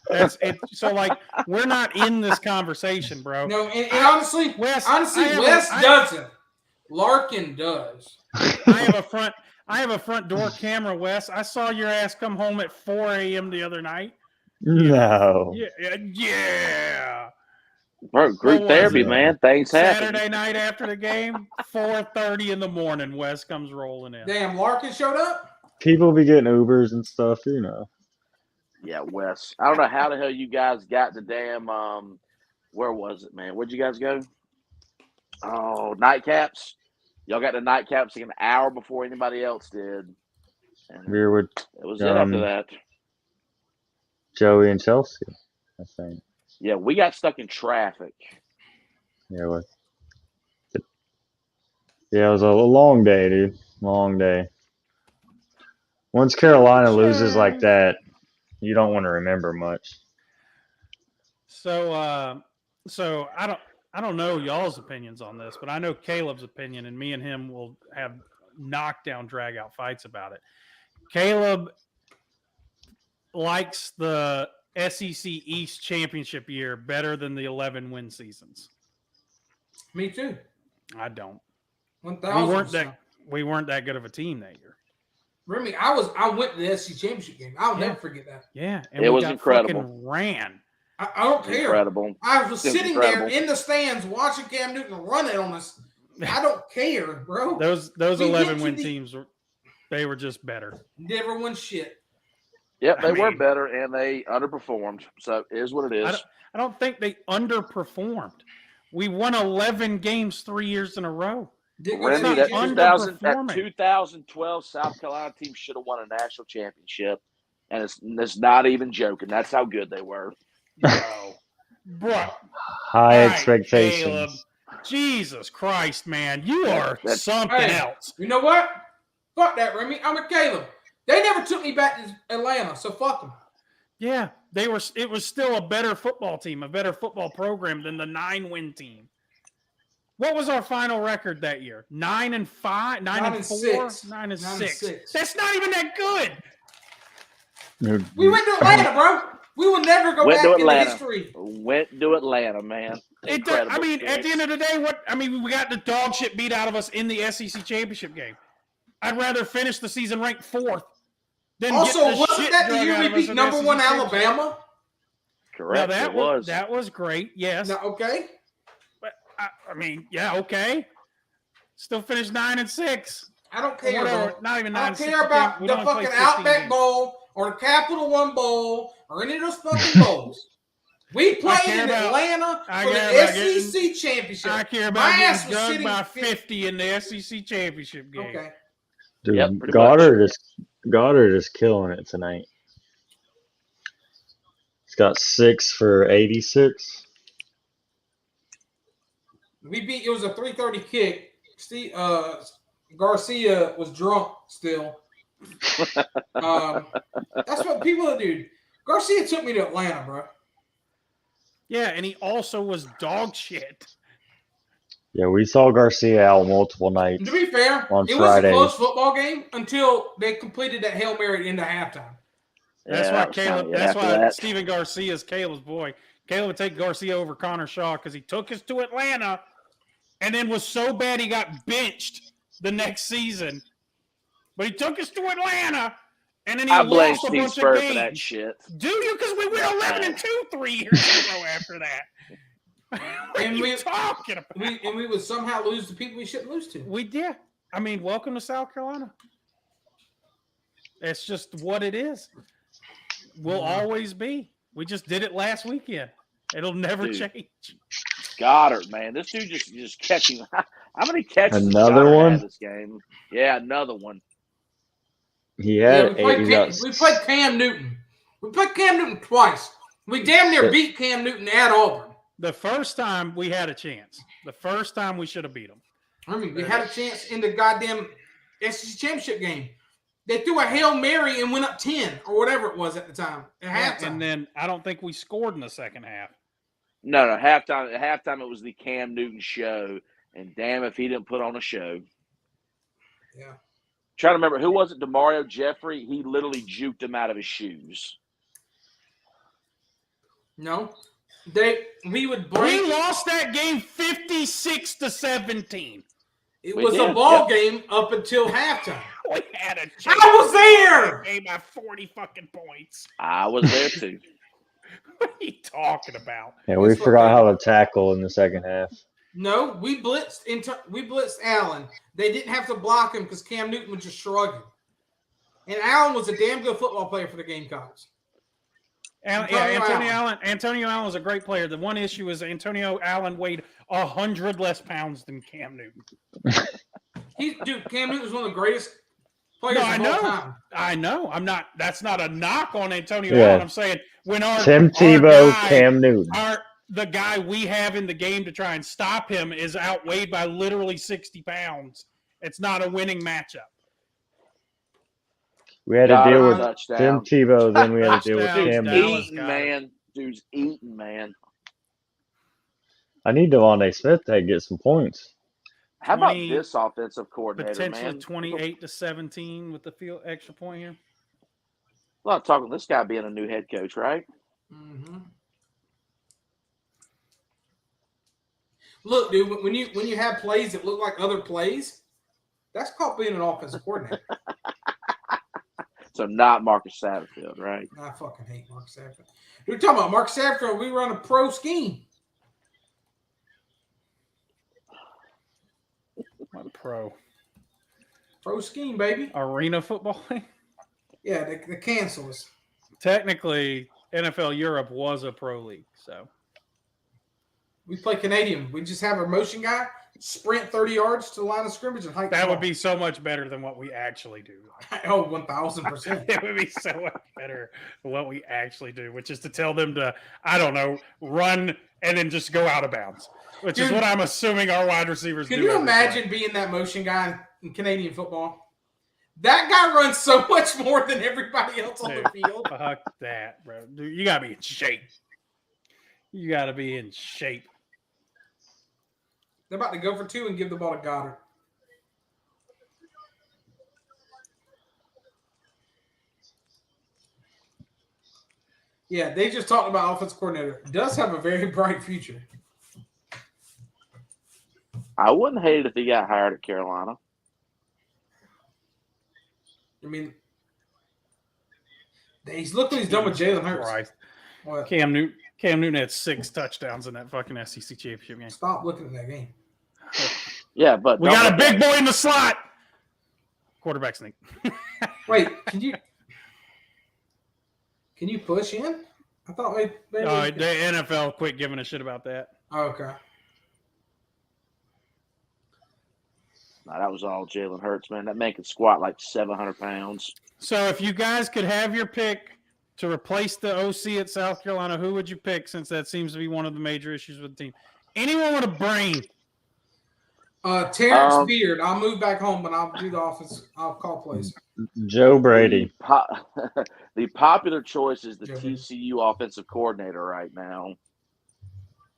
That's it. So like, we're not in this conversation, bro. No, and honestly, Wes, Wes I doesn't. Larkin does. have a front door camera, Wes. I saw your ass come home at 4 a.m. the other night. No. Yeah. Bro, group What was therapy, it? man. Things happen. Saturday night after the game, 4:30 in the morning. Wes comes rolling in. Damn, Larkin showed up. People be getting Ubers and stuff, you know. Yeah, Wes. I don't know how the hell you guys got the damn where was it, man? Where'd you guys go? Oh, nightcaps. Y'all got the nightcaps like an hour before anybody else did. And We were with it was it after that. Joey and Chelsea, I think. Yeah, we got stuck in traffic. Yeah, it was a long day, dude. Long day. Once Carolina loses like that, you don't want to remember much. So, so I don't know y'all's opinions on this, but I know Caleb's opinion, and me and him will have knockdown, drag out fights about it. Caleb likes the SEC East championship year better than the 11 win seasons. Me too. I don't. 1,000%. We weren't that good of a team that year. Remy, I went to the SC championship game. I'll never forget that. Yeah, and It we was got incredible. fucking ran. I don't care. Incredible. I was It was sitting incredible. there in the stands watching Cam Newton run it on us. I don't care, bro. Those We get 11 to win the- teams they were just better. Never won shit. Yep, I they were mean- better and they underperformed. So it is what it is. I don't think they underperformed. We won 11 games 3 years in a row. Didn't go Randy, to the that championship. 2000 2012 South Carolina team should have won a national championship, and it's not even joking. That's how good they were. Bro. High Right, expectations. Caleb. Jesus Christ, man. You are That's- something Hey. else. You know what? Fuck that, Remy. I'm a Caleb. They never took me back to Atlanta, so fuck them. Yeah, it was still a better football team, a better football program than the 9-win team. What was our final record that year? 9-5, 9-4, 6. 9-6. That's not even that good. We went to Atlanta, bro. We will never go Went back to into Atlanta. history. Went to Atlanta, man. Incredible I mean, at the end experience. of the day, we got the dog shit beat out of us in the SEC championship game. I'd rather finish the season ranked 4th than Also, get the wasn't shit that the drug year out we of us beat in number the one SEC championship? Alabama? Correct. Now, It was. that was great. Yes. No, okay. But I mean, yeah, okay. Still finished 9-6. I don't care, Whatever. bro. Not even I 9-6. don't care about We the only played fucking 15 Outback games. Bowl or the Capital One Bowl or any of those fucking bowls. We played care in about- Atlanta I for care the about getting- SEC championship. I care My about ass getting was drugged sitting by 50. 50 in the SEC championship game. Okay. Dude, Yep, pretty Goddard is killing it tonight. He's got 6 for 86. We beat. It was a 3:30 kick. Steve, Garcia was drunk still. That's what people do. Garcia took me to Atlanta, bro. Yeah, and he also was dog shit. Yeah, we saw Garcia out multiple nights. To be fair, On it Friday. was a close football game until they completed that Hail Mary into halftime. That's Yeah, why that was kinda Caleb. it That's after why that. Steven Garcia is Caleb's boy. Caleb would take Garcia over Connor Shaw because he took us to Atlanta, and then was so bad he got benched the next season. But he took us to Atlanta, and then he I blame lost a Steve bunch Spurrier of for that games. shit. Do you? Because we went 11-2 3 years in a row after that. What And are you we- talking about? we would somehow lose to people we shouldn't lose to. We did. I mean, welcome to South Carolina. It's just what it is. Will always be. We just did it last weekend. It'll never Dude. change. Goddard, man, this dude just catching. How many catches? did Another Goddard one? have this game? Yeah, another one. He Yeah, had we 8. played, He Cam, got we played Cam Newton. We played Cam Newton twice. We damn near Yeah. beat Cam Newton at Auburn. The first time we had a chance. The first time we should have beat them. I mean, we had a chance in the goddamn SEC championship game. They threw a Hail Mary and went up 10 or whatever it was at the time. At halftime. And then I don't think we scored in the second half. No, halftime. At halftime, it was the Cam Newton show, and damn if he didn't put on a show. Yeah. Trying to remember who was it? DeMario Jeffrey. He literally juked him out of his shoes. No. We would break. We lost that game 56-17. It We was a did, ball game up until halftime. We had a chance. I was there. Game by 40 fucking points. I was there too. What are you talking about? Yeah, we That's what forgot they- how to tackle in the second half. No, we blitzed. We blitzed Allen. They didn't have to block him because Cam Newton was just shrugging. And Allen was a damn good football player for the Gamecocks. Antonio Allen was a great player. The one issue is Antonio Allen weighed 100 less pounds than Cam Newton. Cam Newton was one of the greatest players No, I of all know. time. I know. I'm not. That's not a knock on Antonio Yeah. Allen. I'm saying when Tim Tebow, guy, Cam Newton. the guy we have in the game to try and stop him is outweighed by literally 60 pounds. It's not a winning matchup. We had to Goddard deal with touchdown. Tim Tebow, then we had to deal with Touchdown. Cam Dude's Newton. Dallas Eating, got it. man. Dude's eating, man. I need Devontae Smith to get some points. How about 20 this offensive coordinator, Potentially man? 28-17 with the field extra point here. A lot of talking this guy being a new head coach, right? Mm-hmm. Look, dude, when you have plays that look like other plays, that's called being an offensive coordinator. So not Marcus Satterfield, right? I fucking hate Mark Saffron. We're talking about Mark Saffron. We run a pro scheme. What a pro. Pro scheme, baby. Arena football. Yeah, they cancel us. Technically, NFL Europe was a pro league, so We play Canadian. We just have our motion guy sprint 30 yards to the line of scrimmage and hike. that the would ball. be so much better than what we actually do. Oh, 1,000%. It would be so much better than what we actually do, which is to tell them to, I don't know, run and then just go out of bounds, which is Dude, what I'm assuming our wide receivers do. Can you every imagine play. being that motion guy in Canadian football? That guy runs so much more than everybody else on the Dude. field. Fuck that, bro. Dude, you got to be in shape. You got to be in shape. They're about to go for 2 and give the ball to Goddard. Yeah, they just talked about offensive coordinator. Does have a very bright future. I wouldn't hate it if he got hired at Carolina. I mean, he's look what he's done with Jalen Hurts. Christ. What? Cam Newton had 6 touchdowns in that fucking SEC championship game. Stop looking at that game. Yeah, but We don't got a let big that- boy in the slot. Quarterback sneak. Wait, can you push in? I thought maybe The NFL quit giving a shit about that. Oh, okay. No, that was all Jalen Hurts, man. That man could squat like 700 pounds. So if you guys could have your pick to replace the OC at South Carolina, who would you pick, since that seems to be one of the major issues with the team? Anyone with a brain. Terrence Beard. I'll move back home, but I'll do the offense. I'll call plays. Joe Brady. The popular choice is the Joe Brady. TCU offensive coordinator right now.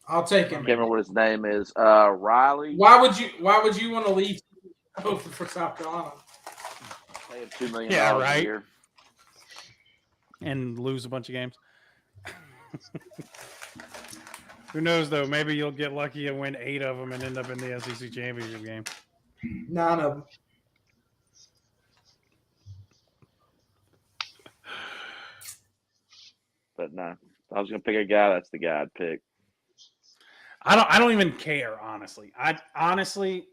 I'll take I him. can't remember what his name is. Riley. Why would you want to leave for South Carolina? Pay him $2 million Yeah, a right. year. and lose a bunch of games. Who knows, though? Maybe you'll get lucky and win 8 of them and end up in the SEC championship game. 9 of them. But no, if I was going to pick a guy, that's the guy I'd pick. I don't even care, honestly. Honestly,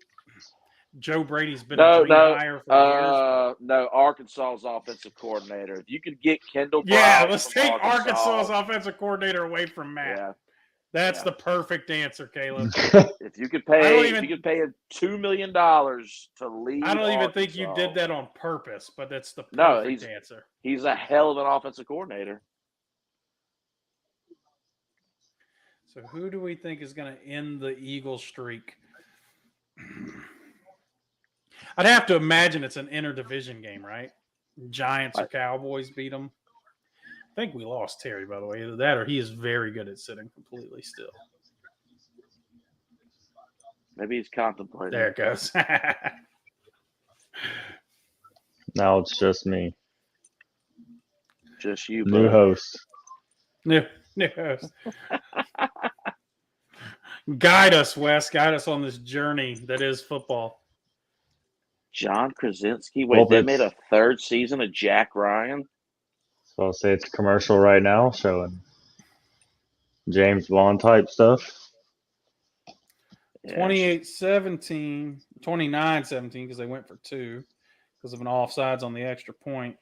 Joe Brady's been No, a dream hire for years. No, Arkansas's offensive coordinator. If you could get Kendall Yeah, Bryant let's from take Arkansas's offensive coordinator away from Matt. Yeah, That's the perfect answer, Caleb. if you could pay him $2 million to lead, I don't even think Arkansas, you did that on purpose, but that's the perfect answer. He's a hell of an offensive coordinator. So who do we think is going to end the Eagle streak? I'd have to imagine it's an interdivision game, right? Giants or Cowboys beat them. I think we lost Terry, by the way. Either that or he is very good at sitting completely still. Maybe he's contemplating. There it goes. Now it's just me. Just you, New bud. host. New host. Guide us, Wes. Guide us on this journey that is football. John Krasinski. Wait, Well, they that's- made a 3rd season of Jack Ryan? So I'll say it's a commercial right now showing James Bond type stuff. Yeah. 28-17, 29-17 because they went for 2 because of an offsides on the extra point.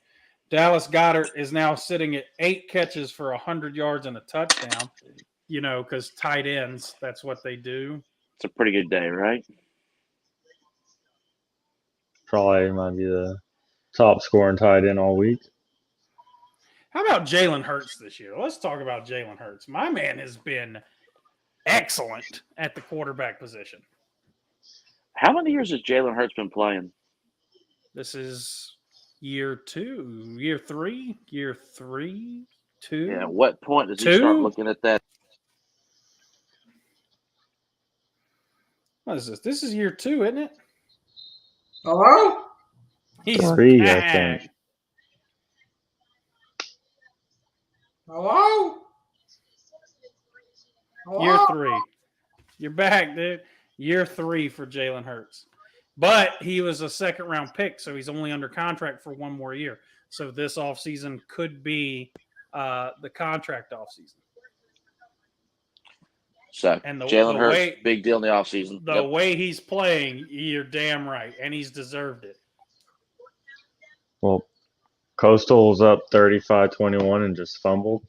Dallas Goedert is now sitting at 8 catches for 100 yards and a touchdown. You know, because tight ends, that's what they do. It's a pretty good day, right? Probably might be the top scoring tight end all week. How about Jalen Hurts this year? Let's talk about Jalen Hurts. My man has been excellent at the quarterback position. How many years has Jalen Hurts been playing? This is year 2, year 3, 2. Yeah, at what point does he 2? start looking at that? What is this? This is year 2, isn't it? Hello? He's 3, I back. think. Hello? Hello? Year 3. You're back, dude. Year 3 for Jalen Hurts. But he was a 2nd-round pick, so he's only under contract for 1 more year. So this offseason could be the contract offseason. So And the Jalen Hurts, way- big deal in the offseason. The way he's playing, you're damn right, and he's deserved it. Well, Coastal was up 35-21 and just fumbled.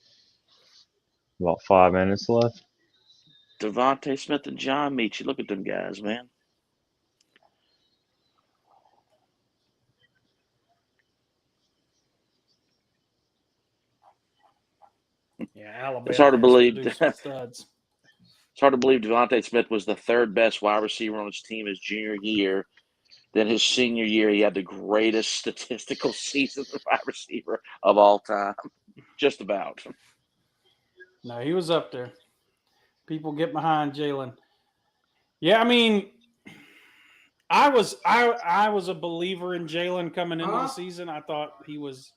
About 5 minutes left. Devontae Smith and John Meachie. Look at them guys, man. Yeah, Alabama. It's hard to has believe produced that- studs. It's hard to believe Devontae Smith was the 3rd best wide receiver on his team his junior year. Then his senior year, he had the greatest statistical season of wide receiver of all time. Just about. No, he was up there. People get behind Jalen. Yeah, I mean, I was a believer in Jalen coming into the season. I thought he was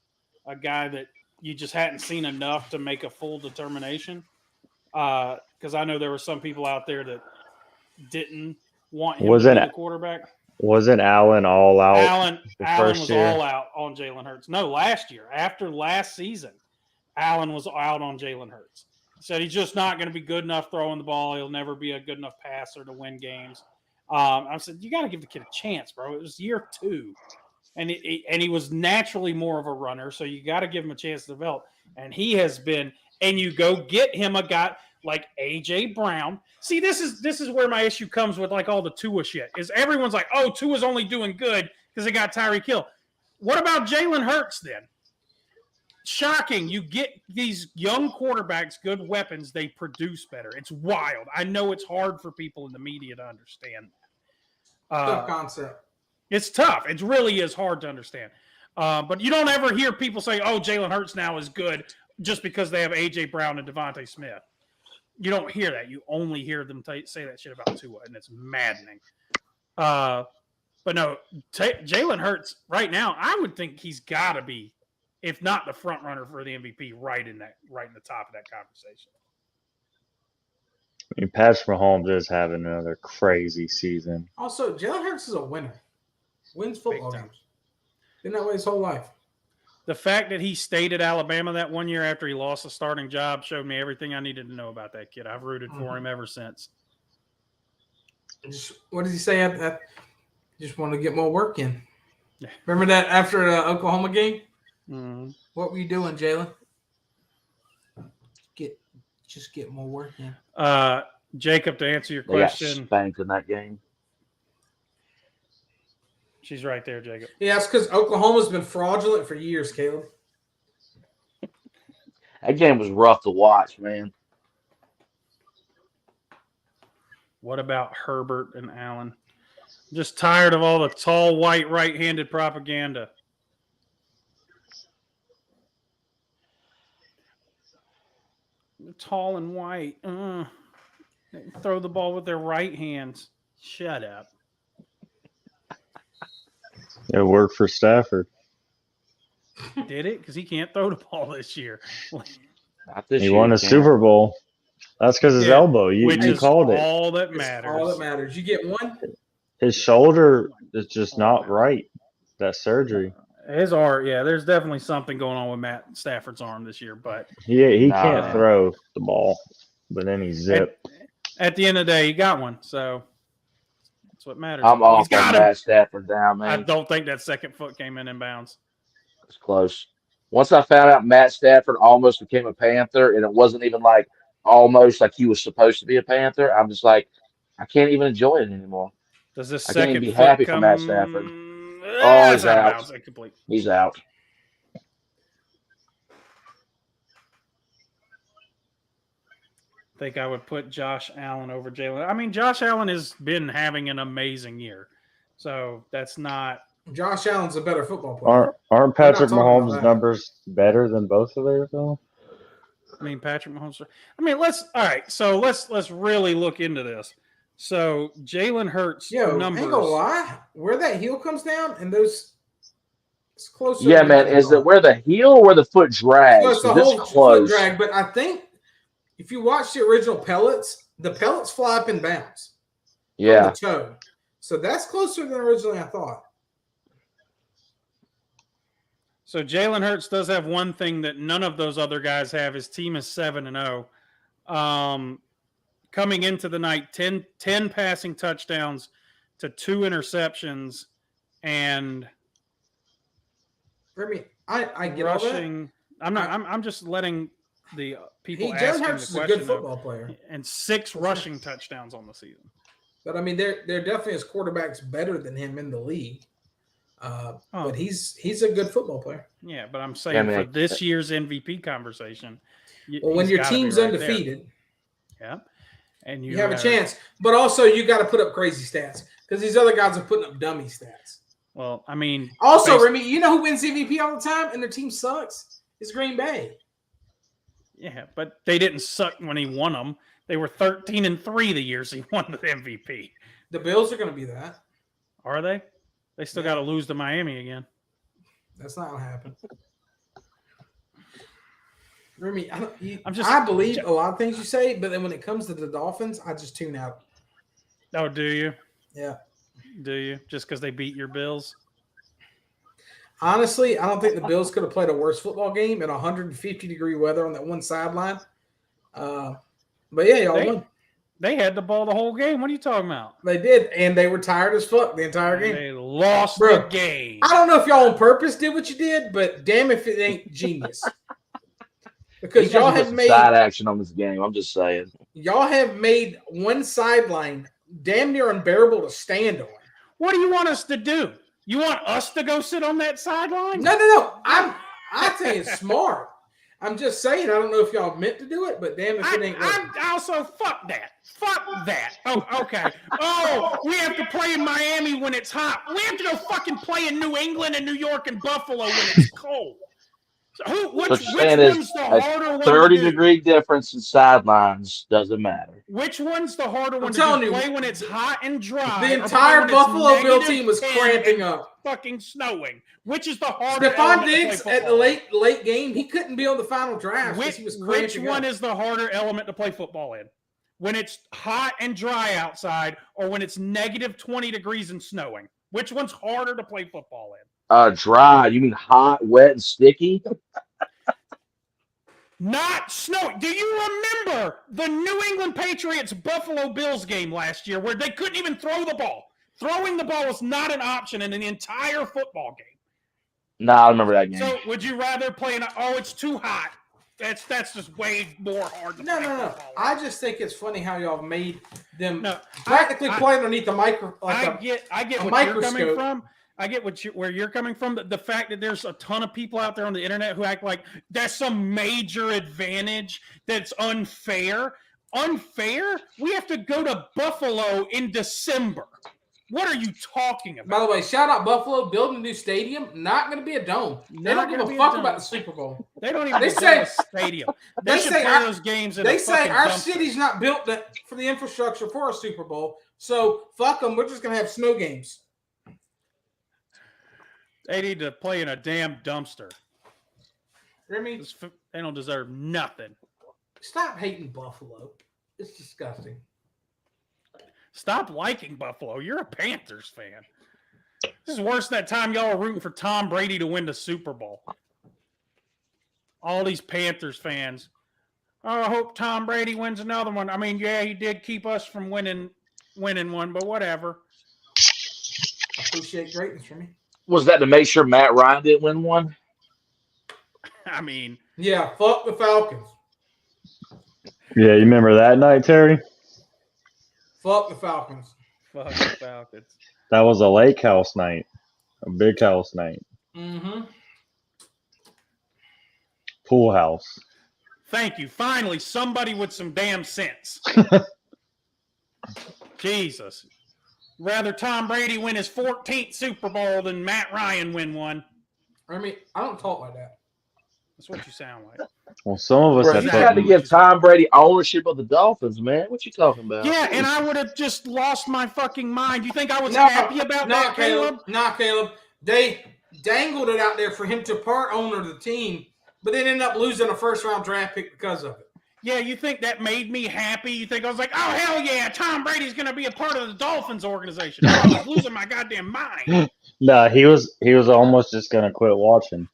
a guy that you just hadn't seen enough to make a full determination. Because I know there were some people out there that didn't want him to be the quarterback. Wasn't Allen all out? Allen first was year? all out on Jalen Hurts. No, last year. After last season, Allen was out on Jalen Hurts. He said he's just not going to be good enough throwing the ball. He'll never be a good enough passer to win games. I said, you got to give the kid a chance, bro. It was year 2. And he was naturally more of a runner, so you got to give him a chance to develop. And he has been – and you go get him a guy like A.J. Brown. See, this is where my issue comes with like all the Tua shit. Is everyone's like, oh, Tua's only doing good because they got Tyreek Hill. What about Jalen Hurts then? Shocking. You get these young quarterbacks good weapons, they produce better. It's wild. I know it's hard for people in the media to understand. Tough concept. It's tough. It really is hard to understand. But you don't ever hear people say, oh, Jalen Hurts now is good just because they have A.J. Brown and Devontae Smith. You don't hear that. You only hear them say that shit about Tua, and it's maddening. But no, Jalen Hurts right now, I would think he's got to be if not the front runner for the MVP, right in the top of that conversation. I mean, Patrick Mahomes is having another crazy season. Also, Jalen Hurts is a winner. Wins football Big time. games. Been that way his whole life. The fact that he stayed at Alabama that one year after he lost the starting job showed me everything I needed to know about that kid. I've rooted for him ever since. What does he say? I just want to get more work in. Yeah. Remember that after the Oklahoma game? Mm-hmm. What were you doing, Jalen? Just get more work in. Jacob, to answer your They got question, spanked in that game. she's right there, Jacob. Yeah, it's because Oklahoma's been fraudulent for years, Caleb. That game was rough to watch, man. What about Herbert and Allen? I'm just tired of all the tall, white, right-handed propaganda. Tall and white. They throw the ball with their right hands. Shut up. It worked for Stafford. Did it? Because he can't throw the ball this year. Not this He year, won a Cam. Super Bowl. That's because his Yeah, elbow. You Which is called it. all that It's matters. all that matters. You get one. His shoulder is just not right. That surgery. His arm, yeah, there's definitely something going on with Matt Stafford's arm this year. But He Nah. can't throw the ball, but then he zipped. at the end of the day, he got one. So that's what matters. I'm He's off got on him. Matt Stafford down, I man. don't think that second foot came in bounds. It's close. Once I found out Matt Stafford almost became a Panther, and it wasn't even like almost like he was supposed to be a Panther, I'm just like, I can't even enjoy it anymore. Does this I can't second even be foot happy for come? Matt Stafford. Oh, he's out. Bounds, incomplete. He's out. I think I would put Josh Allen over Jalen. I mean, Josh Allen has been having an amazing year, so that's not. Josh Allen's a better football player. Aren't We're not Patrick talking about Mahomes' that. numbers better than both of theirs though? I mean, Patrick Mahomes. I mean, let's really look into this. So Jalen Hurts Yo, numbers. ain't gonna lie. Where that heel comes down and those, it's closer. Yeah, than man. you Is thought. it where the heel or where the foot drags? So it's the 'Cause whole it's foot close. drag, but I think if you watch the original pellets, the pellets fly up and bounce. From Yeah. the toe. So that's closer than originally I thought. So Jalen Hurts does have one thing that none of those other guys have. His team is 7-0. Coming into the night, 10 passing touchdowns to 2 interceptions, and For me, I get all that. rushing. I'm just letting the people Jalen asking Hurts the is a question. good football player. And 6 rushing touchdowns on the season. But I mean, there definitely is quarterbacks better than him in the league. But he's a good football player. Yeah, but I'm saying man. for this year's MVP conversation, Well, when he's your gotta be team's right there. undefeated, Yeah, and you have a chance. But also, you got to put up crazy stats because these other guys are putting up dummy stats. Well, I mean, Also, based- Remy, you know who wins MVP all the time and their team sucks? It's Green Bay. yeah, but they didn't suck when he won them. They were 13-3 the years he won the MVP. The Bills are going to be that. Are they? They still got to lose to Miami again. That's not going to happen. Remy, I'm just- I believe a lot of things you say, but then when it comes to the Dolphins, I just tune out. Oh, do you? Yeah. Do you? Just because they beat your Bills? Honestly, I don't think the Bills could have played a worse football game in 150-degree weather on that one sideline. But yeah, y'all won. They had the ball the whole game. What are you talking about? They did, and they were tired as fuck the entire game. They lost Bro, the game. I don't know if y'all on purpose did what you did, but damn if it ain't genius. Because You guys y'all put have some made side action on this game. I'm just saying. one sideline damn near unbearable to stand on. What do you want us to do? You want us to go sit on that sideline? No. I think it's smart. I'm just saying. I don't know if y'all meant to do it, but damn if it ain't. I'm also fuck that. Fuck that. Oh, okay. Oh, we have to play in Miami when it's hot. We have to go fucking play in New England and New York and Buffalo when it's cold. Which saying is one's the a harder one 30-degree difference in sidelines doesn't matter. Which one's the harder one to telling you, play when it's hot and dry? The or entire play when it's Buffalo Bill negative team was 10 cramping and up. fucking snowing. Which is the harder Stephon element to play Diggs at the football? late game, he couldn't be on the final draft because he was Which cramping one up. is the harder element to play football in? When it's hot and dry outside, or when it's negative 20 degrees and snowing? Which one's harder to play football in? Dry. You mean hot, wet, and sticky? Not snowing. Do you remember the New England Patriots Buffalo Bills game last year where they couldn't even throw the ball? Throwing the ball was not an option in an entire football game. No, I remember that game. So would you rather play in it's too hot? That's just way more hard to play No. football. I just think it's funny how y'all made them No, practically play underneath the micro. I get a what you're coming microscope. from. I get where you're coming from. The fact that there's a ton of people out there on the internet who act like that's some major advantage that's unfair. Unfair? We have to go to Buffalo in December. What are you talking By about? the way, shout out Buffalo building a new stadium. Not going to be a dome. They Not don't give gonna a be a fuck dome. about the Super Bowl. They don't even They deserve say- a stadium. they They should say play our- those games in They a say fucking our dumpster. city's not built for the infrastructure for a Super Bowl. So fuck them. We're just going to have snow games. They need to play in a damn dumpster. Hear me? They don't deserve nothing. Stop hating Buffalo. It's disgusting. Stop liking Buffalo. You're a Panthers fan. This is worse than that time y'all were rooting for Tom Brady to win the Super Bowl. All these Panthers fans. Oh, I hope Tom Brady wins another one. I mean, yeah, he did keep us from winning one, but whatever. I appreciate greatness for me. Was that to make sure Matt Ryan didn't win one? I mean, Yeah, fuck the Falcons. Yeah, you remember that night, Terry? Fuck the Falcons. fuck the Falcons. That was a lake house night, a big house night, Mm-hmm. pool house. Thank you. Finally, somebody with some damn sense. Jesus. Rather Tom Brady win his 14th Super Bowl than Matt Ryan win one. I mean, I don't talk like that. That's what you sound like. Well, some of us Bro, have you put, got to give Tom Brady ownership of the Dolphins, man. What you talking about? Yeah, and I would have just lost my fucking mind. You think I was No, happy about that, Caleb? Not Caleb. They dangled it out there for him to part owner the team, but they ended up losing a first-round draft pick because of it. Yeah, you think that made me happy? You think I was like, oh, hell yeah, Tom Brady's going to be a part of the Dolphins organization. I was losing my goddamn mind. no, he was almost just gonna quit watching.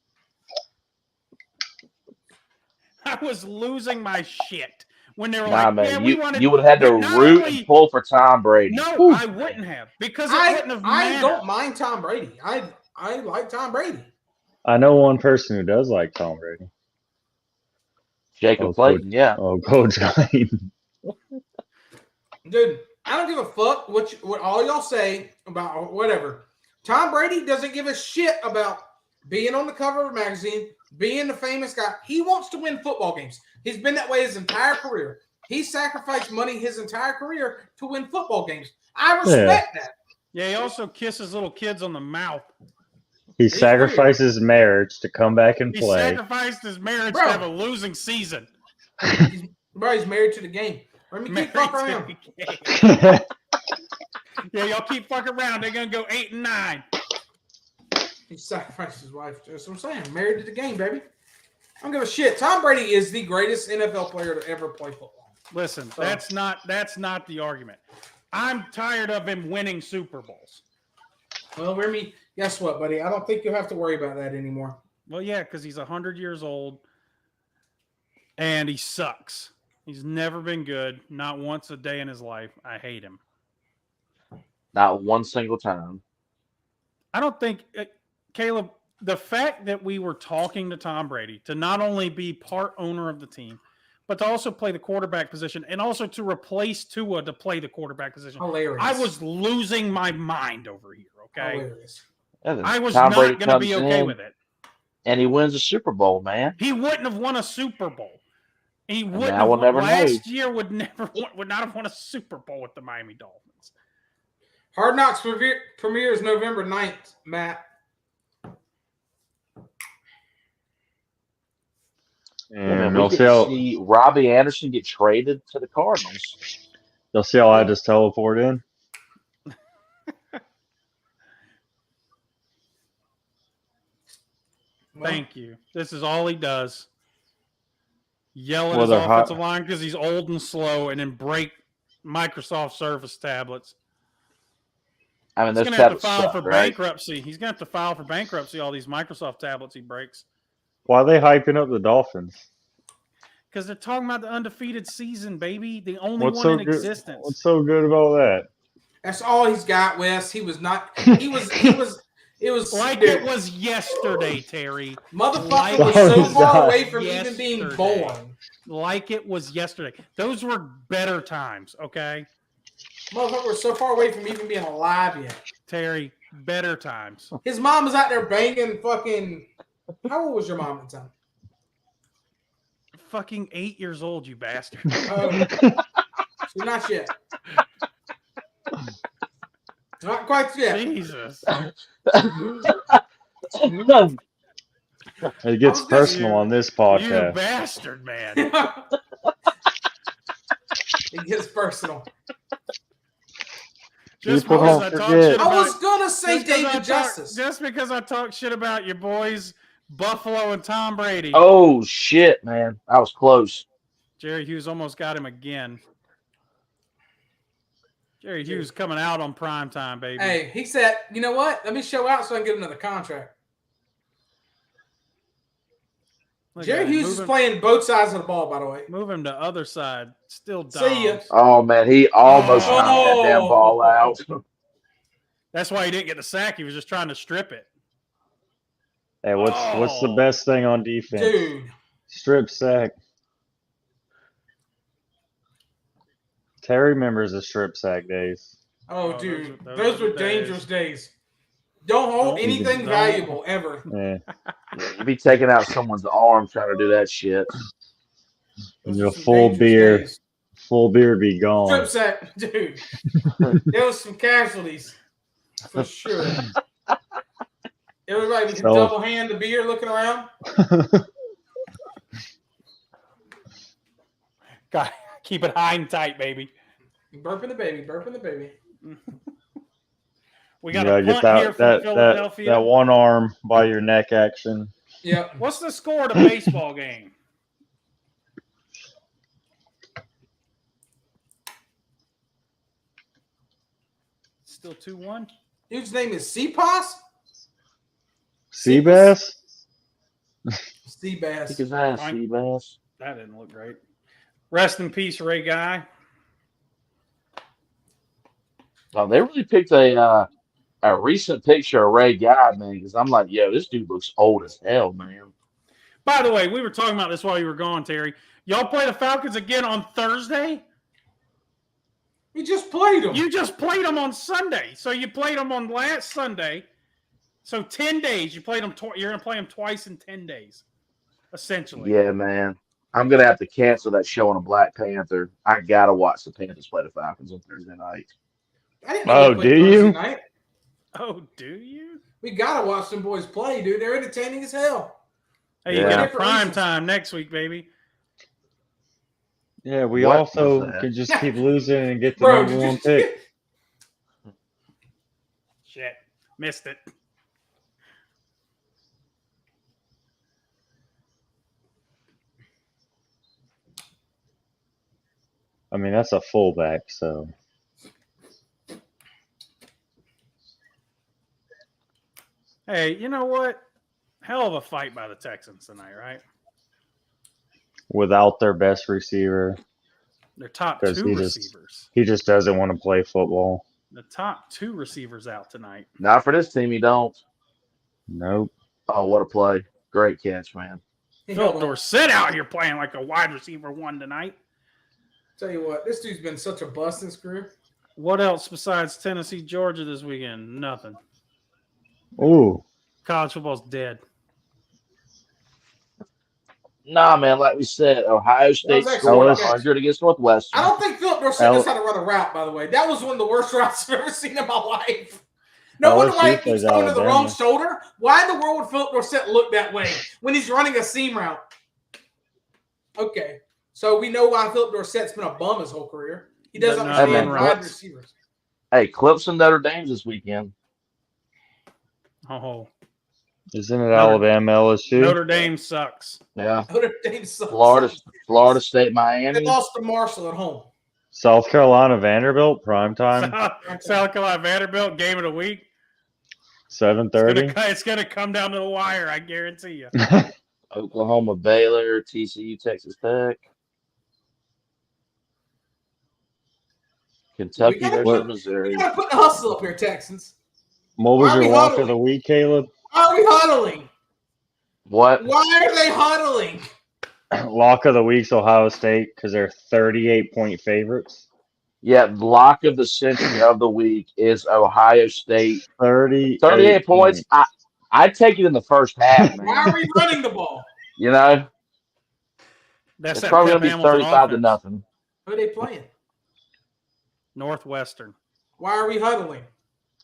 I was losing my shit when they were Nah, like, man, yeah, we wanted. you would have had to not root only- and pull for Tom Brady. No, I wouldn't have because it wouldn't have I mattered. don't mind Tom Brady. I like Tom Brady. I know one person who does like Tom Brady. Jacob Oh, Clayton, yeah. Oh, Coach Clayton. Dude, I don't give a fuck what all y'all say about whatever. Tom Brady doesn't give a shit about being on the cover of a magazine, being the famous guy. He wants to win football games. He's been that way his entire career. He sacrificed money his entire career to win football games. I respect that. Yeah, he also kisses little kids on the mouth. He sacrifices marriage to come back and He play. sacrificed his marriage Bro. to have a losing season. Bro, he's married to the game. Let me keep fuck around. Yeah, y'all keep fucking around. They're gonna go 8-9. He sacrificed his wife. That's what I'm saying. Married to the game, baby. I don't give a shit. Tom Brady is the greatest NFL player to ever play football. Listen, So- that's not the argument. I'm tired of him winning Super Bowls. Well, Remy, guess what, buddy? I don't think you'll have to worry about that anymore. Well, yeah, because he's 100 years old and he sucks. He's never been good, not once a day in his life. I hate him. Not one single time. I don't think, Caleb, the fact that we were talking to Tom Brady to not only be part owner of the team, but to also play the quarterback position and also to replace Tua to play the quarterback position. Hilarious. I was losing my mind over here, okay? Hilarious. Yeah, I was Tom not Brady going to be comes okay in with it. and he wins a Super Bowl, man. He wouldn't have won a Super Bowl. He wouldn't now have we'll never know. last year would not have won a Super Bowl with the Miami Dolphins. Hard Knocks premieres November 9th, Matt. Yeah, man, And we they'll get see to how see Robbie Anderson get traded to the Cardinals. I just teleport in. Well, Thank you. This is all he does. Yell at Well, his they're hot. offensive line because he's old and slow, and then break Microsoft Surface tablets. I mean, He's those gonna have to tablets file suck, for right? bankruptcy. He's gonna have to file for bankruptcy. All these Microsoft tablets he breaks Why are they hyping up the Dolphins? because they're talking about the undefeated season, baby. The only What's one so in good? existence. What's so good about that? that's all he's got, Wes. He was not. He was. It was Like dude, it was yesterday, Terry. motherfucker like was it so was far not. away from even being Yesterday. born. Like it was yesterday. Those were better times, okay? Motherfucker was so far away from even being alive yet. Terry, better times. His mom was out there banging fucking. How old was your mom at the time? Fucking 8 years old, you bastard. Oh, so not yet. Not quite yet. Jesus. It gets I'm just- personal on this You podcast. bastard, man. It gets personal. Just People because don't I talk forget. shit I was about gonna say just 'cause I David talk- Justice. just because I talk shit about your boys, Buffalo and Tom Brady. Oh shit, man, I was close. Jerry Hughes almost got him again. Jerry Hughes coming out on prime time, baby. Hey, he said, "You know what? Let me show out so I can get another contract." Look at Jerry him. Hughes Move is him- playing both sides of the ball, by the way. Move him to other side. Still See ya. dogs. Oh man, he almost knocked that damn Oh. ball out. That's why he didn't get the sack. He was just trying to strip it. Hey, what's the Oh. best thing on defense? Dude, Strip sack. Terry remembers the strip sack days. oh, Oh, dude, those those are were the dangerous days. days. Don't hold Don't- anything don't. valuable ever. Yeah. You be taking out someone's arm trying to do that shit. Those Your were some full dangerous beer. days. Full beer be gone. Strip sack, dude. There was some casualties for sure. Everybody can So- double hand the beer, looking around. God, keep it high and tight, baby. Burping the baby, burping the baby. We You got gotta a get punt here from that Philadelphia. one arm by your neck action. Yep. What's the score of the baseball game? Still 2-1? Dude's name is Seapass? Seabass? Sea Bass. Kick his ass, Fine. Seabass. That didn't look great. Rest in peace, Ray Guy. Oh, they really picked a recent picture of Ray Guy, man, because I'm like, yo, this dude looks old as hell, man. By the way, we were talking about this while you were gone, Terry. Y'all play the Falcons again on Thursday? We just played him. You just played them on Sunday. So you played them on last Sunday. So 10 days. You played them. You're going to play them twice in 10 days, essentially. Yeah, man. I'm gonna have to cancel that show on a Black Panther. I gotta watch the Panthers play the Falcons on Thursday night. I didn't know Oh, they played do Thursday you? night. Oh, do you? We gotta watch them boys play, dude. They're entertaining as hell. Hey, you Yeah. got a Different prime reasons. time next week, baby. Yeah, we What also was that? could just keep losing and get the Bro, number did one you pick. Shit. Missed it. I mean, that's a fullback, so Hey, you know what? Hell of a fight by the Texans tonight, right? without their best receiver, Their top 'Cause two he just- receivers. he just doesn't want to play football. The top two receivers out tonight. Not for this team, you don't. Nope. Oh, what a play. Great catch, man. Phil Dorsett out here playing like a wide receiver one tonight. Tell you what, this dude's been such a bust in his career. What else besides Tennessee, Georgia this weekend? Nothing. Ooh, College football's dead. Nah, man, like we said, Ohio State actually scored a good 100 against Northwestern. I don't think Philip Dorsett knows how to run a route, by the way. That was one of the worst routes I've ever seen in my life. No wonder why he LSU keeps plays going to the wrong Alabama. shoulder. Why in the world would Philip Dorsett look that way when he's running a seam route? Okay. So we know why Philip Dorsett's been a bum his whole career. He doesn't Doesn't know understand how to wide run. receivers. Hey, Clemson Notre Dame's this weekend. Oh, Isn't it Alabama LSU? Notre Dame sucks. Yeah. Notre Dame sucks. Florida State They Miami. lost to Marshall at home. South Carolina Vanderbilt primetime South Carolina Vanderbilt game of the week. 7:30. It's gonna come down to the wire. I guarantee you. Oklahoma Baylor, TCU Texas Tech. Kentucky gotta versus put- Missouri. You got to put the hustle up here, Texans. What was Why are your we lock of huddling? the week, Caleb? Why are we huddling? What? Why are they huddling? Lock of the week's Ohio State because they're 38-point favorites. Yeah, lock of the century of the week is Ohio State. 38 38 points. I'd take it in the first half, Why are man. we running the ball? You know, That's it's that probably Pep going to be Hamilton 35 to offense. nothing. Who are they playing? Northwestern. Why are we huddling?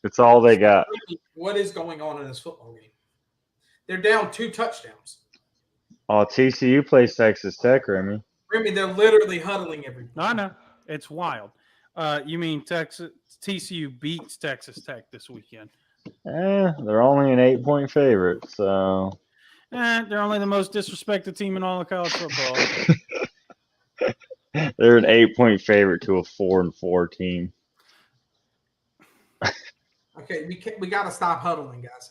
It's all they got. What is going on in this football game? They're down 2 touchdowns. Oh, TCU plays Texas Tech, Remy. Remy, they're literally huddling every. No, I know. It's wild. You mean TCU beats Texas Tech this weekend? They're only an 8-point favorite, so They're only the most disrespected team in all of college football. they're an 8-point favorite to a 4-4 team. Okay, we got to stop huddling, guys.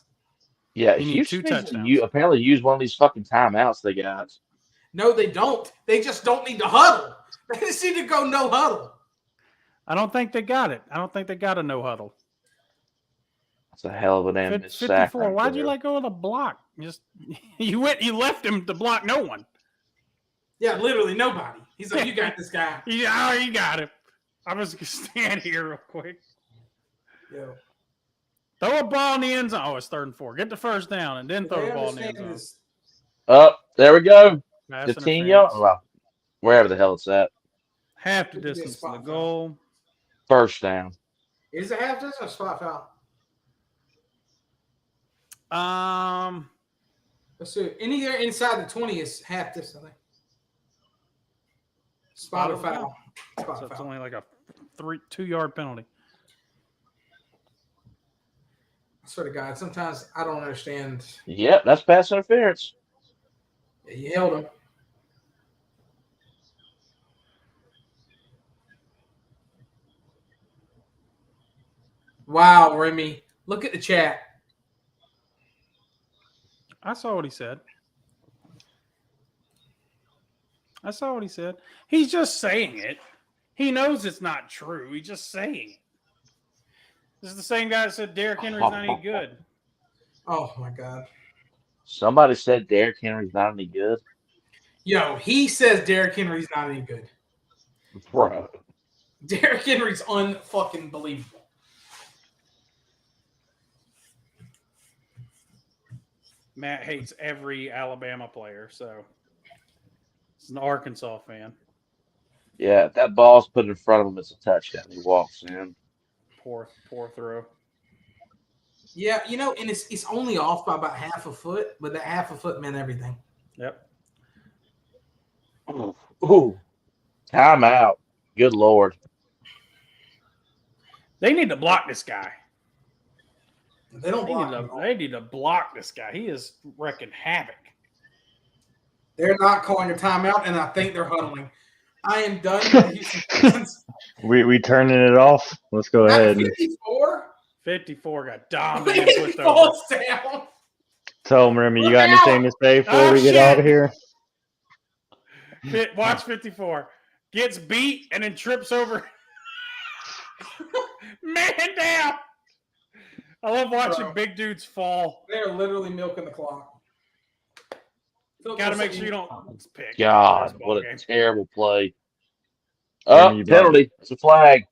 Yeah, You need Houston 2 needs to touchdowns. apparently use one of these fucking timeouts they got. No, they don't. They just don't need to huddle. They just need to go no huddle. I don't think they got it. I don't think they got a no huddle. That's a hell of a damn missed sack. 54. Right Why'd you there. let go of the block? You left him to block no one. Yeah, literally nobody. He's like, you got this guy. You got him. I'm just gonna stand here real quick. Yo, Throw a ball in the end zone. Oh, it's 3rd and 4. Get the first down and then throw they the ball in the end understand zone. this. Oh, there we go. Pass 15 interference. yards. Well, wherever the hell it's at. Half the Could be a distance to spot the foul. goal. First down. Is it half distance or spot foul? Let's see. Anywhere inside the 20 is half distance, I think. Spot or foul. Spot So or it's foul. only like a 2-yard penalty. I swear to God, sometimes I don't understand. Yep, that's pass interference. Yeah, you held him. Wow, Remy. Look at the chat. I saw what he said. He's just saying it. He knows it's not true. He's just saying it. This is the same guy that said Derrick Henry's not any good. Oh, my God. Somebody said Derrick Henry's not any good. Yo, he says Derrick Henry's not any good. Bro. Derrick Henry's unfucking believable. Matt hates every Alabama player, so he's an Arkansas fan. Yeah, if that ball's put in front of him, it's a touchdown. He walks in. Poor throw. Yeah, you know, and it's only off by about half a foot, but that half a foot meant everything. Yep. Ooh. Timeout. Good Lord. They need to block this guy. They don't block him. They need to block this guy. He is wrecking havoc. They're not calling a timeout, and I think they're huddling. I am done with the Houston Texans. We turning it off. Let's go At ahead and 54, 54 got dominated he pushed over. falls down. tell them, Remy, you got Look out! anything to say before Oh, we get shit. out of here? Watch 54. Gets beat and then trips over. Man down. I love watching Bro. big dudes fall. They're literally milking the clock. Got to make sure you don't pick. God, This ball what a game. terrible play. Remy, you Penalty. It's a flag.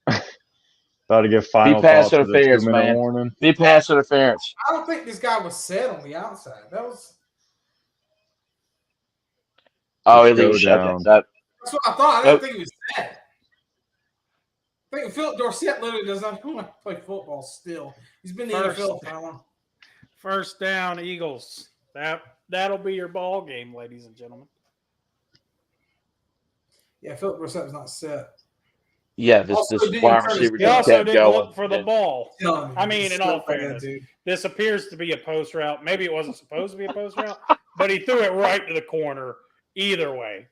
About to give final pass thoughts with a interference, 2-minute man. warning. Big pass interference. I don't think this guy was set on the outside. That was Oh, Just illegal go shut down. that. that's what I thought. I didn't Nope. think he was set. I think Philip Dorsett literally does not want to play football still. He's been in the First. NFL for how long? First down, Eagles. That'll be your ball game, ladies and gentlemen. Yeah, Philip Brissett not set. Yeah, this Also, this didn't wide turn his receiver He Yeah, just also kept didn't going. look for the ball. Telling you, I mean, he's in all stuck by that fairness, dude. this appears to be a post route. Maybe it wasn't supposed to be a post route, but he threw it right to the corner. Either way,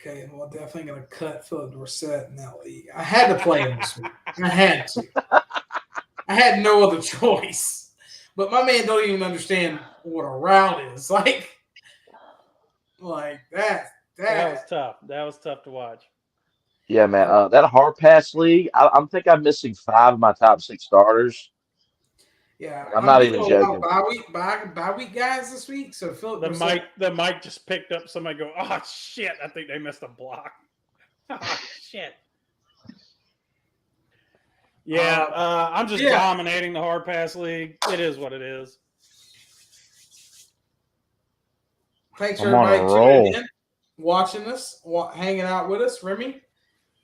Okay, well, definitely going to cut Philip Brissett in that league. I had to play him this week. I had to. I had no other choice. But my man don't even understand what a route is. Like that. that was tough. That was tough to watch. Yeah, man. That hard pass league, I'm think I'm missing 5 of my top 6 starters. Yeah, I'm not even doing a lot joking. of bye week guys this week. So Philip Brissett, The mic just picked up somebody go, oh shit, I think they missed a block. Oh shit. Yeah, I'm just dominating the hard pass league. It is what it is. thanks for I'm on a everybody roll. tuning in, watching us, hanging out with us. Remy,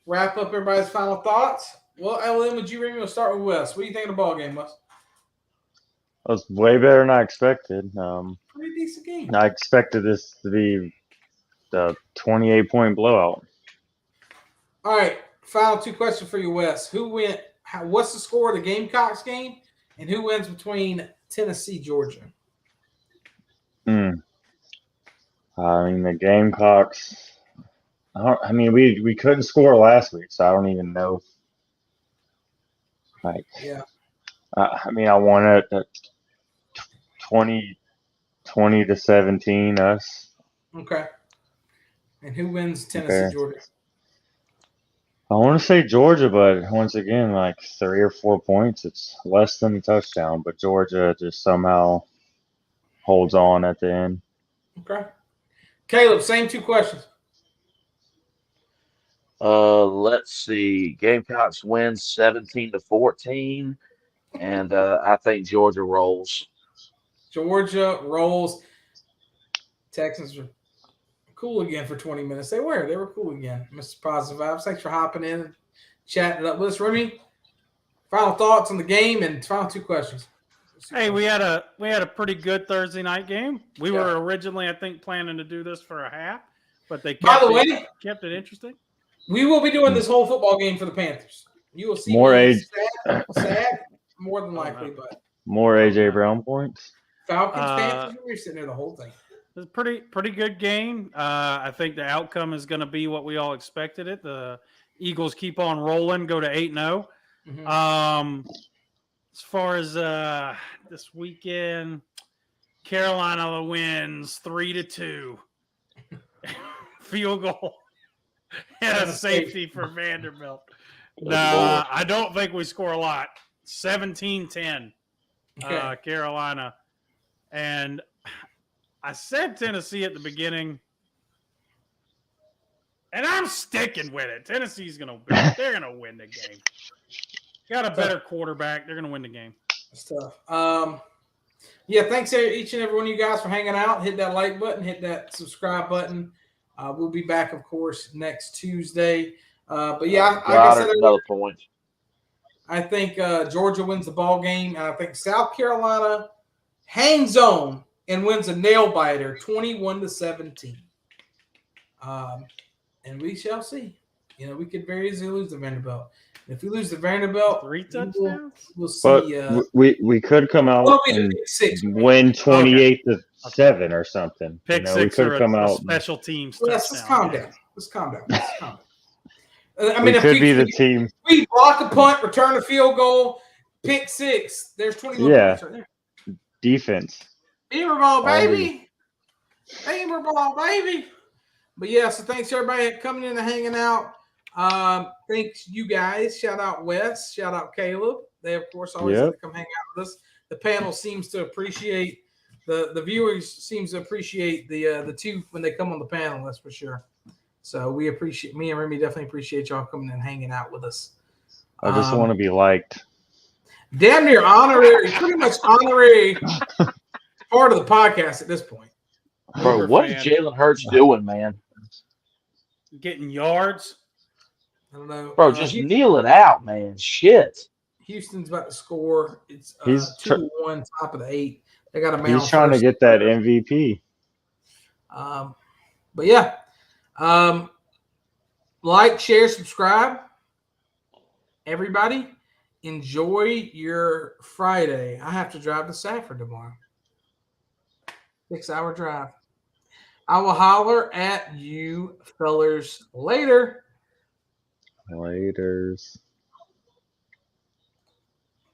wrap up everybody's final thoughts. Well, LM, would you, Remy? We'll start with Wes. What do you think of the ball game, Wes? It was way better than I expected. Pretty decent game. I expected this to be the 28-point blowout. All right, final 2 questions for you, Wes. Who went? What's the score of the Gamecocks game, and who wins between Tennessee, Georgia? I mean, the Gamecocks. We couldn't score last week, so I don't even know. Like, Yeah. I won it at 20-17. Us. Okay. And who wins Tennessee, Okay. Georgia? I want to say Georgia, but once again, like 3 or 4 points. It's less than a touchdown, but Georgia just somehow holds on at the end. Okay. Caleb, same 2 questions. Let's see. Gamecocks win 17-14, and I think Georgia rolls. Georgia rolls. Texans are cool again for 20 minutes. They were cool again. Mr. Positive Vibes, thanks for hopping in and chatting it up with us. Remy, final thoughts on the game and final 2 questions. Hey, we had a pretty good Thursday night game. We were originally, I think, planning to do this for a half, but they kept it interesting. We will be doing this whole football game for the Panthers. You will see More sad, more than likely, but more AJ Brown points. Falcons, Panthers, we were sitting there the whole thing. It's a pretty good game. I think the outcome is going to be what we all expected it. The Eagles keep on rolling, go to 8-0. As far as this weekend, Carolina wins 3-2. Field goal and a safety for Vanderbilt. No, I don't think we score a lot. 17-10, Carolina. And I said Tennessee at the beginning, and I'm sticking with it. Tennessee's they're gonna win the game. Got a better quarterback. They're gonna win the game. That's tough. Thanks to each and every one of you guys for hanging out. Hit that like button, hit that subscribe button. We'll be back, of course, next Tuesday. I guess another point. I think Georgia wins the ball game, and I think South Carolina hangs on and wins a nail biter, 21-17. And we shall see. We could very easily lose the Vanderbilt. And if we lose the Vanderbilt, 3 touchdowns. We'll see. But we could come out and win 28-7 or something. Pick six we could or come a out. special teams. Let's calm down. Let's calm down. We could be the team. We block a punt, return a field goal, pick 6. There's 21 points right there. Defense. Beaver ball, baby. Beaver ball, baby. But so thanks everybody coming in and hanging out. Thanks you guys. Shout out Wes. Shout out Caleb. They of course always have to come hang out with us. The panel seems to appreciate the viewers seems to appreciate the two when they come on the panel. That's for sure. So we appreciate me and Remy definitely appreciate y'all coming and hanging out with us. I just want to be liked. Damn near honorary, pretty much honorary part of the podcast at this point. Bro, what is Jalen Hurts doing, man? Getting yards. I don't know. Bro, just kneel it out, man. Shit. Houston's about to score. It's He's 2-1, top of the 8. They got a man. He's trying to get that MVP. But yeah, like, share, subscribe. Everybody, enjoy your Friday. I have to drive to Safford tomorrow. 6-hour drive. I will holler at you fellers later. Laters.